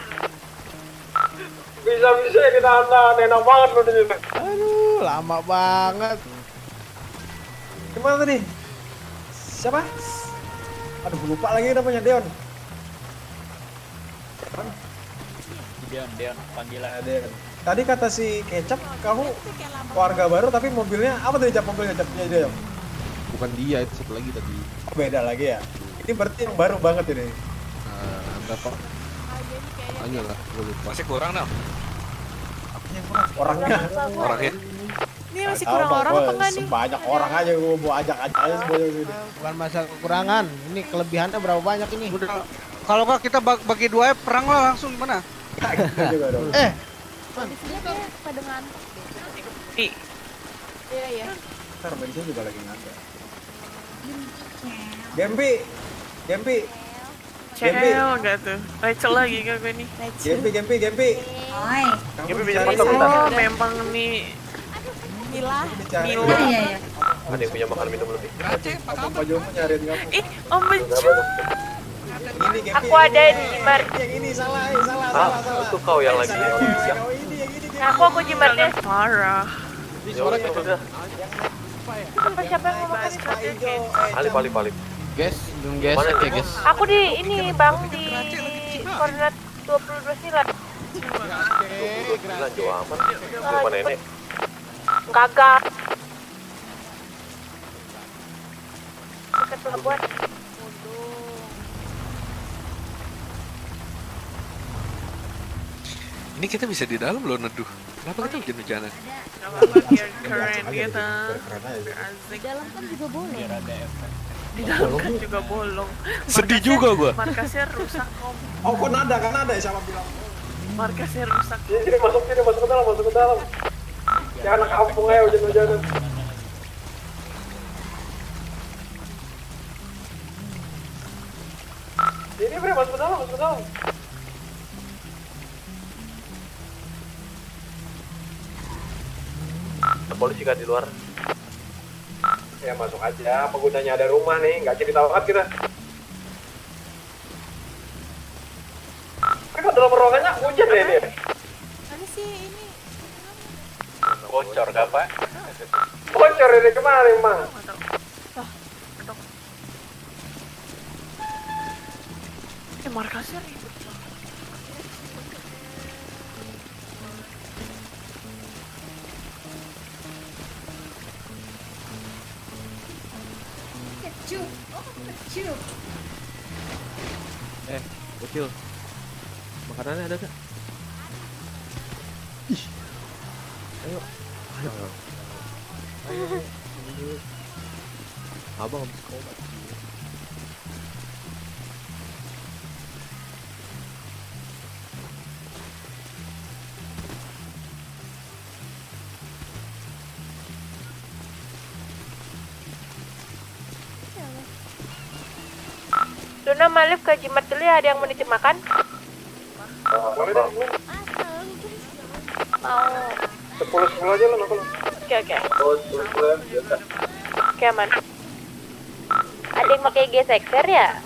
I: Bisa kita tahan. Enak banget lu di sini.
H: Aduh, lama banget.
E: Gimana tadi? Siapa? Aduh, lupa lagi namanya Deon.
R: Gideon panggilan.
E: Deon. Tadi kata si Kecap, kamu keluarga baru tapi mobilnya apa tadi Cap mobilnya Capnya dia?
C: Bukan dia, itu satu lagi tadi.
E: Oh, beda lagi ya. Ini berarti yang baru banget ini.
C: Berapa? Hanya lah, gue lupa.
R: Masih kurang dong.
E: Orangnya.
Q: Ini masih kurang orang apa enggak nih?
E: Banyak orang aja gue mau ajak aja semuanya sini.
H: Bukan masalah kekurangan. Ini kelebihannya berapa banyak ini?
G: Kalau nggak kita bagi dua perang lah langsung gimana?
E: Gitu juga dong.
J: Polisinya kayak pada ngantuk deh. Iya iya.
E: Ntar bensin juga lagi nggak ada. Gempi, Gempi,
N: Cel gak tuh? Rachel lagi gak gue nih?
E: Gempi.
Q: Oi.
E: Gempi bisa motor bentar.
N: Oh memang nih
J: Mila.
Q: Iya.
C: Ada yang punya makan minum lebih?
E: Pak Jomo nyariin kamu.
N: Ih, Om Bencu.
E: Ini Gempi.
F: Aku ada di Jimar.
E: Yang ini salah.
C: Itu kau yang lagi.
F: Aku Jimarnya.
N: Parah.
F: Siapa yang ngomong tadi?
C: Palip.
A: Guys, belum gesek ya guys.
F: Aku di ini bang di koordinat 22
C: Gila jauh aman. Rumah nenek.
F: Gagal. Dekat pelabuhan.
S: Ini kita bisa di dalam loh neduh. Kenapa kita hujan-hujanan?
N: Gak apa-apa biar keren gitu.
J: Di dalam kan juga boleh.
N: Di dalam kan juga bolong.
S: Sedih juga gua.
N: Markasnya rusak Om.
E: Oh kok nada ya sama bilang.
N: Markasnya rusak.
I: Sini masuk ke dalam. Ya anak kampung aja hujan-hujanan. Ini bre masuk ke dalam.
C: Polisi kan di luar.
I: Ya masuk aja, penggunanya ada rumah nih, nggak cerita banget kita. Kan dalam ruangannya hujan deh ini.
J: Mana sih ini?
C: Bocor gak pak?
I: Bocor ini kemarin mah.
N: Markasnya ribet.
Q: Kecil.
C: Bocil. Makanannya ada gak? Ih. Ayo. Abang habis obat.
F: Dona Malif ke Jimat dulu ya, ada yang mau nitip makan?
I: Boleh deh.
F: Mau
I: 10 aja lo.
F: Oke. Oke aman. Ada yang pakai G-Sexer ya?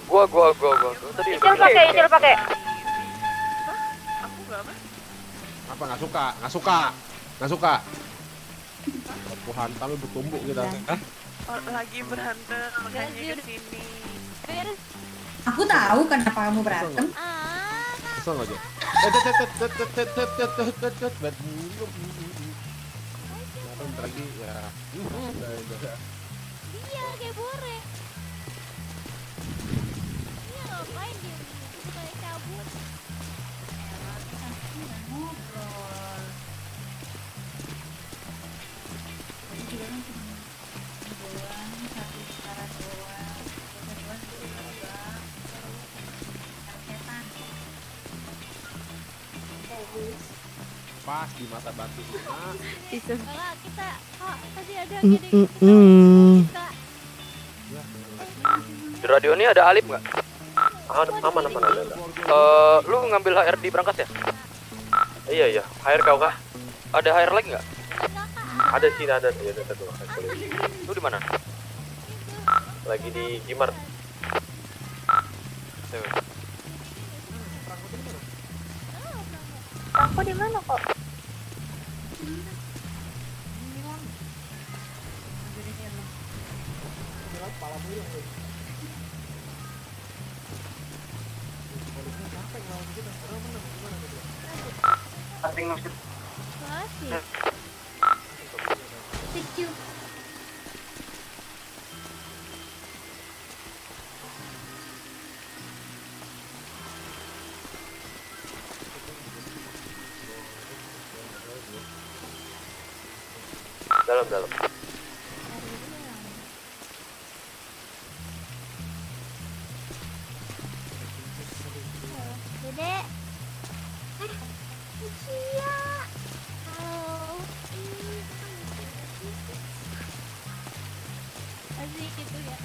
R: Gua. Tadi
F: Icil pakai.
C: Apa nggak suka? Aku hantam bertumbuk kita. Hah?
N: Lagi berantem makanya kesini.
Q: Aku tahu kenapa kamu berantem.
C: Kesel aja. Bentar lagi ya.
J: Iya kayak bore. Iya ngapain dia? Kayak cabut.
C: Pas di mata batu.
J: Kita tadi ada
R: di radio ini ada Alip nggak?
C: Aman ada.
R: Lu ngambil HR di berangkas ya?
C: Iya. HR kau kah?
R: Ada HR lagi nggak?
C: Ada sih, ada satu.
R: Lu di mana?
C: Lagi di Jimar.
F: Aku di mana kok?
J: Masih. Kecil.
C: Dalam.
J: Iya. Halo. Asik gitu ya.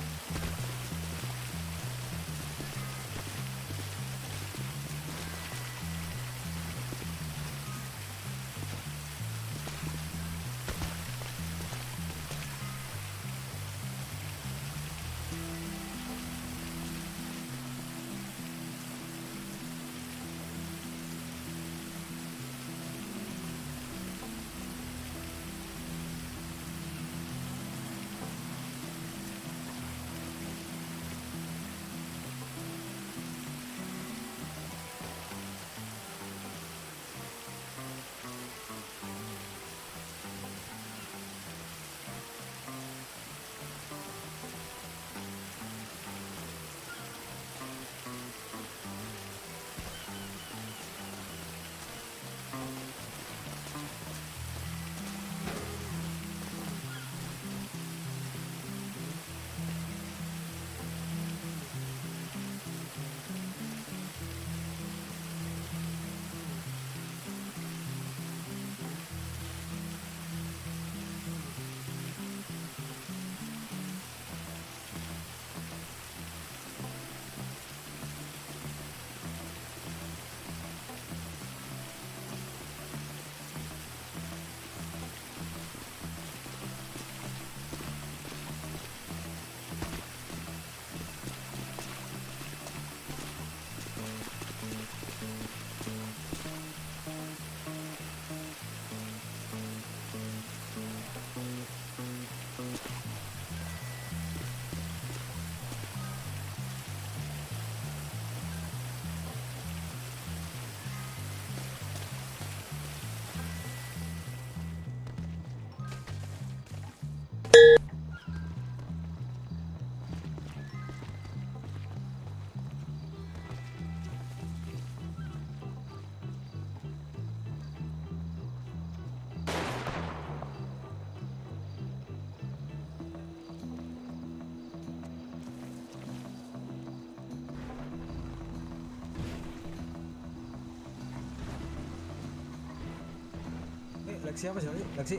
E: Lexi apa sih? Lexi?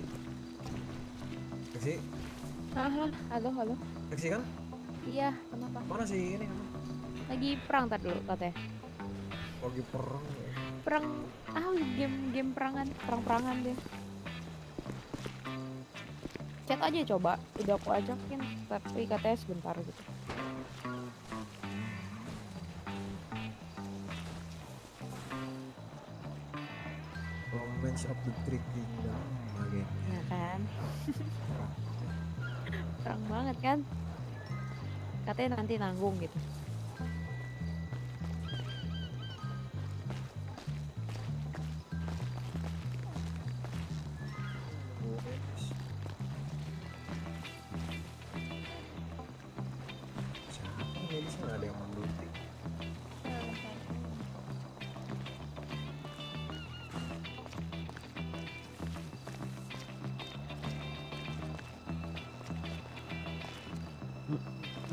E: Lexi?
F: Halo.
E: Lexi kan?
F: Iya, kenapa?
E: Mana sih ini?
F: Lagi perang tadi dulu katanya.
E: Lagi perang.
F: Perang, game perang-perangan dia. Chat aja coba, udah aku ajakin, tapi katanya sebentar gitu.
E: Romance of the Three Kingdom.
F: Ya kan? Perang banget kan? Katanya nanti nanggung gitu.
E: Siapa nih di sana ada yang menggunting?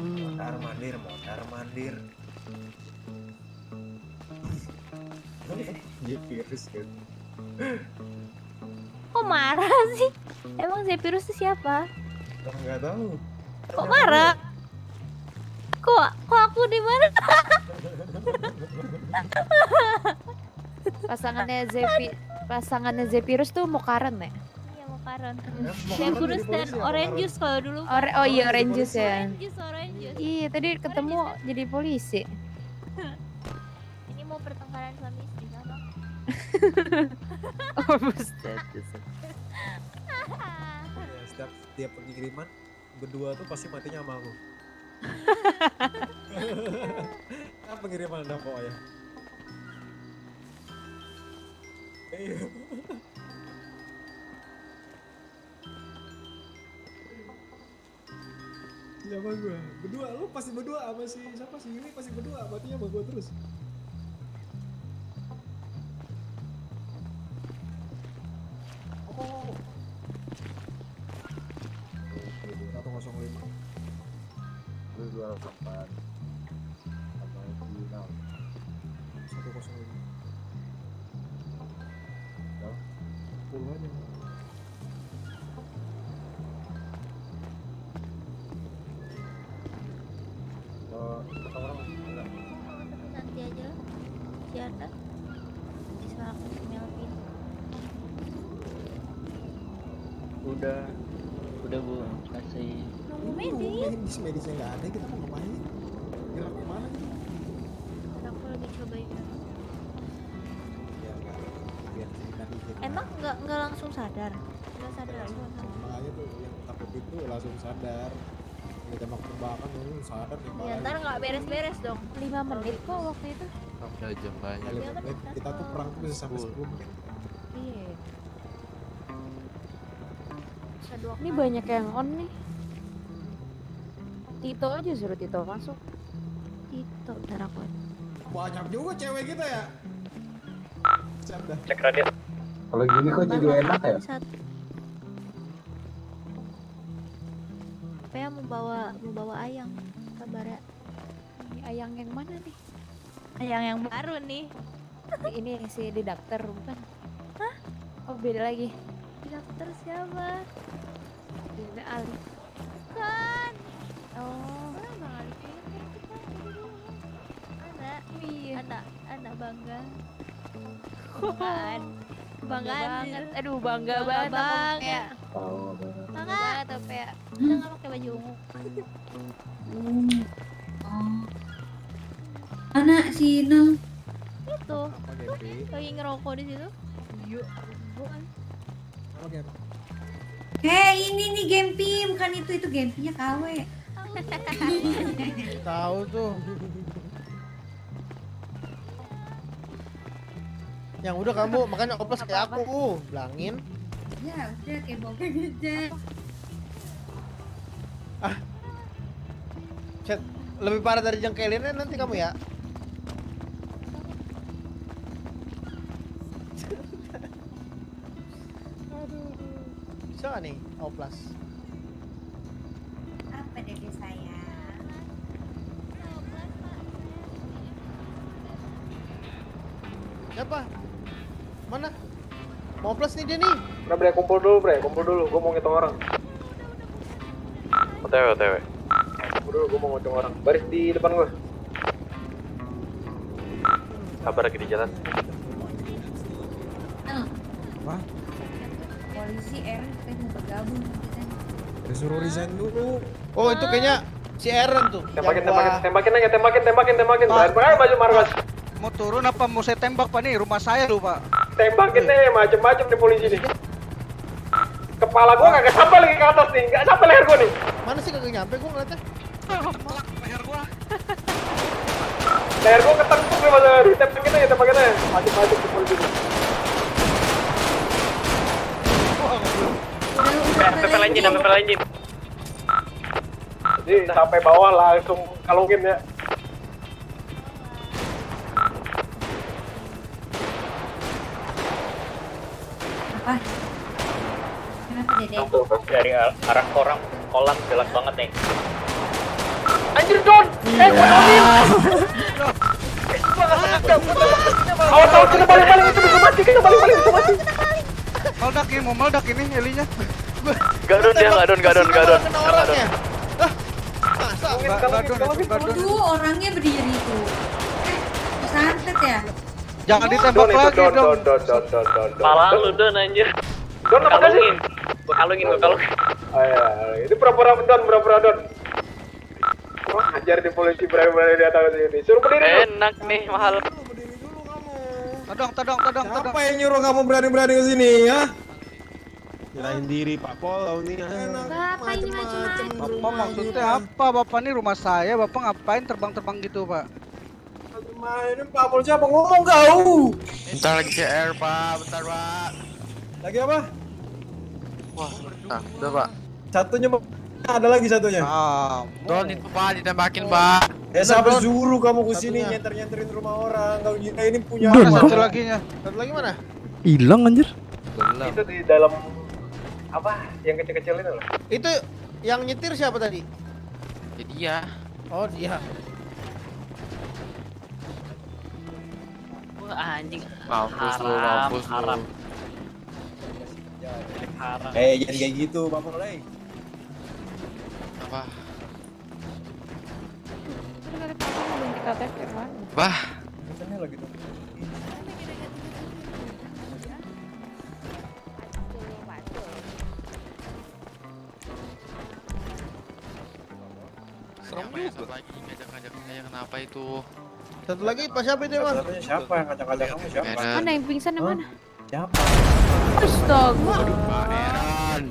E: Mondar mandir. Zephyrus kan.
J: Kok marah sih? Emang Zephyrus itu siapa?
E: Nggak tahu.
J: Kok marah? Kok aku di mana?
F: Pasangannya Zephyrus tuh mau Karen ya?
J: Iya mau Karen. Zephyrus dan Orange Juice kalau dulu.
F: Oh iya Orange Juice ya.
J: Orange Juice.
F: Iya tadi ketemu jadi polisi.
J: Ini mau pertengkaran suami istri sama.
F: Oh buset.
E: Setiap dia pengiriman berdua tuh pasti matinya sama aku. Kan pengiriman ada kok ya. Iya. Siapa gua? Berdua, lu pasti berdua sama si siapa sih ini pasti berdua matinya sama gua terus. Oh. 105. 208. 105.
J: Masih ada. Bisa aku si Melvin.
K: Udah Bu, kasih.
J: Nunggu medis.
H: Medisnya nggak ada, kita mau ngapain? Gerak kemana gitu?
J: Aku lagi cobain.
H: Ya nggak, biar cerita dikit.
J: Emang nggak langsung sadar? Nggak sadar langsung.
H: Makanya tuh yang takut itu langsung sadar. Dia tembak tembakan langsung sadar.
J: Ya ntar nggak beres-beres dong. 5 menit kok waktu itu.
A: Sampai jam banyak.
H: Kita tuh perang tuh bisa sampai 10 menit.
J: Iya.
F: Ini banyak yang on nih. Tito aja suruh Tito masuk.
J: Tito bentar aku.
H: Banyak juga cewek kita ya.
D: Cek radio.
O: Kalau gini kok jadi enak ya?
J: Saya mau bawa ayang kabarnya.
F: Ini ayang yang mana nih?
J: Ayang yang baru nih.
F: Ini si di dokter bukan?
J: Hah?
F: Oh beda lagi.
J: Dokter siapa?
F: Beda Ali.
J: Kan.
F: Oh.
J: Bang Alif ini ada.
F: Iya.
J: Ada bangga.
F: Bangga
J: banget.
F: Aduh bangga banget.
J: Bangga.
H: Oh,
J: Bangga tapi ya. Kita nggak pakai baju ungu.
Q: Anak si Nel.
J: Itu. Lagi ngerokok di situ.
F: Iya.
Q: Ini nih Gempi, bukan itu Gempinya KW.
H: Tahu tuh. Yang udah kamu makanya oplos kayak aku, bilangin.
Q: Ya udah kayak bokeh aja.
H: Chat, lebih parah dari jengkelinnya nanti kamu ya. Bisa gak nih oplas?
Q: Apa dede sayang?
H: Siapa? Mana? Mau oplas nih dia nih.
I: Udah bre, kumpul dulu, gue mau ngitung orang.
R: OTW.
I: Kumpul dulu, gue mau ngitung orang. Baris di depan gue.
R: Kabar lagi di jalan.
H: Wah,
Q: Polisi Aaron katanya mau bergabung sama kita.
H: disuruh resign dulu. Oh itu kayaknya si Aaron tuh.
I: Tembakin aja. Bayar baju markas.
G: Mau turun apa mau saya tembak Pak nih? Rumah saya loh Pak.
I: Tembakin deh, macem-macem nih polisi nih. Kepala gua kagak sampai lagi ke atas nih, nggak sampai leher gua nih.
H: Mana sih kagak nyampe gua ngeliatnya.
I: Leher gua ketengkuk nih mas, tembakin aja. Macem-macem nih polisi nih.
R: Sampai lanjut.
I: Jadi sampai bawah langsung kalungin ya.
Q: Apa? Kenapa dede?
R: Dari arah kolam jelas banget nih.
I: Anjir Don! Gua Donin! Awas, kita balik-balik itu bisa mati,
G: Mau meledak ini helinya.
R: Gak don.
Q: Aduh, orangnya berdiri tuh. Santet ya?
G: Jangan ditembak lagi dong.
R: Malah lu Don anjir.
I: Don apa sih?
R: Gua kalungin.
I: Ini pura-pura Don. Wah, ajar di polisi berani-berani di atas ini. Suruh berdiri.
R: Enak nih, mahal.
G: Todong.
H: Apa yang nyuruh kamu berani-berani ke sini ya?
C: Nyerahin diri Pak Pol nih.
F: Bapak ini macam-macam.
G: Bapak maksudnya apa? Bapak ini rumah saya, Bapak ngapain terbang-terbang gitu Pak?
H: Mainin Pak Pol siapa ngomong kau?
S: Bentar lagi CR Pak, bentar Pak.
H: Lagi apa?
S: Wah, udah Pak.
H: Satunya ada lagi satunya.
S: Don itu Pak, ditembakin Pak.
H: Ya siapa suruh kamu kesini nyenter-nyenterin rumah orang? Kau ini punya
G: Don, satu laginya.
H: Satu lagi mana?
P: Hilang anjir.
I: Itu di dalam apa? Yang kecil-kecil itu loh.
H: Itu yang nyetir siapa tadi?
S: Jadi ya.
H: Oh dia.
B: Wah anjing.
S: Mampus lu.
B: Haram.
H: Jangan kayak gitu, Pak Pol.
S: Apa?
F: Kan ada papa mau ganti KTP kan?
S: Bah.
E: lagi nunggu.
S: Serem juga. Lagi ngajak kenapa itu?
H: Satu lagi pas siapa itu mas?
E: Siapa yang ngajak-ngajak kamu siapa?
J: Mana yang pingsan yang mana?
E: Siapa?
J: Astaga.
S: Pangeran.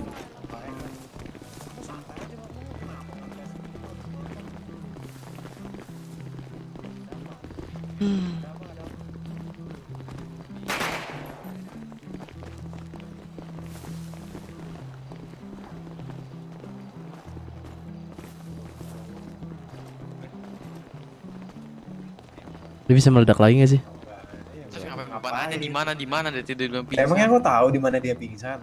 P: Dia bisa meledak lagi gak sih?
S: Terus ngapain di mana dia tidur dalam pingsan.
E: Emangnya aku tahu di mana dia pingsan?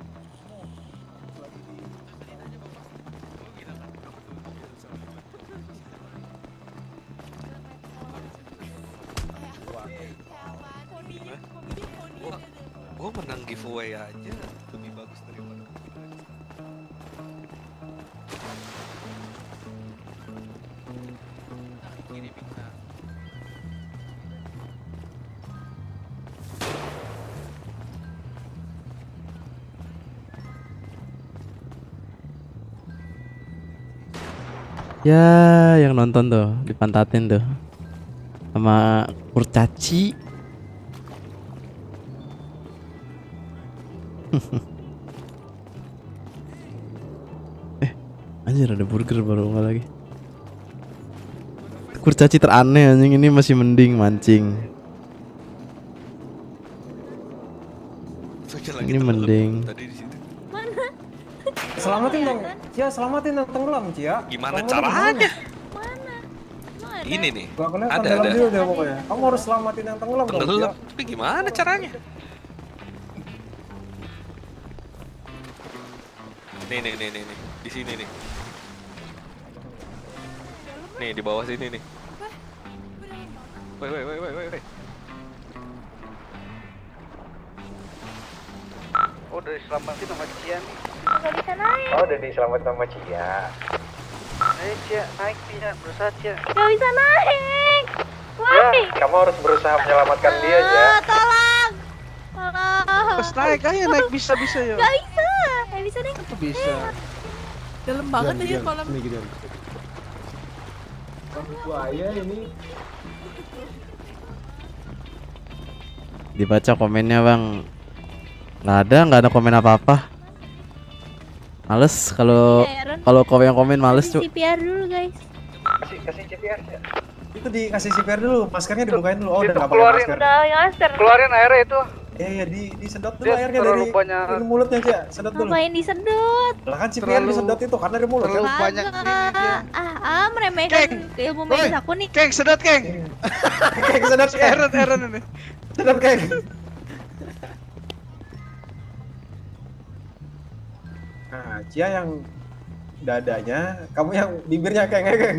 T: Gua menang giveaway aja lebih bagus daripada
P: Ya, yang nonton tuh dipantatin tuh sama kurcaci. Anjir ada burger baru nggak lagi. Kurcaci teraneh anjing, ini masih mending mancing. Ini mending.
J: Mana?
E: Selamatin dong, Cia, selamatin dong tenggelam, Cia.
T: Gimana caranya? Ini nih.
E: Gak kelihatan tenggelam dulu deh pokoknya. Kamu harus selamatin yang tenggelam dong, Cia.
T: Tenggelam. Tapi gimana caranya? Nih. Di sini nih. Nih di bawah sini nih. Woi.
G: Oh, udah diselamatin sama Cia nih.
F: Nggak bisa naik.
E: Oh, udah diselamatin sama Cia.
G: Ayo Cia, naik Cia, berusaha Cia.
F: Nggak bisa naik. Wah.
E: Kamu harus berusaha menyelamatkan dia, Cia.
F: Tolong.
G: Terus naik aja, naik bisa ya.
F: Nggak bisa deh.
G: Bisa.
N: Dalam banget aja kolam.
E: Buaya ini.
P: Dibaca komennya bang. Nggak ada komen apa-apa. Males kalau yang komen males tuh.
F: CPR dulu guys.
E: Kasih CPR ya. Itu dikasih CPR dulu, maskernya dibukain dulu. Oh, udah nggak pakai
G: keluarin.
E: masker.
F: Udah yang masker.
G: Keluarin airnya itu.
E: Iya, disedot dulu
G: Dia
E: airnya
G: terlalu
E: dari
G: banyak.
E: mulutnya, Cia. Sedot dulu.
F: Ngapain disedot?
E: Lah kan CPR disedot itu karena dari mulut.
G: Terlalu banyak ini dia.
F: Meremehkan ilmu medis aku nih.
G: Keng, sedot Keng.
E: Keng sedot, Keng.
G: Eren ini.
E: Sedot, Keng. Nah, Cia yang dadanya, kamu yang bibirnya, Keng, ya, Keng.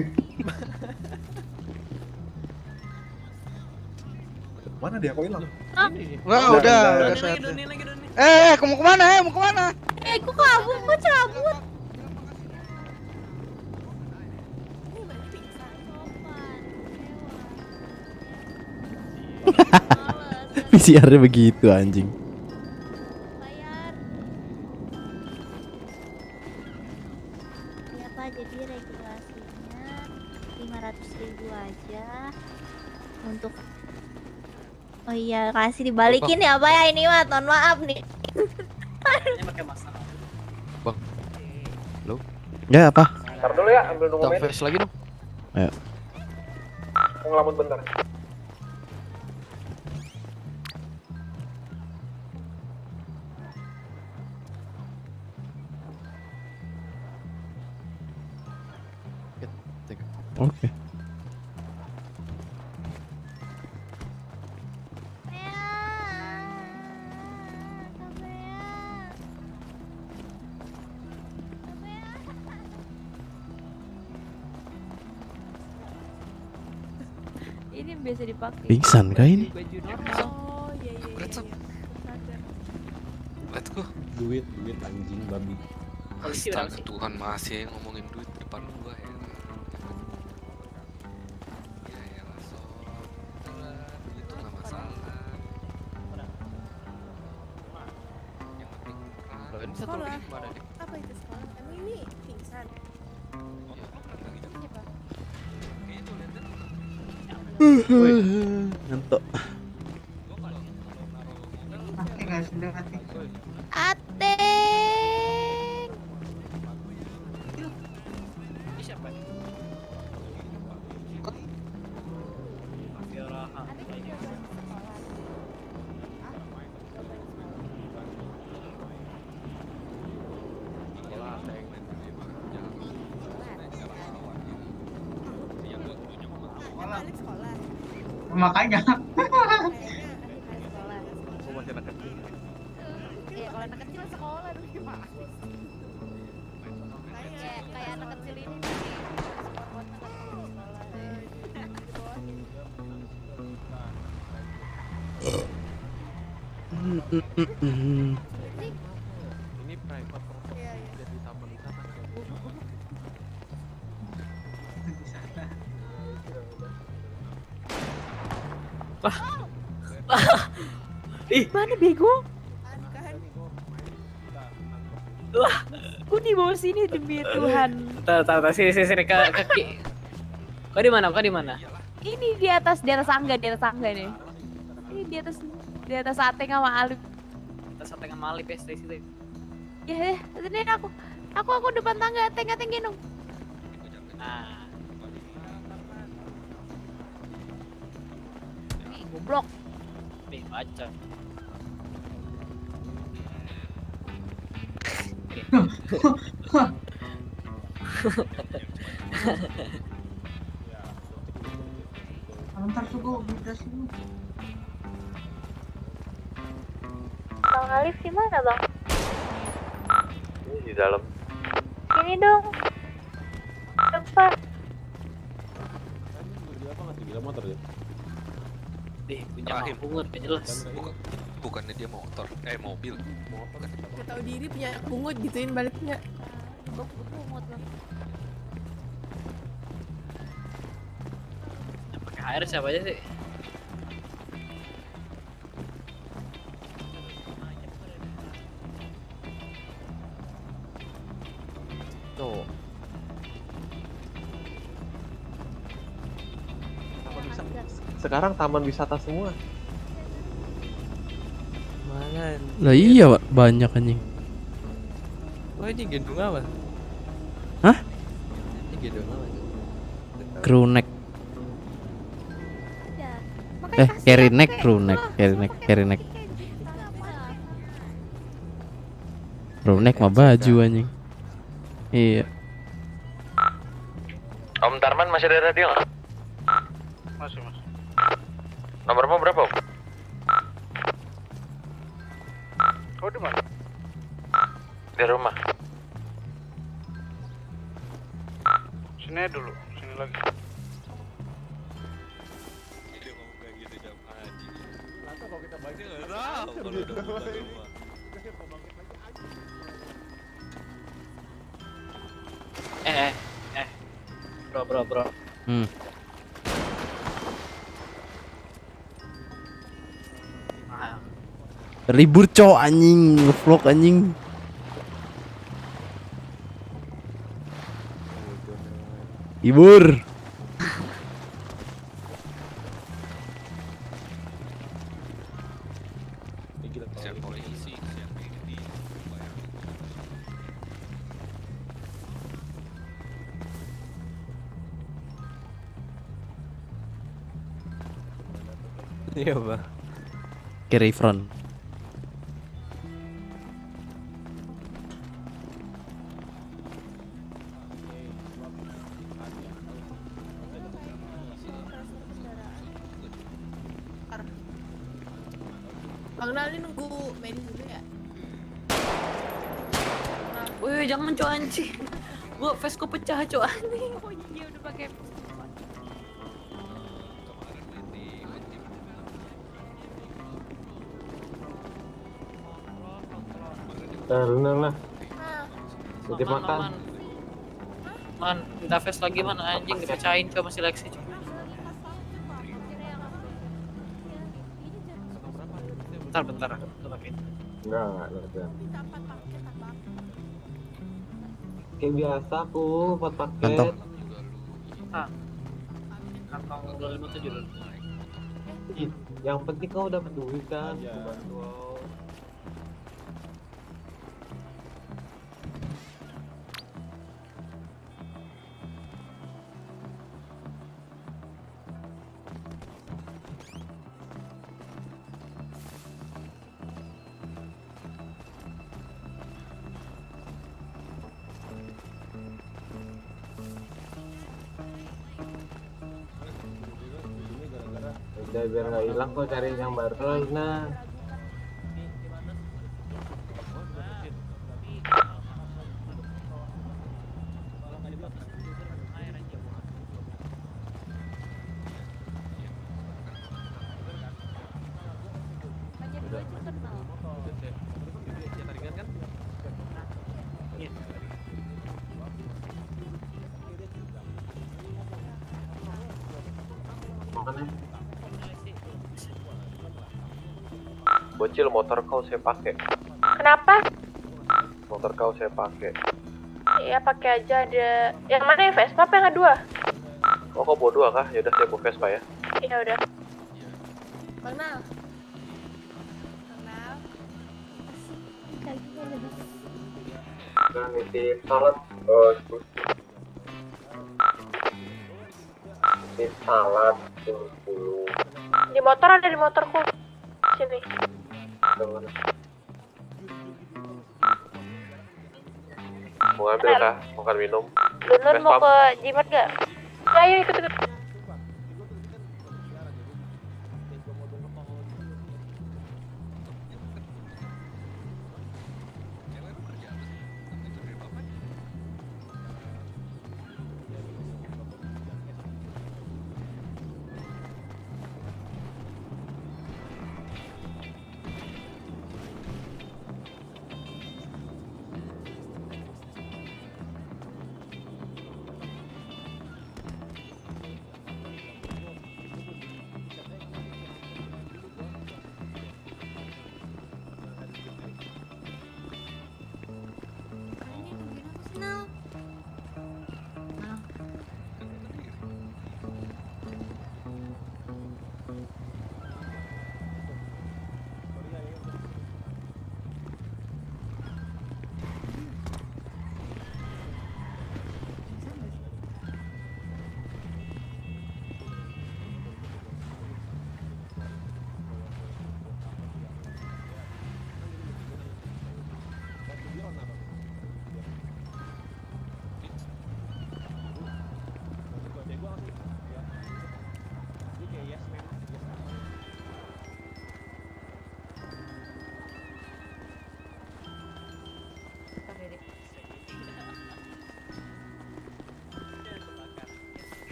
E: Mana dia? Kok hilang?
G: Wah, udah sehat. Kamu kemana? Mau kemana?
F: Aku kabur, kok cabut?
P: PCR-nya begitu anjing.
F: Ya Pak, jadi regulasinya 500.000 aja untuk. Oh iya, kasih dibalikin ya Pak ya, ini mah, mohon maaf nih.
B: Ini pakai masker.
A: Bang. Halo.
P: Ya apa?
E: Ntar dulu ya, ambil dokumen.
A: Flash lagi dong.
P: Ayo.
E: Mau ngelamut bentar.
P: Oke.
J: Ini yang biasa dipakai.
P: Pingsan kah ini?
J: Baju normal. Oh iya.
T: Let's go.
C: Duit anjing babi.
T: Astaga Tuhan, masih ngomongin duit di depan gua ya.
S: Ini satu
N: Sekolah.
S: lagi gimana nih?
N: Apa itu sekolah? Emang ini pingsan?
P: Ngantuk.
O: Oke guys, udah mati.
J: Ateng.
B: Ini siapa?
N: Balik sekolah.
O: Makanya.
J: Aku
M: masih anak kecil.
J: Iya, kalau anak kecil sekolah dulu gimana? Kayak anak kecil ini nih.
M: Ini private property jadi taman wisata.
B: Ih,
N: mana bego? Lah, aku di bawah sini demi Tuhan.
B: Tar, sini ke Kau di mana?
N: Ini di atas tangga nih. Ini di atas Ateng sama Alif.
B: Atas Ateng sama Alif ya, stay situ.
N: Ya, ini aku depan tangga Ateng gendong.
B: Nah,
N: Nih, goblok.
B: nih baca.
O: Bentar tuh gue udah sini.
J: Bang Alif di mana, Bang?
C: Ini di dalam.
J: Ini dong. Cepat.
C: Gila motor ya.
B: Dih, punya bungut gak jelas.
T: Bukannya dia motor, mobil.
N: Gak tahu diri punya bungut gituin baliknya.
J: Bungut, Bang.
B: Yang pakai air siapa aja sih?
C: Tuh. Sekarang taman wisata semua.
A: Mana?
P: Lah iya, Pak. Banyak anjing.
A: Oh, ini gendong apa?
P: Hah?
A: Ini gendong apa?
P: Crew neck. Carry neck, crew neck, carry neck. Crew neck mah baju anjing. Iya.
C: Om Tarman masih ada radio nggak?
G: Masih.
C: Nomormu berapa, Om?
G: Kau di mana?
C: Di rumah.
G: Sini dulu, sini lagi.
B: Bro.
P: Ribut cowok anjing, ngevlog anjing. Hibur.
T: Siap polisi, siap ini.
A: Iya, Bang.
P: Kiri front.
N: Bang Nali nunggu Medi dulu ya.
B: Wih, jangan cowok anjing. Gua face ku pecah cowok anjing.
N: Oh iya udah pakai.
C: Renang lah. Titip
B: Man,
C: makan.
B: Man, minta face lagi man anjing dipecahin coba masih Lexi. Bentar. Tuh, pakai.
I: Enggak. Kayak biasa aku 4 paket.
P: Kantong.
B: Kantong 257 dulu.
I: Yang penting kau dapat duit kan. Bantu. Udah biar nggak hilang kok cari yang baru nah.
C: Bocil, motor kau saya pakai.
J: Kenapa?
C: Motor kau saya pakai.
J: Ya pakai aja ada. Yang mana ya Vespa apa yang kedua?
C: Oh, kau bawa 2 kah? Yaudah saya bawa Vespa ya.
J: Ya udah.
F: Mana?
I: Nah, nitip salad. Nitip salad 10.
J: Di motor ada di motorku. Sini.
C: Mau ngambil kah? Mau kan minum?
J: Lunun mau ke Jimat gak? Ayo ikut.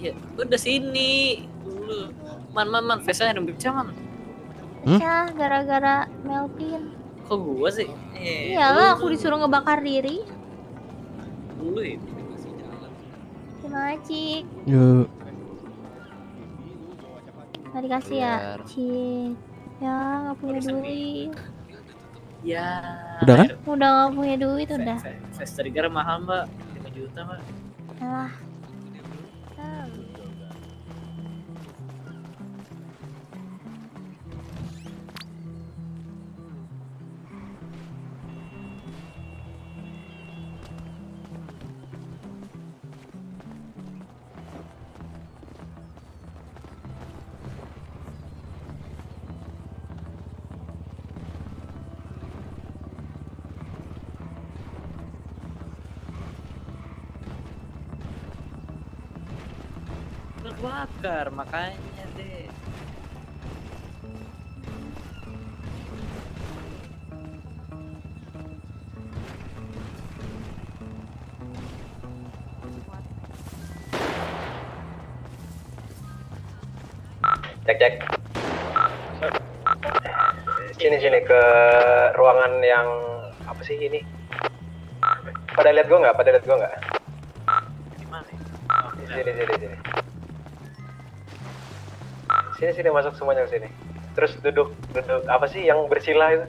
B: Iya, udah sini dulu. Man, Vesa yang pecah man.
J: Pecah gara-gara Melvin.
B: Kok gua sih?
J: Iyalah, aku disuruh ngebakar diri.
B: Dulu ya.
J: Terima Cik.
P: Yuk.
J: Nggak dikasih ya?
A: Biar.
J: Cik. Ya, nggak punya duit.
B: Ya.
P: Udah kan?
J: Udah nggak punya duit, udah.
B: Face trigger mahal mbak, 5 juta mbak.
J: Alah.
B: kebakar, makanya deh.
I: Cek. Sini ke ruangan yang apa sih ini? Pada lihat gua nggak?
B: Di mana?
I: Sini masuk semuanya ke sini. Terus duduk apa sih yang bersila itu?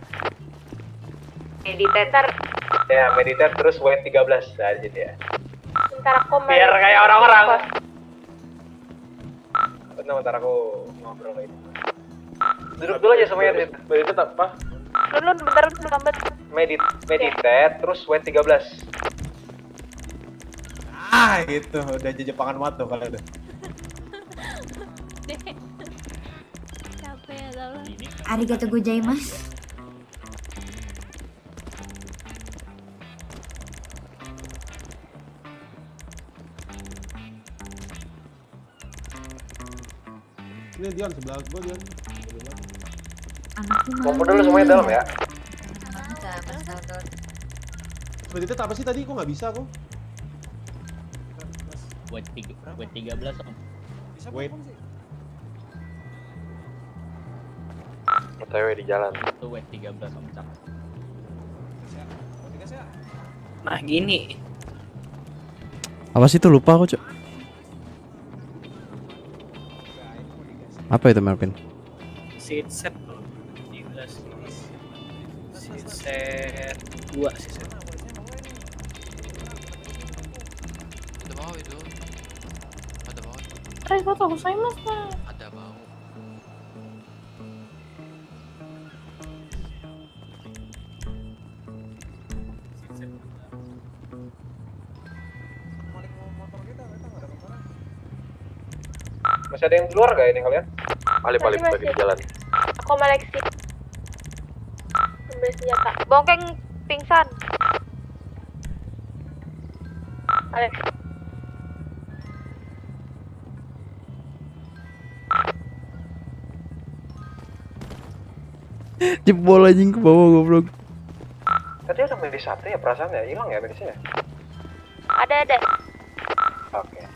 J: Meditator.
I: Ya, meditate terus weight 13 aja dia.
J: Ntar aku
I: Biar kayak orang-orang. Bentar aku ngobrol lagi. Duduk dulu aja semuanya di situ. Meditate apa?
J: Lu bentar lambat.
I: Meditate terus weight 13.
E: Gitu, udah jepangan mat tuh kalau udah.
J: Capek ya tau.
Q: Arigato gozaimasu.
C: Ini Dion sebelah gua Dion.
I: Kumpul dulu semuanya dalam ya.
C: Meditate apa sih tadi? Kok nggak bisa kok?
R: Weight 13 om.
C: Wait.
I: OTW di jalan.
R: Itu weight 13 om Cak.
B: Nah gini.
P: Apa sih itu, lupa aku, Cok. Apa itu, Melvin?
B: Seat set 13. Seat set 2 seat set.
S: Ada bawah itu. Ada bawah.
J: Arigato gozaimasu.
S: Ada bawah.
I: Masih ada yang di luar gak ini kalian? Balik di jalan.
J: Aku meleksi. Ambil senjata. Bongkeng pingsan. Alex.
P: Jebol anjing ke bawah goblok.
I: Tadi ada medis 1 ya perasaannya, hilang ya medisnya?
J: Ada.
I: Oke.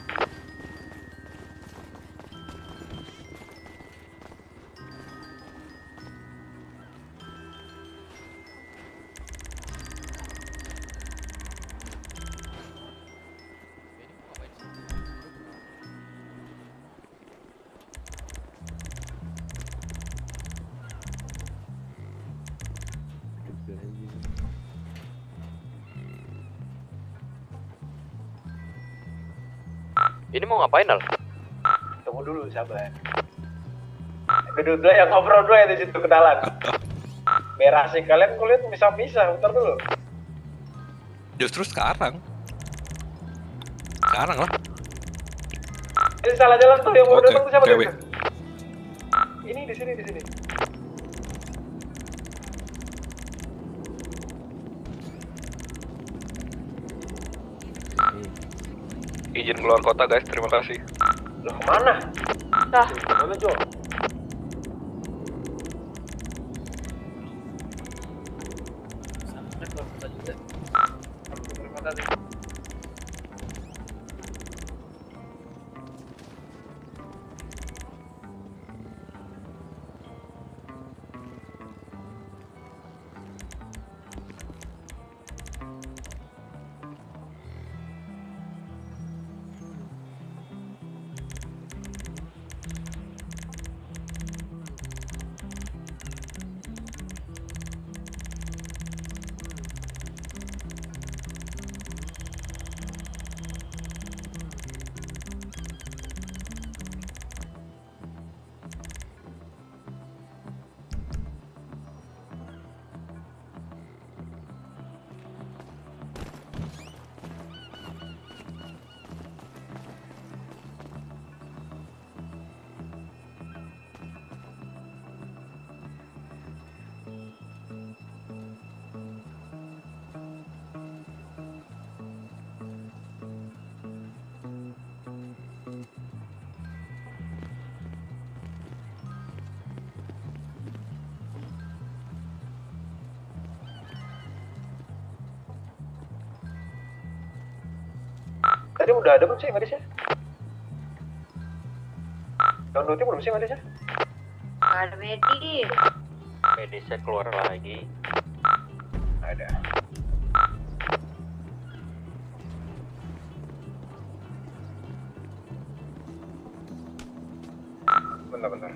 S: Ini mau ngapain Al?
I: Tunggu dulu, sabar. Duduk dulu ya, ngobrol dulu ya di situ kenalan. Biar asik kalian kulihat bisa-bisa, bentar dulu.
T: Justru sekarang. Sekarang lah.
I: Ini salah jalan tuh yang mau datang tuh siapa
T: cewek.
I: tuh? Ini di sini.
T: Izin keluar kota guys, terima kasih.
I: Loh, kemana? Kemana, Jo? Tadi udah ada belum sih medisnya? Tahun duty belum sih medisnya?
F: Ada medis.
R: Medisnya keluar lagi.
I: Ada. Bentar.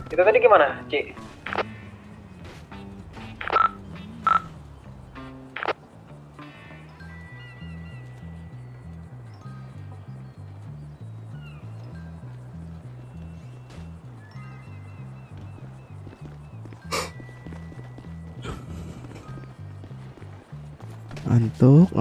I: Itu tadi gimana, Ci?
P: Ngantuk.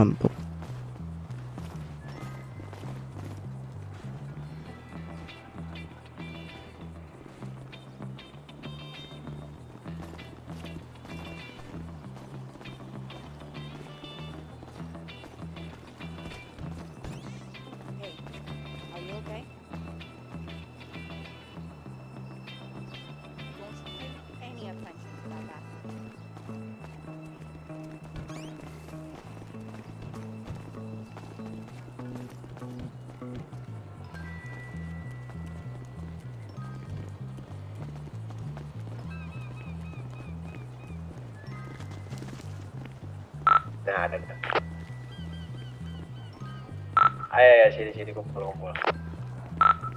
I: Nah, ada. Ayo, sini kumpul.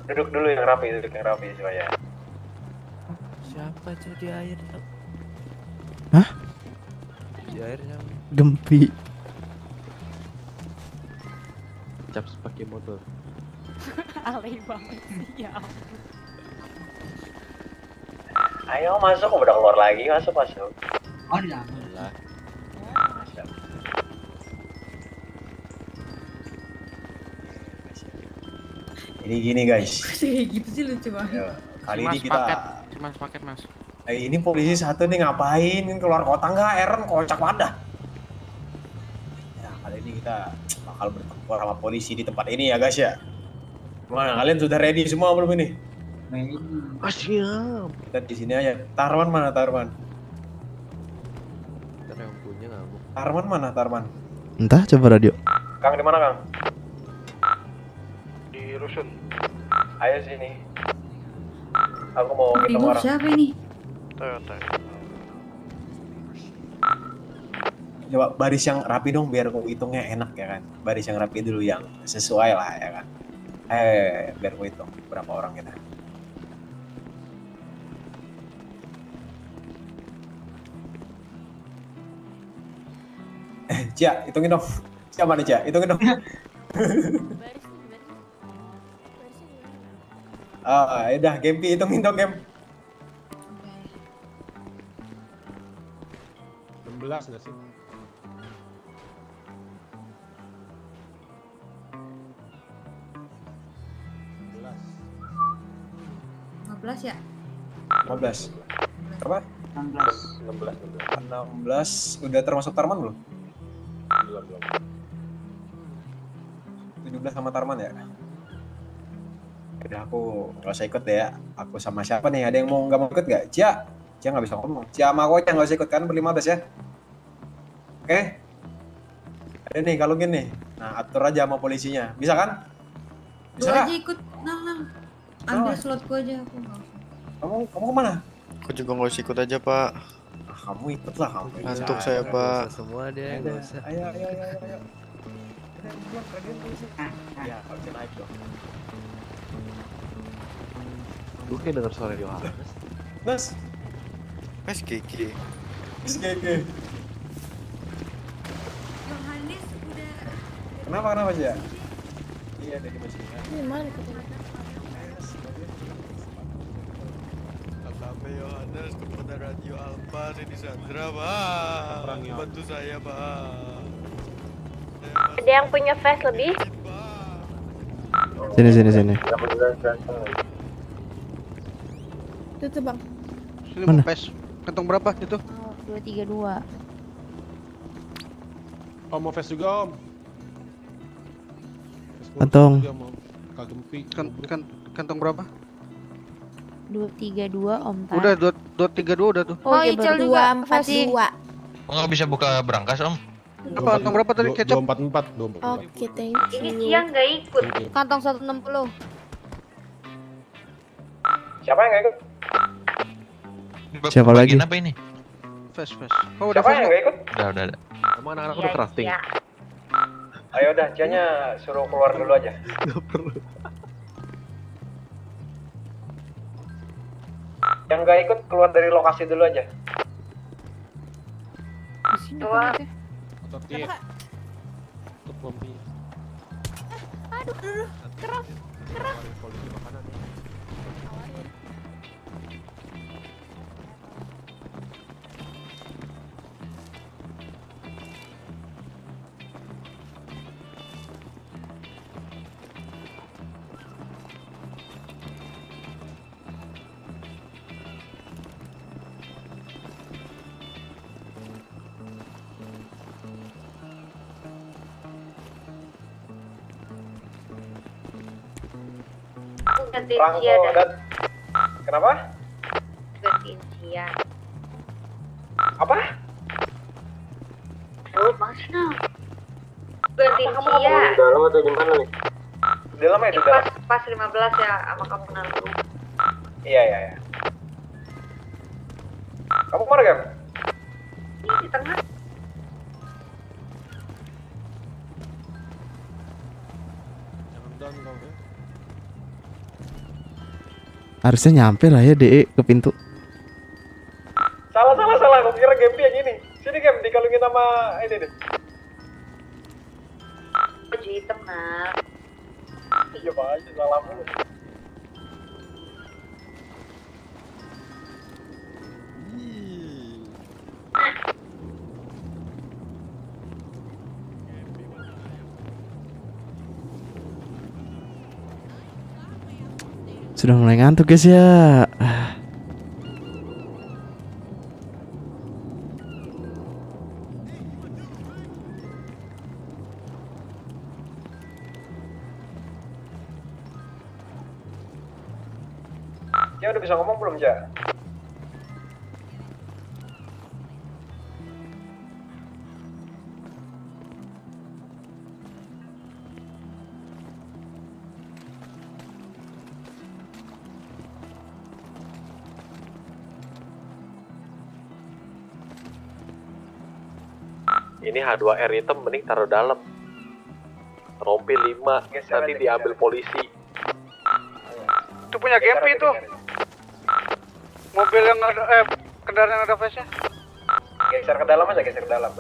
I: Duduk dulu yang rapi supaya.
A: Siapa tuh di air?
P: Hah?
A: Di air siapa?
P: Gempi.
A: Caps pakai motor.
N: Alay banget sih ya.
I: Ayo masuk, udah keluar lagi, masuk.
O: Oh, di dalam.
E: Ini gini guys.
Q: Kayak gitu sih lucu banget.
E: Kali ini kita
S: Mas paket mas.
E: ini polisi satu nih ngapain keluar kota nggak? Eren kocak wadah. Ya kali ini kita bakal bertempur sama polisi di tempat ini ya guys ya. Gimana kalian sudah ready semua belum ini?
C: Siap.
E: Kita di sini aja. Tarman mana Tarman?
A: Ntar yang punya ngamuk.
E: Tarman mana Tarman?
P: Entah, coba radio.
I: Kang di mana, Kang? Di Rusun. Ayo sini. Aku mau ngitung
Q: Ribut
I: orang.
Q: siapa ini?
I: Toyota.
E: Coba baris yang rapi dong biar aku hitungnya enak ya kan. Baris yang rapi dulu yang sesuai lah ya kan. Biar aku hitung berapa orang kita. Cia, hitungin dong. Cia mana Cia? Hitungin dong. Udah, Gempi hitungin dong, Gem.
C: 16 nggak sih?
Q: 15 ya?
E: 15. Berapa? 16. Udah termasuk Tarman belum?
C: Belum.
E: 17 sama Tarman ya? Udah aku nggak usah ikut deh ya. Aku sama siapa nih? Ada yang nggak mau ikut nggak? Cia nggak bisa ngomong. Cia sama Koca nggak usah ikut kan ber-15 ya? Oke? Ada nih kalungin nih. Nah atur aja sama polisinya. Bisa kan?
Q: Lu
E: Bisa
Q: aja
E: nggak?
Q: ikut. Nah. Ambil slotku aja aku nggak usah.
E: Kamu kemana?
S: Aku juga nggak usah ikut aja pak.
E: Kamu ikut lah kamu.
S: Ngantuk saya pak.
A: Semua dia nggak usah.
E: Ayo. Ya, kalau bisa naik dong.
C: Gue kayak denger suara Yohanes.
E: Mas
S: Kiki.
E: Yohanes
Q: udah.
E: Kenapa sih ya? Iya dari mesin.
Q: Ini mana ketemu?
S: AKP Yohanes kepada Radio Alpha di Sandra pak. Bantu saya pak.
J: Ada yang punya face lebih?
P: Sini.
Q: Itu bang.
G: Sini
P: Mana?
G: mau pes. Kantong berapa itu?
J: 232.
C: Om mau face juga om.
P: Kantong.
C: Kak Gempi.
G: Kantong berapa?
J: 232 Om Tar.
G: Udah 232 udah tuh.
J: Oh, Icel juga
Q: 242.
S: Oh, nggak bisa buka berangkas om?
G: Apa kantong berapa tadi kecap?
C: 244.
Q: Oke, thank you.
J: Ini siang nggak ikut.
N: Kantong 160.
I: Siapa yang nggak ikut?
P: Siapa lagi?
S: Bagian apa ini?
G: Fes. Oh, udah
I: Siapa
G: fes.
I: yang nggak ikut?
S: Udah.
C: Emang anak-anak udah crafting?
I: Ayo udah, Cianya suruh keluar dulu aja. Yang nggak ikut keluar dari lokasi dulu aja.
N: Wah.
Q: Aduh, keras.
J: Gantiin
I: Rangko
J: Cia dah.
I: dan kenapa?
J: Gantiin Cia.
I: Apa?
J: Oh, maksudnya. Gantiin
I: Kamu
J: Cia.
I: di dalam atau di mana nih? Di dalam ya, di dalam.
J: Pas 15 ya sama kamu nanti.
I: Iya. Kamu kemana, Gam?
J: Ini di tengah.
P: Harusnya nyampe lah ya DE ke pintu.
I: Salah. Aku kira Gempi yang ini. Sini Gem, dikalungin sama ini deh.
J: Baju hitam, nak.
I: Iya Pak, salah mulu.
P: Sudah mulai ngantuk guys ya.
I: Ya udah bisa ngomong belum, Ja?
C: Ini H2R hitam mending taruh dalam. Rompi 5 nanti diambil polisi.
G: Itu punya Gempi itu. Mobil yang ada kendaraan yang ada face-nya.
I: Geser ke dalam aja, geser ke dalam.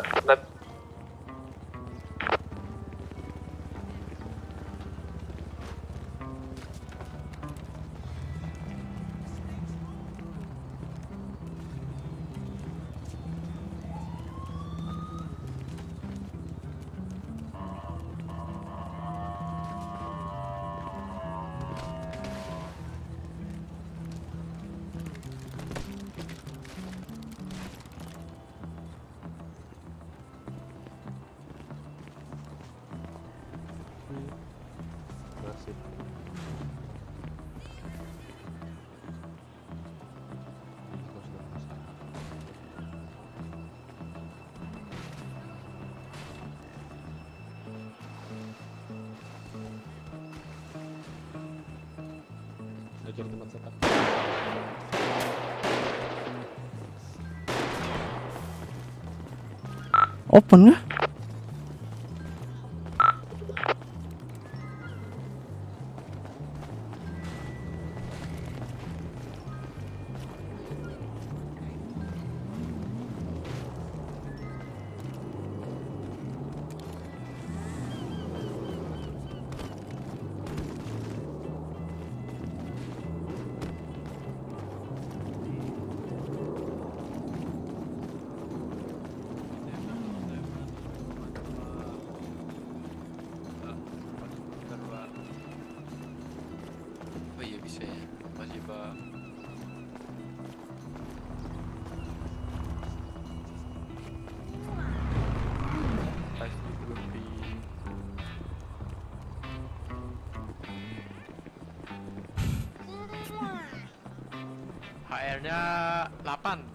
P: Open nggak?
S: Oh iya bisa ya. Masih bang. Pasti berhenti. HR-nya 8.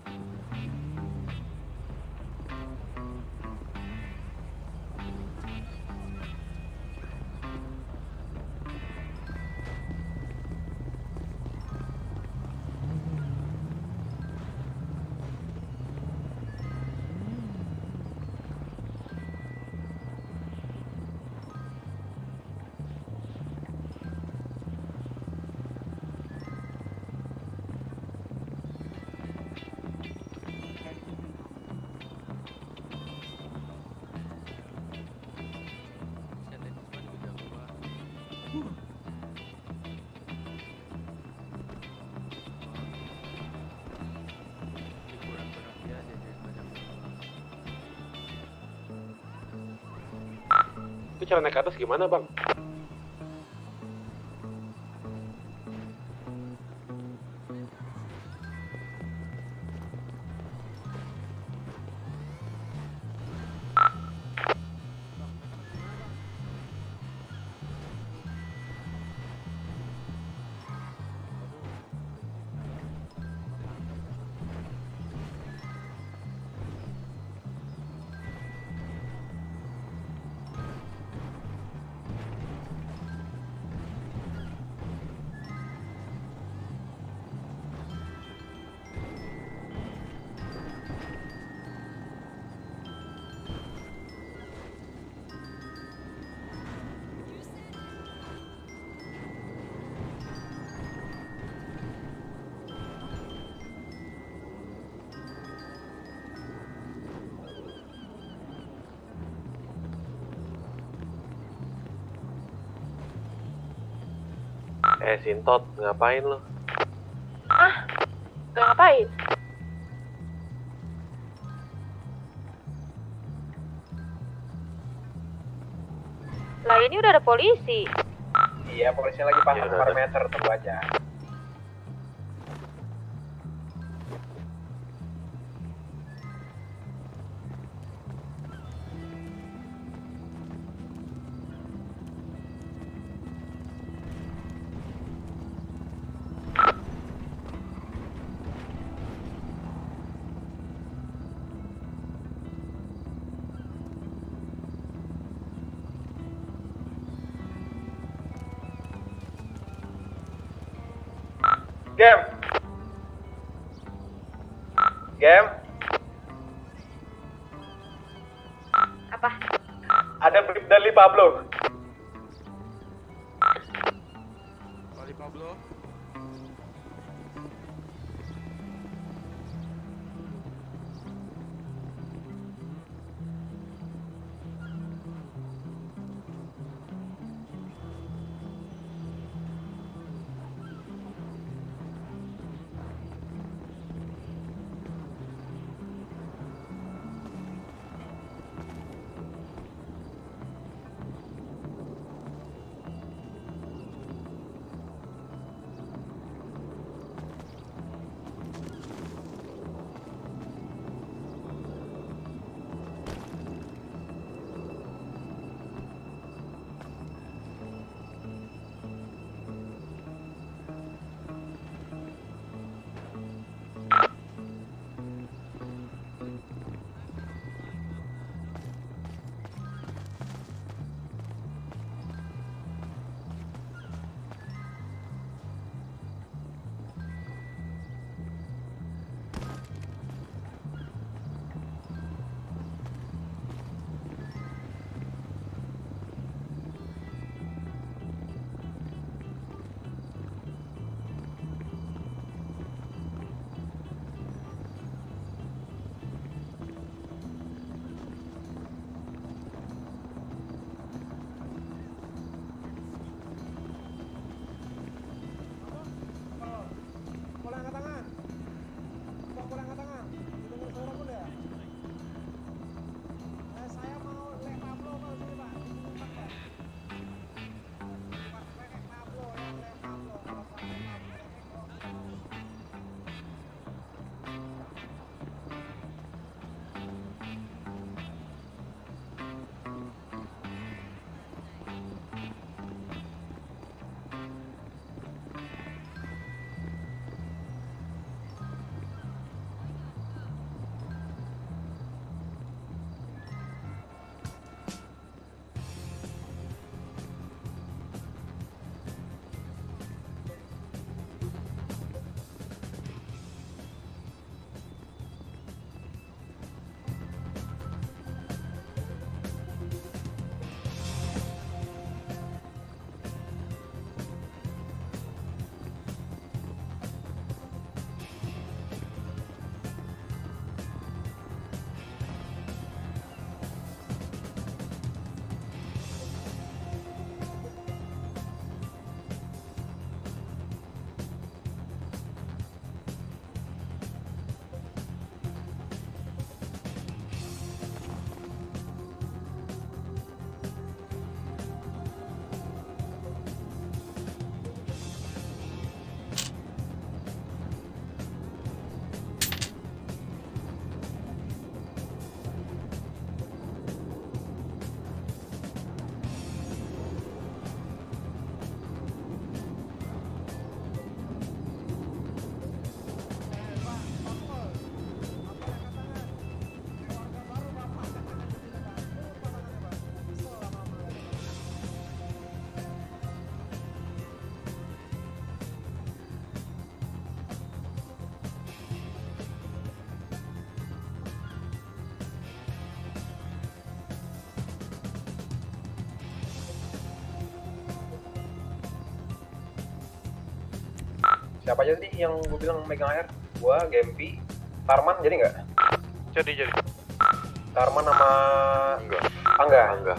C: Itu cara naik ke atas gimana, Bang? Sintot, ngapain lo?
U: Gak ngapain? Lah ini udah ada polisi.
I: Iya, polisi lagi pasang parameter, tunggu aja. Game.
U: Apa?
I: Ada brief dari Pablo.
S: Pablo.
I: Siapa aja sih yang gue bilang megang air? Gua, Gempi, Tarman jadi nggak?
G: Jadi.
I: Tarman sama Angga.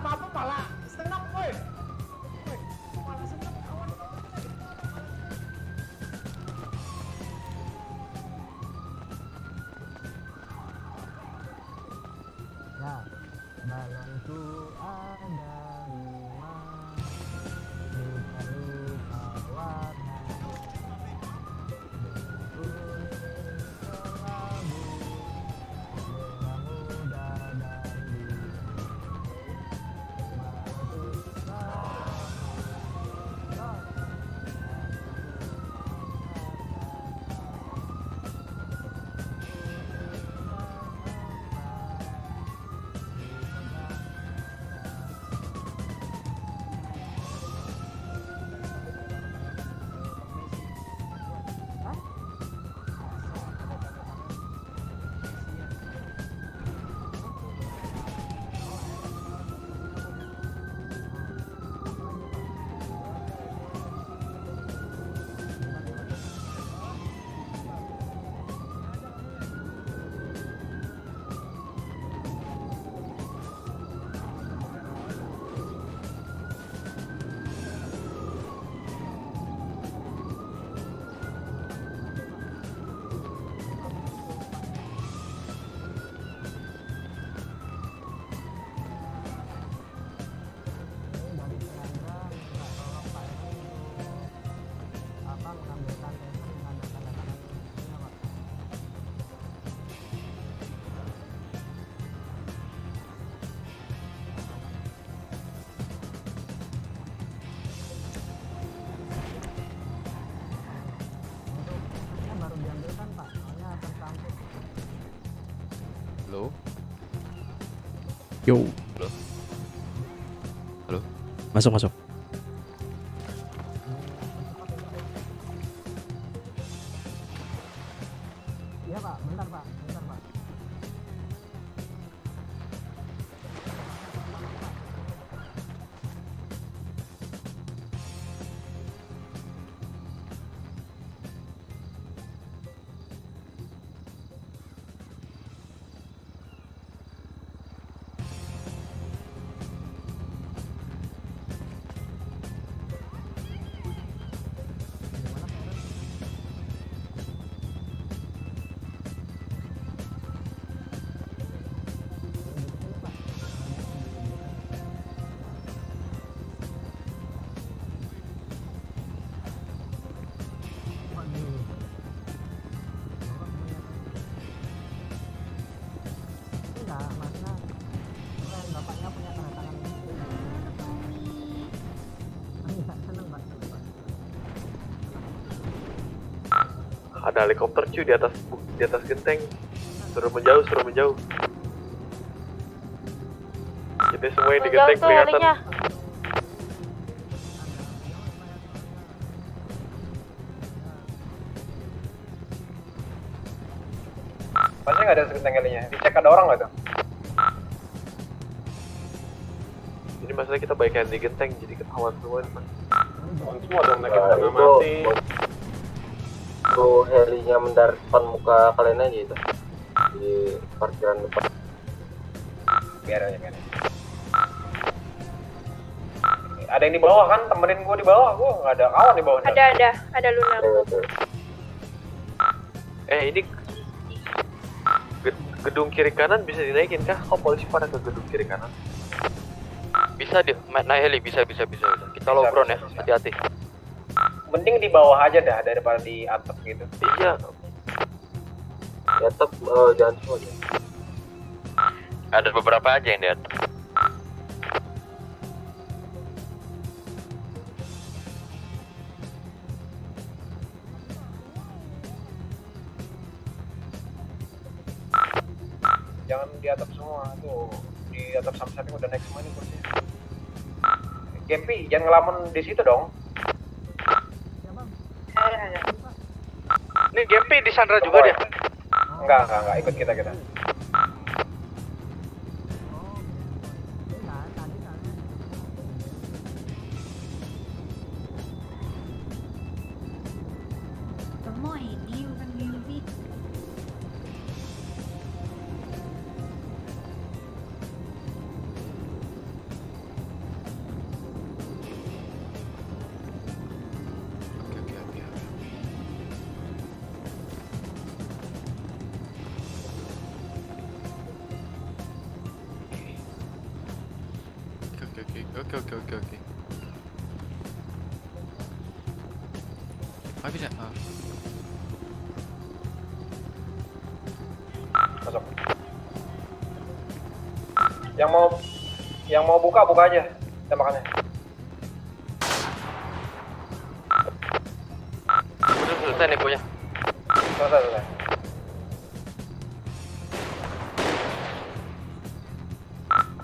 H: Apa pala? Stand up, boy. Pala stand up, kawan.
L: Ya, balonku ada 5, luka-luka warna kuning kelabu, dengan mudah dan
A: Halo?
P: Yo.
A: Halo? Halo?
P: Masuk.
L: Iya Pak, bentar Pak.
C: Ada helikopter cuy di atas genteng. Suruh menjauh. Kita semua yang di genteng kelihatan.
I: Pasti nggak ada segenteng kalinya. Dicek ada orang nggak tuh?
C: Ini masalah kita banyak di genteng jadi ketahuan semua.
I: Ketahuan semua dong mereka tengah mati.
K: Tuh helinya mendarat depan muka kalian aja itu di parkiran depan.
I: Biar aja. Ada yang di bawah kan? Temenin gua di bawah. Gua nggak ada kawan di bawah.
U: Ada Luna.
C: Ini gedung kiri kanan bisa dinaikin kah? Kok polisi pada ke gedung kiri kanan?
S: Bisa dia, naik heli, bisa. Kita low ground ya, hati-hati.
I: Mending di bawah aja dah daripada di atap gitu.
C: Iya.
K: Di atap jangan semua ya.
S: Ada beberapa aja yang di atas.
I: Jangan di atap semua tuh. Di atap samping udah naik semua nih kursinya. Gempi, jangan ngelamun di situ dong.
G: Ini Gempi di Sandra juga dia.
I: Enggak, ikut kita.
Q: Semua ini bukan mimpi.
S: Oke. Bisa.
I: Masuk. Yang mau buka aja tembakannya.
S: Udah selesai nih punya.
I: Selesai.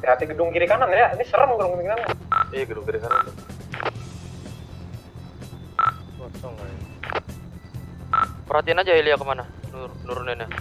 I: Hati-hati gedung kiri kanan ya. Ini serem gedung kiri kanan.
C: Iya, gedung kiri kanan.
A: Kosong kali.
S: Perhatiin aja Elia kemana nuruninnya.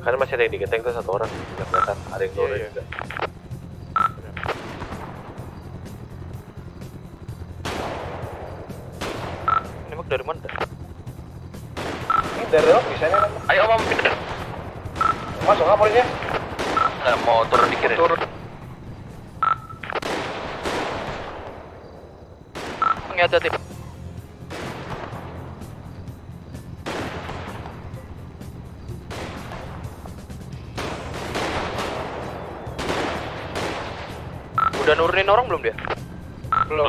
C: Karena masih ada yang di genteng tuh satu orang. Nggak kelihatan, ada yang keluar juga.
S: Ini mak dari mana?
I: Ini dari lo bisa nih.
S: Ayo om.
I: Masuk nggak polisinya?
S: Nggak mau turun dikit ya? Turun. Hati-hati. Udah nurunin orang belum dia? Belum.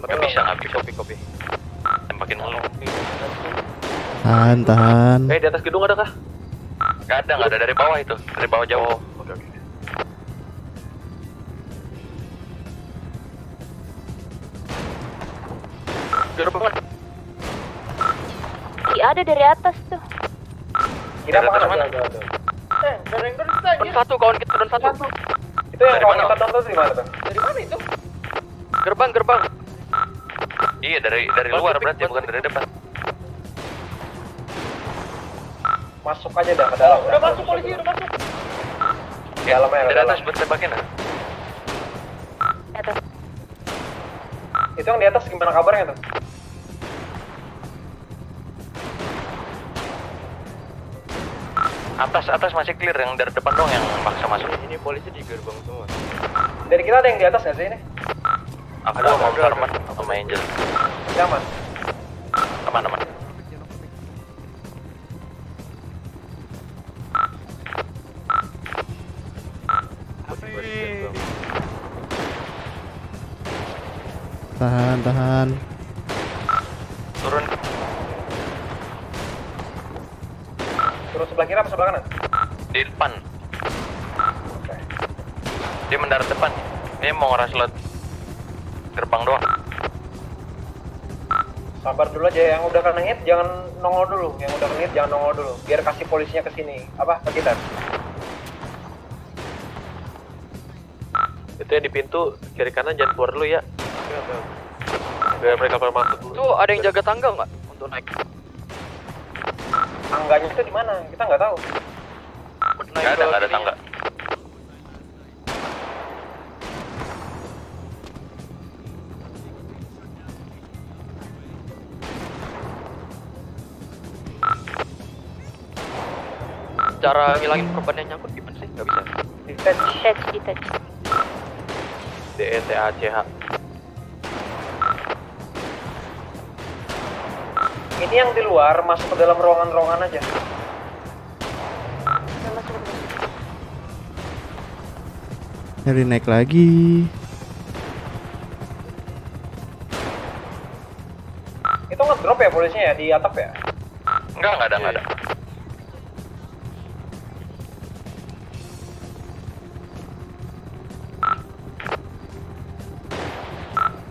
S: Pakai bisa nggak? Kopi. Tempakin mulu.
P: Tahan.
C: Di atas gedung ada kah?
S: Nggak ada dari bawah itu. Dari bawah jauh.
C: Oke.
S: Gerbang.
U: Iya ada dari atas tuh.
I: Kita apa
S: mana?
I: Dari yang
S: Turun satu, kawan kita turun satu.
I: Itu yang kawan kita tonton di mana tuh? Dari mana itu?
S: Gerbang. Iya dari luar berarti bukan dari depan.
I: Masuk aja dah ke dalam.
D: Udah masuk polisi, udah masuk.
I: Dalamnya
S: dari atas buat tembakin lah.
U: Atas.
I: Itu yang di atas gimana kabarnya tuh?
S: Atas masih clear, yang dari depan dong yang paksa masuk.
A: Ini polisi di gerbang semua.
I: Dari kita ada yang di atas nggak sih ini?
S: Aku sama Farman sama Angel.
I: Nyaman.
S: Aman.
P: Tahan.
S: Turun.
I: Turun sebelah kiri apa sebelah kanan?
S: Di depan. Dia mendarat depan. Dia mau ngeras lot gerbang doang.
I: Sabar dulu aja, yang udah kena hit jangan nongol dulu. Yang udah kena hit jangan nongol dulu. Biar kasih polisinya ke sini. Apa? Ke kita.
K: Itu yang di pintu kiri kanan jangan keluar dulu ya. Biar mereka masuk dulu.
S: Tuh ada yang jaga tangga nggak untuk naik?
I: Tangganya itu di mana? Kita nggak tahu.
S: Nggak ada tangga. Cara ngilangin korban yang nyangkut gimana sih? Nggak bisa.
U: Detach.
K: DETACH.
I: Ini yang di luar masuk ke dalam ruangan-ruangan aja.
P: Nyari naik lagi.
I: Itu ngedrop ya polisinya ya di atap ya?
S: Nggak ada.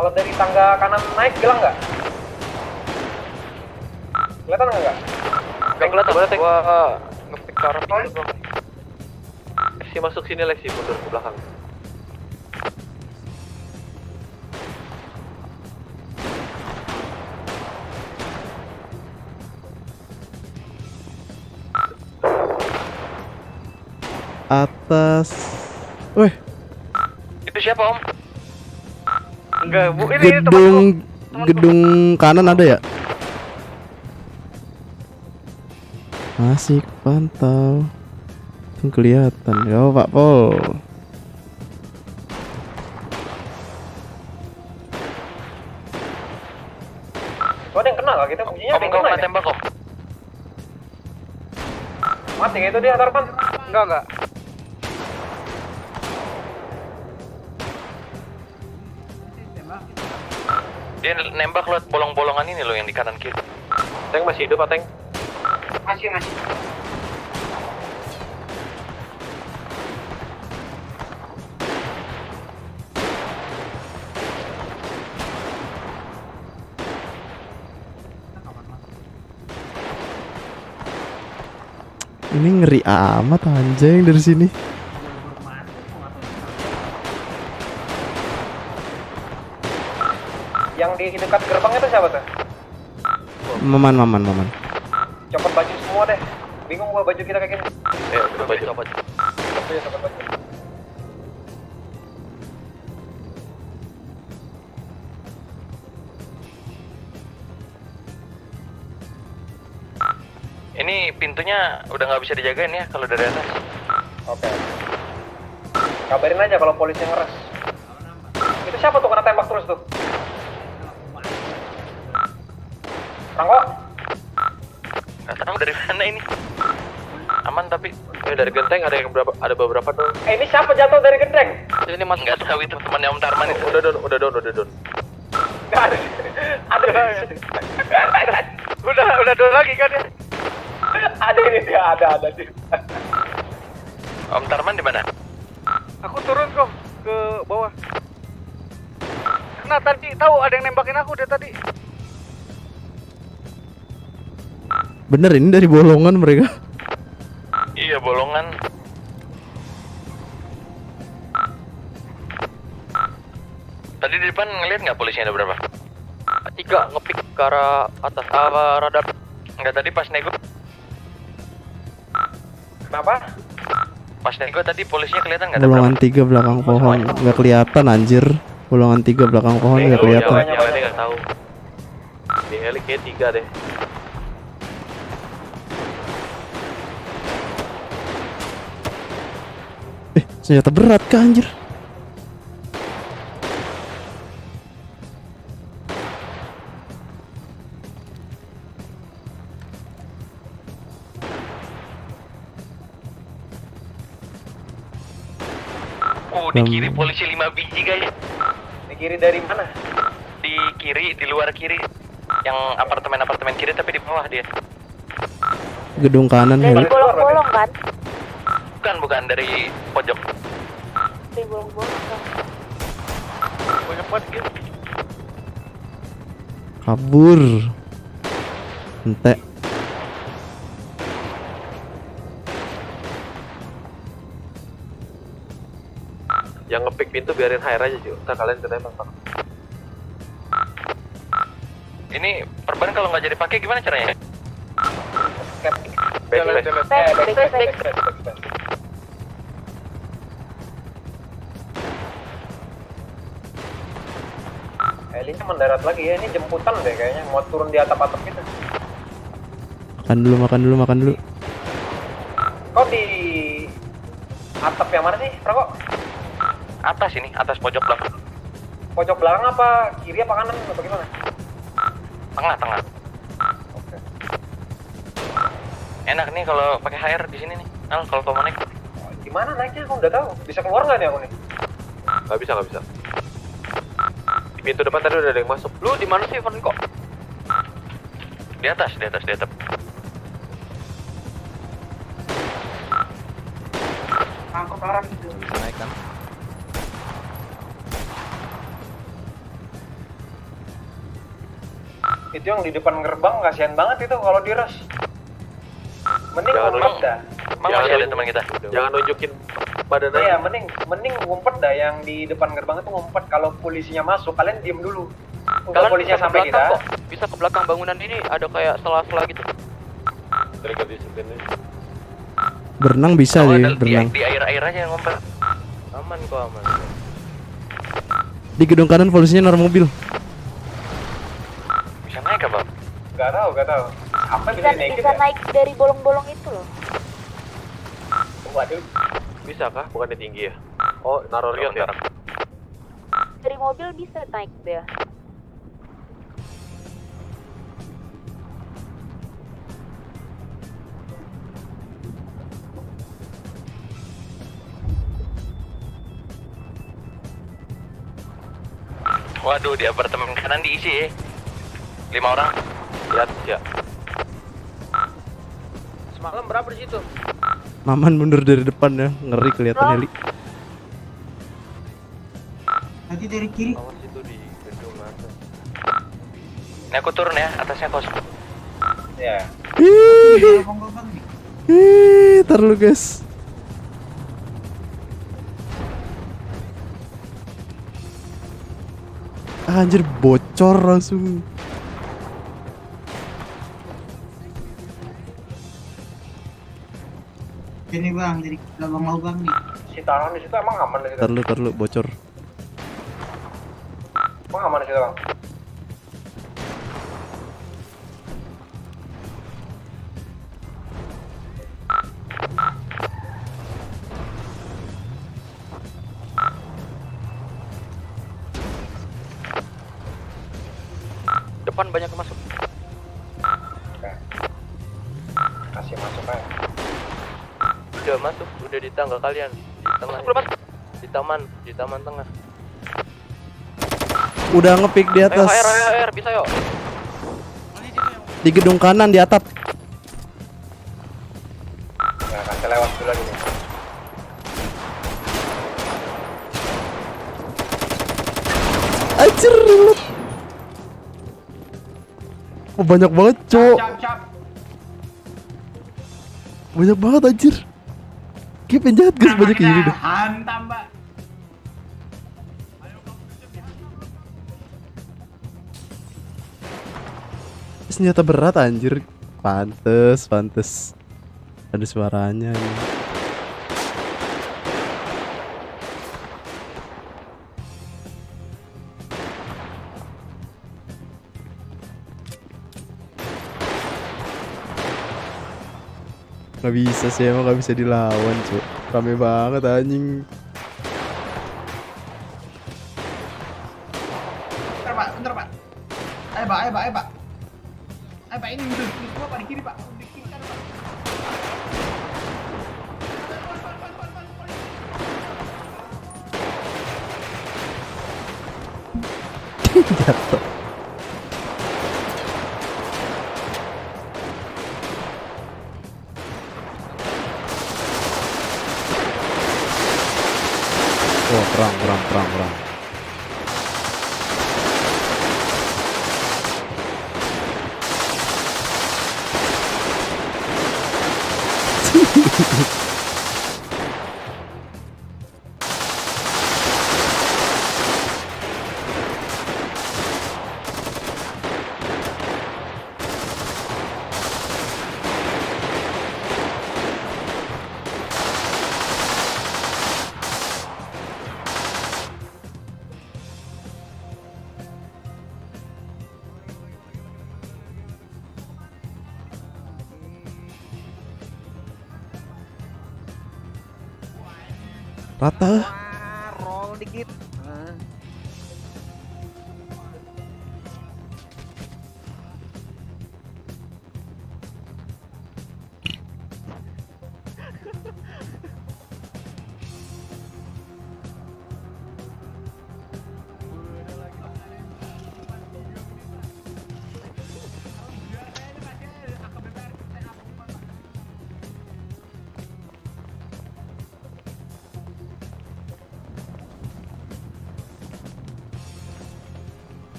I: Kalau dari tangga kanan naik gelang nggak? Kelihatan nggak?
S: Nggak kelihatan. Gua nge-pick ke arah pintu doang.
K: Lexi masuk sini, Lexi mundur ke belakang.
P: Atas. Weh,
S: Itu siapa om? Enggak bu, ini
P: gedung kanan ada ya? Masih pantau. Tuh kelihatan. Ya Pak Pol.
I: Tuh ada yang kena nggak gitu? Bunyinya ada yang kena ya?
S: Tembak om.
I: Mati itu dia Tarpan?
G: Enggak.
S: Dia nembak lewat bolong-bolongan ini loh yang di kanan kiri.
K: Tank masih hidup, Pak Tank?
I: Masih.
P: Ini ngeri amat anjing dari sini.
I: Yang di dekat gerbang itu siapa tuh?
P: Maman.
I: Copot baju semua deh. Bingung gua baju kita kayak gini.
S: Copot.
I: Copot baju.
S: Ini pintunya udah nggak bisa dijagain ya kalau dari atas.
I: Oke. Kabarin aja kalau polisi ngeres. Itu siapa tuh kena tembak terus tuh? Rangko?
S: Nggak tahu dari mana ini. Aman tapi.
K: Dari genteng ada beberapa tuh.
I: Ini siapa jatuh dari genteng?
S: Ini masuk. Nggak tahu itu temannya Om Tarman itu.
K: Udah don.
I: Nggak ada.
G: Udah dua lagi kan ya?
I: Ada ini dia, ada sih.
S: Om Tarman di mana?
G: Aku turun kok ke bawah. Nah tadi tahu ada yang nembakin aku deh tadi.
P: Bener ini dari bolongan mereka.
S: Iya bolongan. Tadi di depan ngeliat nggak polisinya ada berapa? 3 ngepick ke arah atas radar. Nggak tadi pas nego.
I: Kenapa?
S: Pas nego tadi polisinya kelihatan nggak ada
P: Bolongan 3 belakang pohon nggak kelihatan anjir. Bolongan 3 belakang pohon nggak kelihatan.
K: Yang lainnya nggak tahu. Di heli kayak 3 deh.
P: Senjata berat kah anjir?
S: Di kiri polisi 5 biji guys.
I: Di kiri dari mana?
S: Di kiri, di luar kiri. Yang apartemen kiri tapi di bawah dia.
P: Gedung kanan
U: Dari
P: Heli.
U: bolong-bolong kan?
S: Bukan dari pojok.
U: Dari bolong-bolong kan?
S: Banyak banget gitu.
P: Kabur. Ente.
C: Yang ngepick pintu biarin HR aja, Ju. Ntar kalian ketembak.
S: Ini perban kalau nggak jadi pakai gimana caranya?
I: Helinya mendarat lagi ya, ini jemputan deh kayaknya, mau turun di atap-atap gitu.
P: Makan dulu.
I: Kau di atap yang mana sih, Prako?
S: Atas ini, atas pojok belakang.
I: Pojok belakang apa kiri apa kanan atau gimana?
S: Tengah. Enak nih kalau pakai HR di sini nih. Kalau mau naik.
I: Gimana naiknya? Aku udah tahu. Bisa keluar nggak nih aku nih?
C: Nggak bisa. Di pintu depan tadi udah ada yang masuk.
S: Lu di mana sih, Van kok? Di atas.
I: Angkot orang itu.
A: Bisa naik kan?
I: Itu yang di depan gerbang kasihan banget itu kalau di rush. Mending ngumpet dah.
S: Masih ada teman kita.
C: Jangan nunjukin badan
I: Iya, mending ngumpet dah yang di depan gerbang itu ngumpet. Kalau polisinya masuk, kalian diem dulu. Kalau polisinya sampai kita,
S: Bisa ke belakang bangunan ini ada kayak sela-sela gitu.
C: Trigger di sini.
P: Berenang bisa
S: Oh,
P: sih,
S: ada
P: berenang.
S: di air aja yang ngumpet.
A: Aman kok, aman.
P: Di gedung kanan polisinya naruh mobil.
S: Bisa naik apa?
I: Gak tahu. Apa
U: Bisa, bisa naik dari bolong-bolong itu loh.
I: Waduh.
C: Bisa kah? Bukannya tinggi ya? Oh, naruh riot ya?
U: Dari mobil bisa naik dia.
S: Waduh, di apartemen kanan diisi ya. 5 orang.
C: Lihat ya.
D: Semalam berapa di situ?
P: Maman mundur dari depan ya, ngeri kelihatan heli.
O: Nanti dari kiri.
A: Awas itu di gedung atas.
S: Ini aku turun ya, atasnya kos.
I: Ya.
P: Tar lu guys. Anjir bocor langsung.
O: Ini bang, dari lubang-lubang nih.
I: Si taruhan di situ emang aman di situ.
P: Tar lu bocor.
I: Emang aman di situ, Bang.
S: Depan banyak yang masuk.
I: Oke. Kasih masuk aja.
A: Udah masuk, udah di tangga kalian. Di tengah. Di taman tengah.
P: Udah ngepick di atas.
S: Air, bisa yuk.
P: Di gedung kanan di atap.
I: Nggak kasih lewat dulu lagi nih.
P: Anjir. Oh, banyak banget, Cok. Banyak banget anjir. Kayak penjahat guys banyak kayak gini dah.
O: Hantam, Mbak.
P: Senjata berat anjir. Pantes. Ada suaranya nih. Gak bisa sih, emang gak bisa dilawan cuy. Rame banget anjing.
O: Bentar pak. Ayo pak. Ayo pak, ini semua pak, di kiri pak. Di kiri kan pak.
P: Jatuh. Oh, perang. Rata.
G: Roll dikit.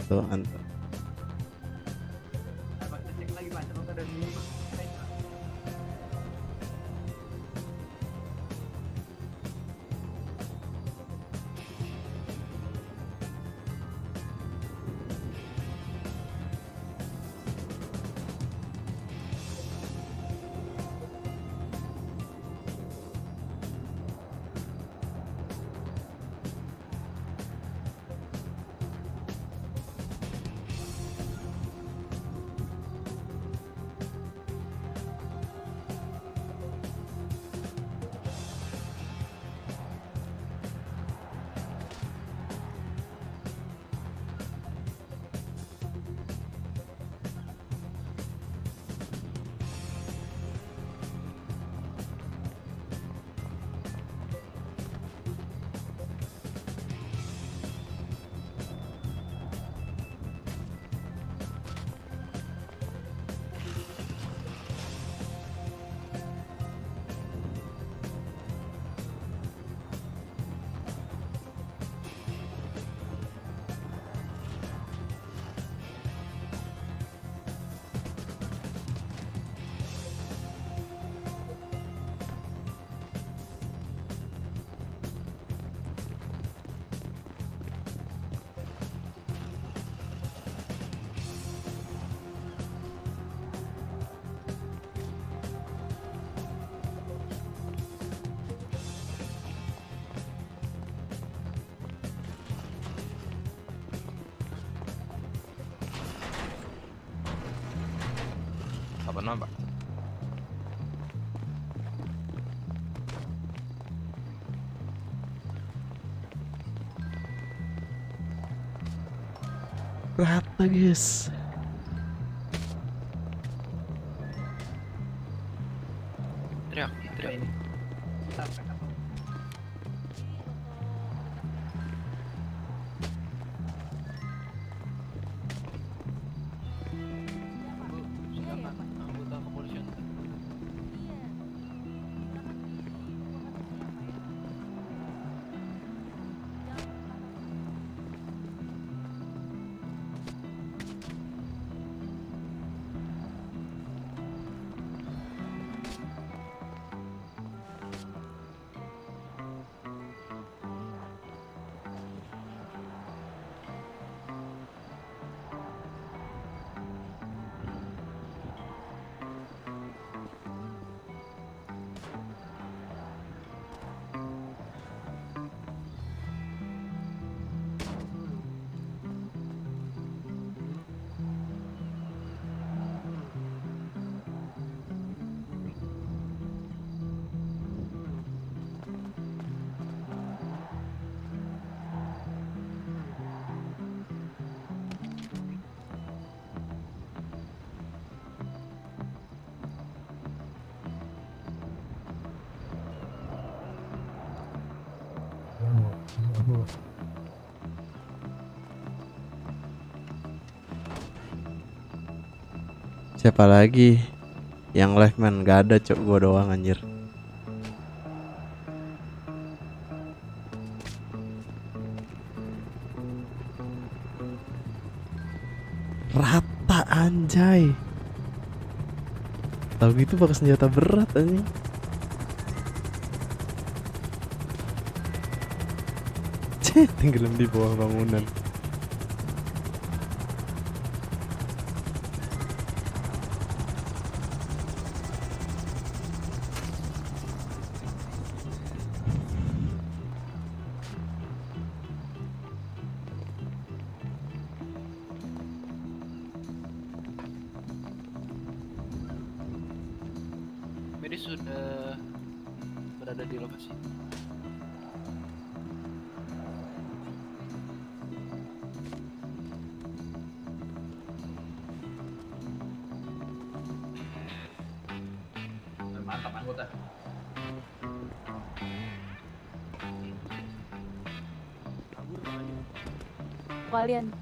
P: Tuh, antar.
S: Apa nama, Pak?
P: Rata, guys.
S: Teriak. Anggota kepolisian.
P: Siapa lagi? Yang live man gak ada cok, gua doang anjir. Rata anjay. Tahu gitu pakai senjata berat anjing. Tenggelam di bawah bangunan.
T: Medis sudah berada di lokasi.
O: Mantap anggota.
N: Kalian.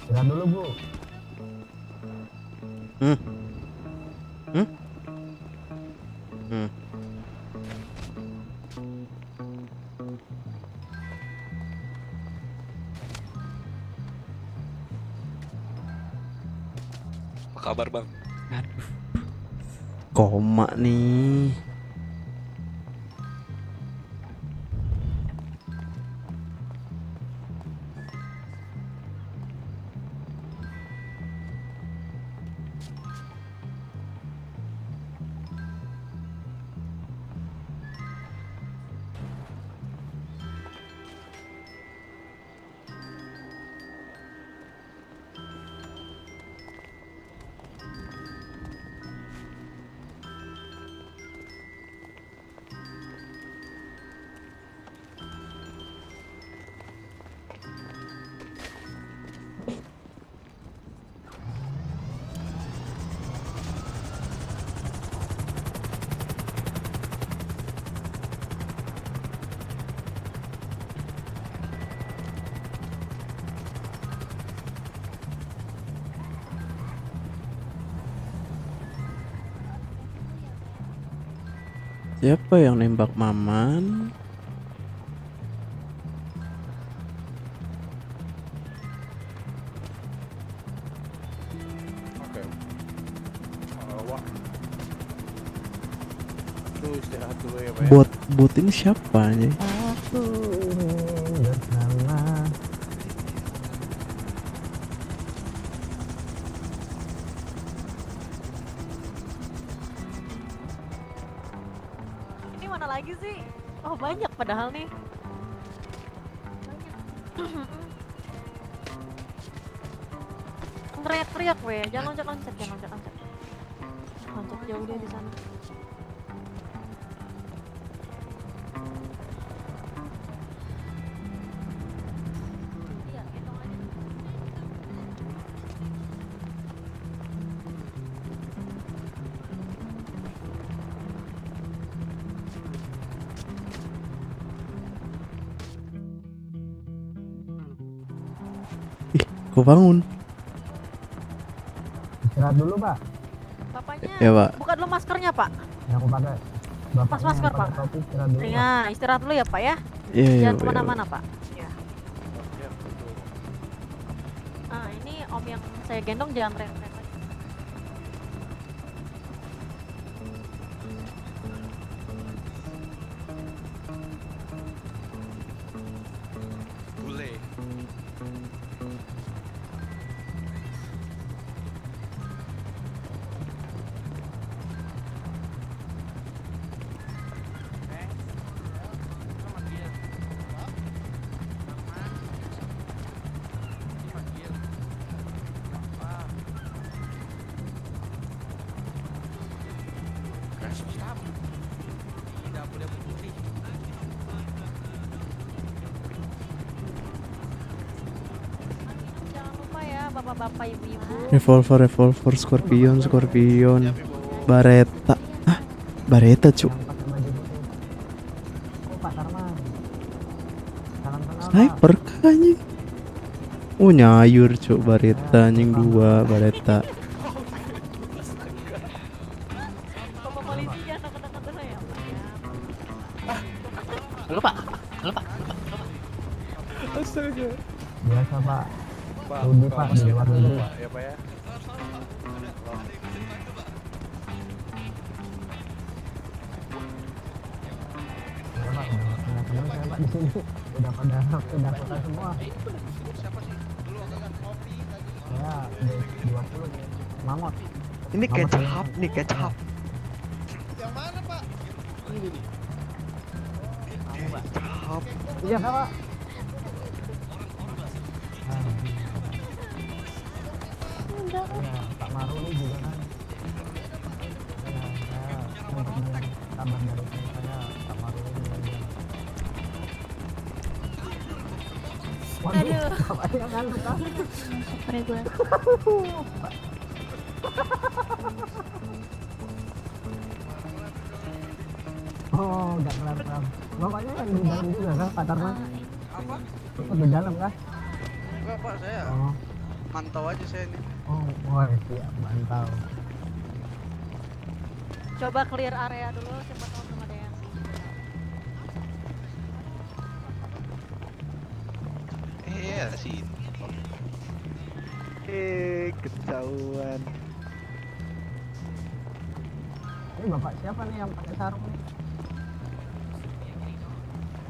L: Istirahat dulu, Bu.
T: Apa kabar, Bang?
P: Koma nih. Siapa yang nembak Maman?
C: Oke. Wah. Tuh istirahat dulu ya, Pak.
P: Bot ini siapa aja?
L: Aku ingin bersama.
N: Ini mana lagi sih? Oh banyak padahal nih. Teriak-teriak weh, jangan loncat-loncat, jangan loncat-loncat. Loncat jauh dia di sana.
P: Kok bangun?
L: Istirahat dulu, Pak.
N: Bapaknya,
P: Ya, Pak.
N: buka dulu maskernya, Pak.
L: Yang aku pakai.
N: Pas masker, Pak.
L: Istirahat dulu.
N: Ya, istirahat dulu ya, Pak ya.
P: Iya, iya,
N: Jangan
P: Pak,
N: kemana-mana, Pak. Ya. Ah, ini Om yang saya gendong jangan teriak-teriak lagi.
T: Tidak boleh putih.
N: Jangan lupa ya bapak-bapak ibu-ibu.
P: Revolver, Scorpion, Baretta. Ah, Baretta cu. Sniper kah anjing? Oh nyayur cu, Baretta anjing 2 Baretta.
N: Bapak polisi jangan deket-deket dulu ya Pak ya.
A: Halo Pak.
L: Astaga. Biasa Pak. Studi Pak di luar negeri.
T: Ya Pak ya.
L: Ya Pak, teman saya Pak di sini udah pada kota semua.
T: Siapa sih? Dulu agak kopi tadi.
L: Saya 20 Mamot.
M: Ini kecap nih, kecap.
T: Yang mana Pak?
L: Ini nih.
M: Kecap.
L: Iya Pak. Ya, Pak Maruli juga kan. Ya, saya sempat dengar kabar dari teman saya Pak Maruli juga.
F: Aduh.
L: Bapaknya ngantuk kan?
F: Spray gue.
L: Oh, enggak kelar-kelar. Bapaknya yang di dalam juga kan, Pak Tarman?
T: Apa?
L: Ikut di dalam kah?
T: Enggak Pak, saya
L: Oh,
T: mantau aja saya nih.
L: oh, siap, mantap.
N: Coba clear area dulu siapa tahu belum ada yang
T: Iya sih.
M: Ketahuan.
L: Ini bapak siapa nih yang pakai sarung nih?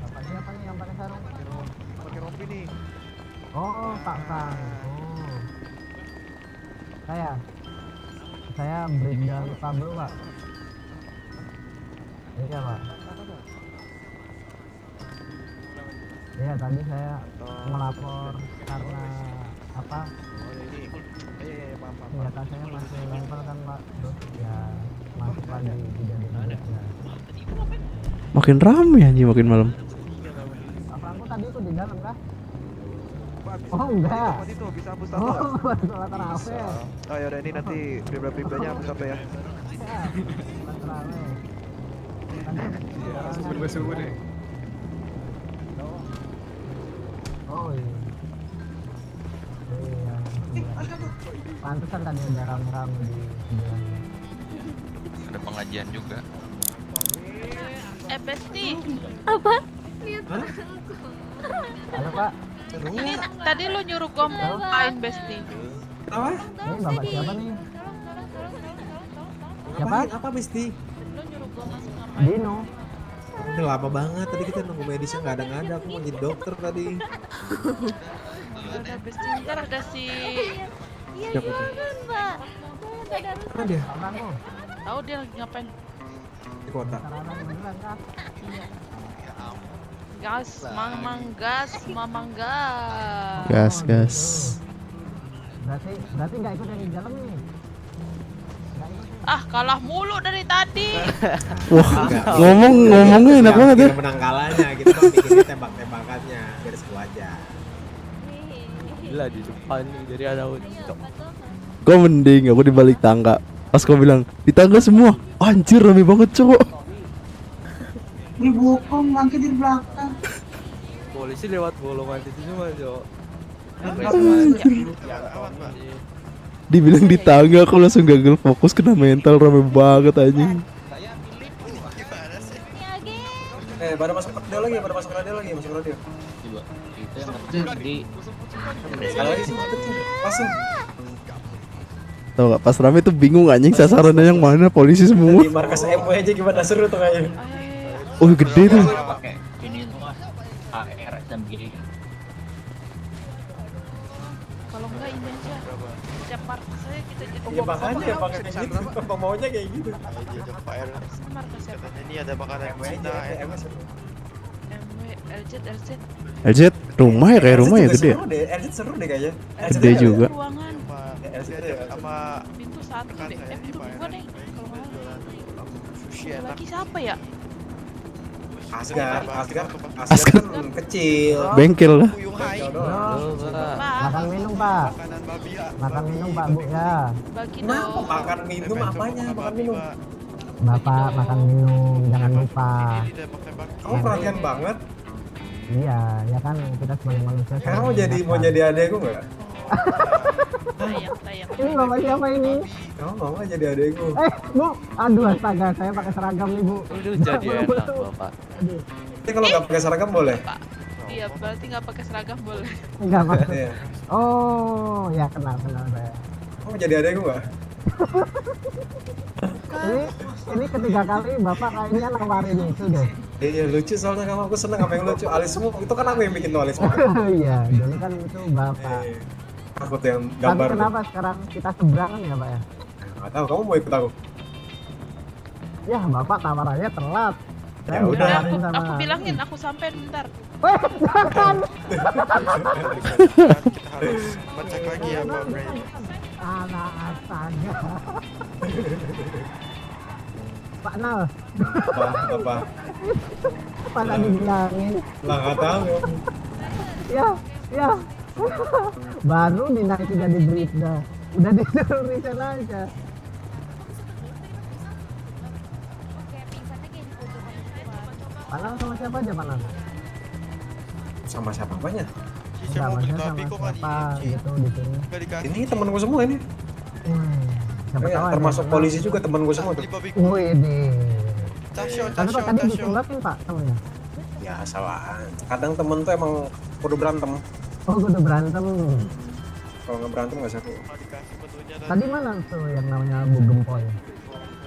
L: Bapak siapa nih yang pakai sarung?
T: Pakai rompi nih.
L: Oh, Pak Frank. Oh. Saya Brindal Pablo, Pak. Iya, Pak. Iya, tadi saya melapor karena apa? Senjata saya masih lempel kan, Pak. Terus ya masuk lagi kejadian ya.
P: Makin rame anjing makin malam.
L: Pak Franco tadi itu di dalam kah? Oh enggak.
M: Itu bisa hapus
L: Oh,
M: apa?
L: sholat tarawih.
M: Oh ya udah ini nanti pribadi-pribadinya hapus apa ya?
L: Sholat tarawih.
E: Sumber deh.
L: Oh iya. Iya. Pantesan tadi ada rame-rame di sebelah.
S: Ada pengajian juga.
V: Besti.
F: Apa?
L: Halo Pak.
V: Ini tadi lo nyuruh gua main Besti.
E: Apa?
L: Ini bapak siapa nih? Siapa?
E: Apa Besti?
V: Lo nyuruh gua masuk ngapain?
L: Dino.
E: Udah lama banget tadi kita nunggu medisnya nggak ada. Aku mau jadi dokter tadi.
V: Udah Besti, ntar ada si
F: Iya,
E: Siapa tuh?
F: jangan, Pak. Jangan,
E: Mana dia?
V: tahu dia lagi ngapain?
E: Di kota.
V: Gas, mamang gas.
P: Gas.
L: Berarti nggak ikut yang di dalam nih.
V: Ah, kalah mulu dari tadi.
P: Wah, ngomongnya enak banget ya.
E: Kita menang kalahnya, kita kan bikinnya tembak-tembakannya biar seru aja.
A: Gila di depan nih dari ada ucap.
P: Gue mending aku di balik tangga. Pas kau bilang di tangga semua, anjir rame banget cowok.
Q: Di bokong, angkat di belakang.
A: Polisi lewat bolongan itu semua, Jo.
P: Dibilang di tangga aku langsung gagal fokus kena mental rame banget anjing.
E: Pada masuk radio lagi, masuk radio.
A: Coba kita yang ngerti di
E: Sekali lagi sih, langsung.
P: Tau gak pas rame tuh bingung anjing sasarannya yang mana, polisi semua.
E: Di markas MW aja gimana seru tuh kayaknya.
P: Oh gede tuh.
R: Pakai ini semua AR SMG.
V: Kalau enggak ini aja. Setiap markas saya kita jadi
E: Ya makanya pakai kayak gitu, apa maunya kayak gitu.
V: markas siapa?
T: Ini ada makanan Cina.
V: MW, LZ.
P: LZ rumah ya, kayak rumah ya gede ya.
E: LZ seru deh kayaknya.
P: Gede juga.
V: Ruangan.
T: LZ sama
V: Pintu satu deh. Pintu dua deh. Kalau nggak Lagi siapa ya?
E: Asgar kan kecil.
P: Bengkel lah.
E: Bengkel doang.
L: Makan minum Pak. Makan minum Pak Bu ya.
V: Bagi
E: Kenapa
V: dong.
E: makan minum apanya? Makan minum.
L: Bapak makan minum jangan lupa.
E: Kamu perhatian banget.
L: Iya, ya kan kita sebagai manusia.
E: Sekarang mau jadi adekku nggak?
V: Tayang.
L: Ini bapak siapa ini?
E: Kamu mau nggak jadi adekku?
L: Bu, aduh astaga, saya pakai seragam nih Bu.
A: Udah jadi enak bapak.
E: Tapi kalau nggak pakai seragam boleh?
V: Iya, berarti nggak pakai seragam boleh.
L: Enggak Pak.
E: Iya.
L: Oh, ya kenal saya.
E: Kamu mau jadi adekku nggak?
L: Ini ketiga kali bapak kayaknya nawarin itu deh.
E: Iya lucu soalnya kamu, aku seneng apa yang lucu. Alismu itu kan aku yang bikin tuh alismu.
L: Iya, dulu kan itu bapak.
E: Aku tuh yang
L: Tapi
E: gambar.
L: kenapa sekarang kita seberangan ya Pak ya?
E: Nggak tahu, kamu mau ikut aku?
L: Ya bapak tawarannya telat.
E: Ya udah.
L: ditawarin sama-
V: Aku bilangin aku sampai bentar.
L: Jangan.
M: Kita harus ngecek lagi ya Pak Bray.
L: Anak astaga. Pak Nal.
E: Apa?
L: Apa tadi bilangin?
E: Lah nggak tahu.
L: Ya. Baru dinaikin jadi berita. Udah disuruh resign aja. Pak Nal sama siapa aja Pak Nal?
E: Sama siapa apanya?
L: Enggak, maksudnya sama siapa gitu di sini.
E: Ini temanku semua ini.
L: Siapa
E: Ya,
L: tahu ada
E: termasuk
L: yang
E: polisi juga temanku semua tuh.
L: Wih deh.
M: Tasyo.
L: Tapi kok tadi ditembakin Pak temennya?
E: Ya salah. Kadang temen tuh emang kudu berantem.
L: Oh udah berantem.
E: Kalau nggak berantem nggak seru.
L: Tadi mana tuh yang namanya Bu Gempoy?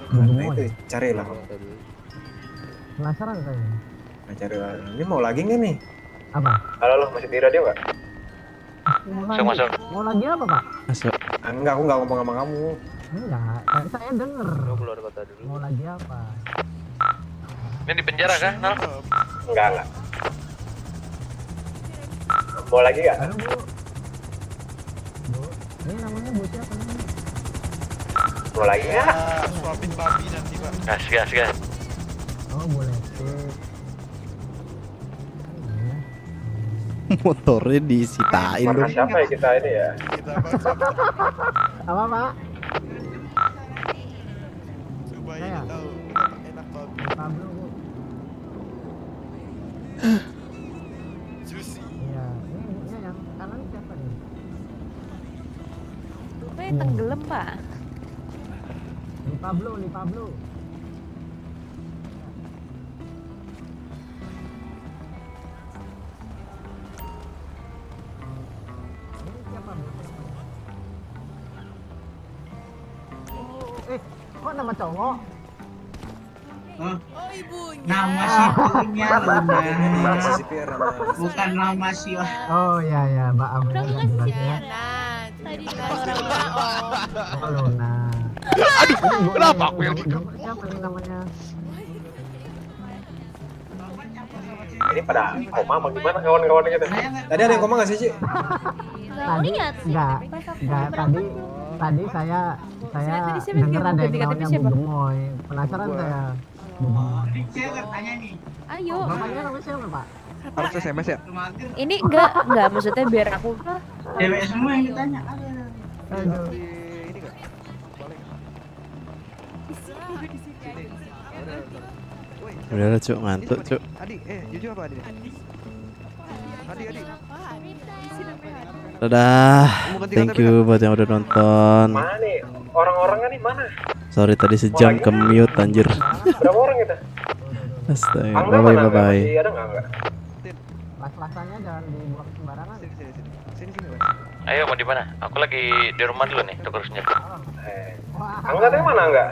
L: Bu
E: Nah
L: Gempoy.
E: itu carilah.
L: Penasaran saya.
E: Nah, carilah. Ini mau lagi nggak nih?
L: Apa?
E: Halo, masih di radio nggak?
L: Masuk. Mau lagi apa Pak?
P: Masuk.
E: Enggak, aku nggak ngomong sama kamu.
L: Enggak, saya denger.
A: Keluar kota dulu.
L: Mau lagi apa?
S: Ini di penjara kah, Nal?
E: Enggak. Mau lagi nggak?
L: Halo Bu. Bu, ini namanya Bu siapa nih?
E: Mau lagi nggak?
M: Suapin babi nanti Pak.
S: Gas.
L: Oh boleh. Sip.
P: Motornya disitain dong.
E: Siapa ya kita ini ya?
L: Apa Pak?
M: Supaya
L: Saya?
M: tahu enak babi.
L: Pablo Bu.
M: Juicy.
L: Iya, ini yang kanan siapa nih?
N: Rupanya tenggelam, Pak.
L: Li Pablo. Ini siapa Bu? Kok nama cowok?
O: Hah?
V: Oh, ibunya.
O: Nama situnya Luna.
E: CPR sama.
O: Bukan nama si.
L: Oh ya, maaf ya nggak jelas ya.
V: Tadi orang
L: Oh Luna.
S: Aduh, kenapa aku yang
L: Siapa nih namanya?
E: Ini pada koma apa gimana kawan-kawan kita? Tadi ada yang koma nggak sih, Ci?
L: Tadi enggak, tadi saya
N: Tadi siapa yang
L: dengar ada yang
N: ganti
L: namanya
N: KTP
L: Bu
N: siapa?
L: Gemoy. Penasaran saya. Bu Gemoy.
O: Saya tanya nih.
N: Ayo.
L: Bapaknya namanya siapa Pak?
M: Harus SMS ya?
N: Ini enggak maksudnya biar aku
O: Cewek semua yang ditanya.
L: Aduh.
M: Ini enggak?
P: Udah lah Cuk, ngantuk Cuk.
M: Adi, jujur apa Adi? Adi.
P: Dadah. Thank you buat yang udah nonton.
E: Mana nih? Orang-orangnya nih mana?
P: Sorry tadi sejam ke mute anjir.
E: Berapa orang kita?
P: Astaga.
E: Angga
P: Bye
E: mana?
P: bye.
E: Masih ada nggak Angga?
L: Las-lasannya jangan dibuang sembarangan.
M: Sini.
S: Ayo, mau di mana? Aku lagi di rumah dulu nih, tukar senjata.
E: Angga tuh mana Angga?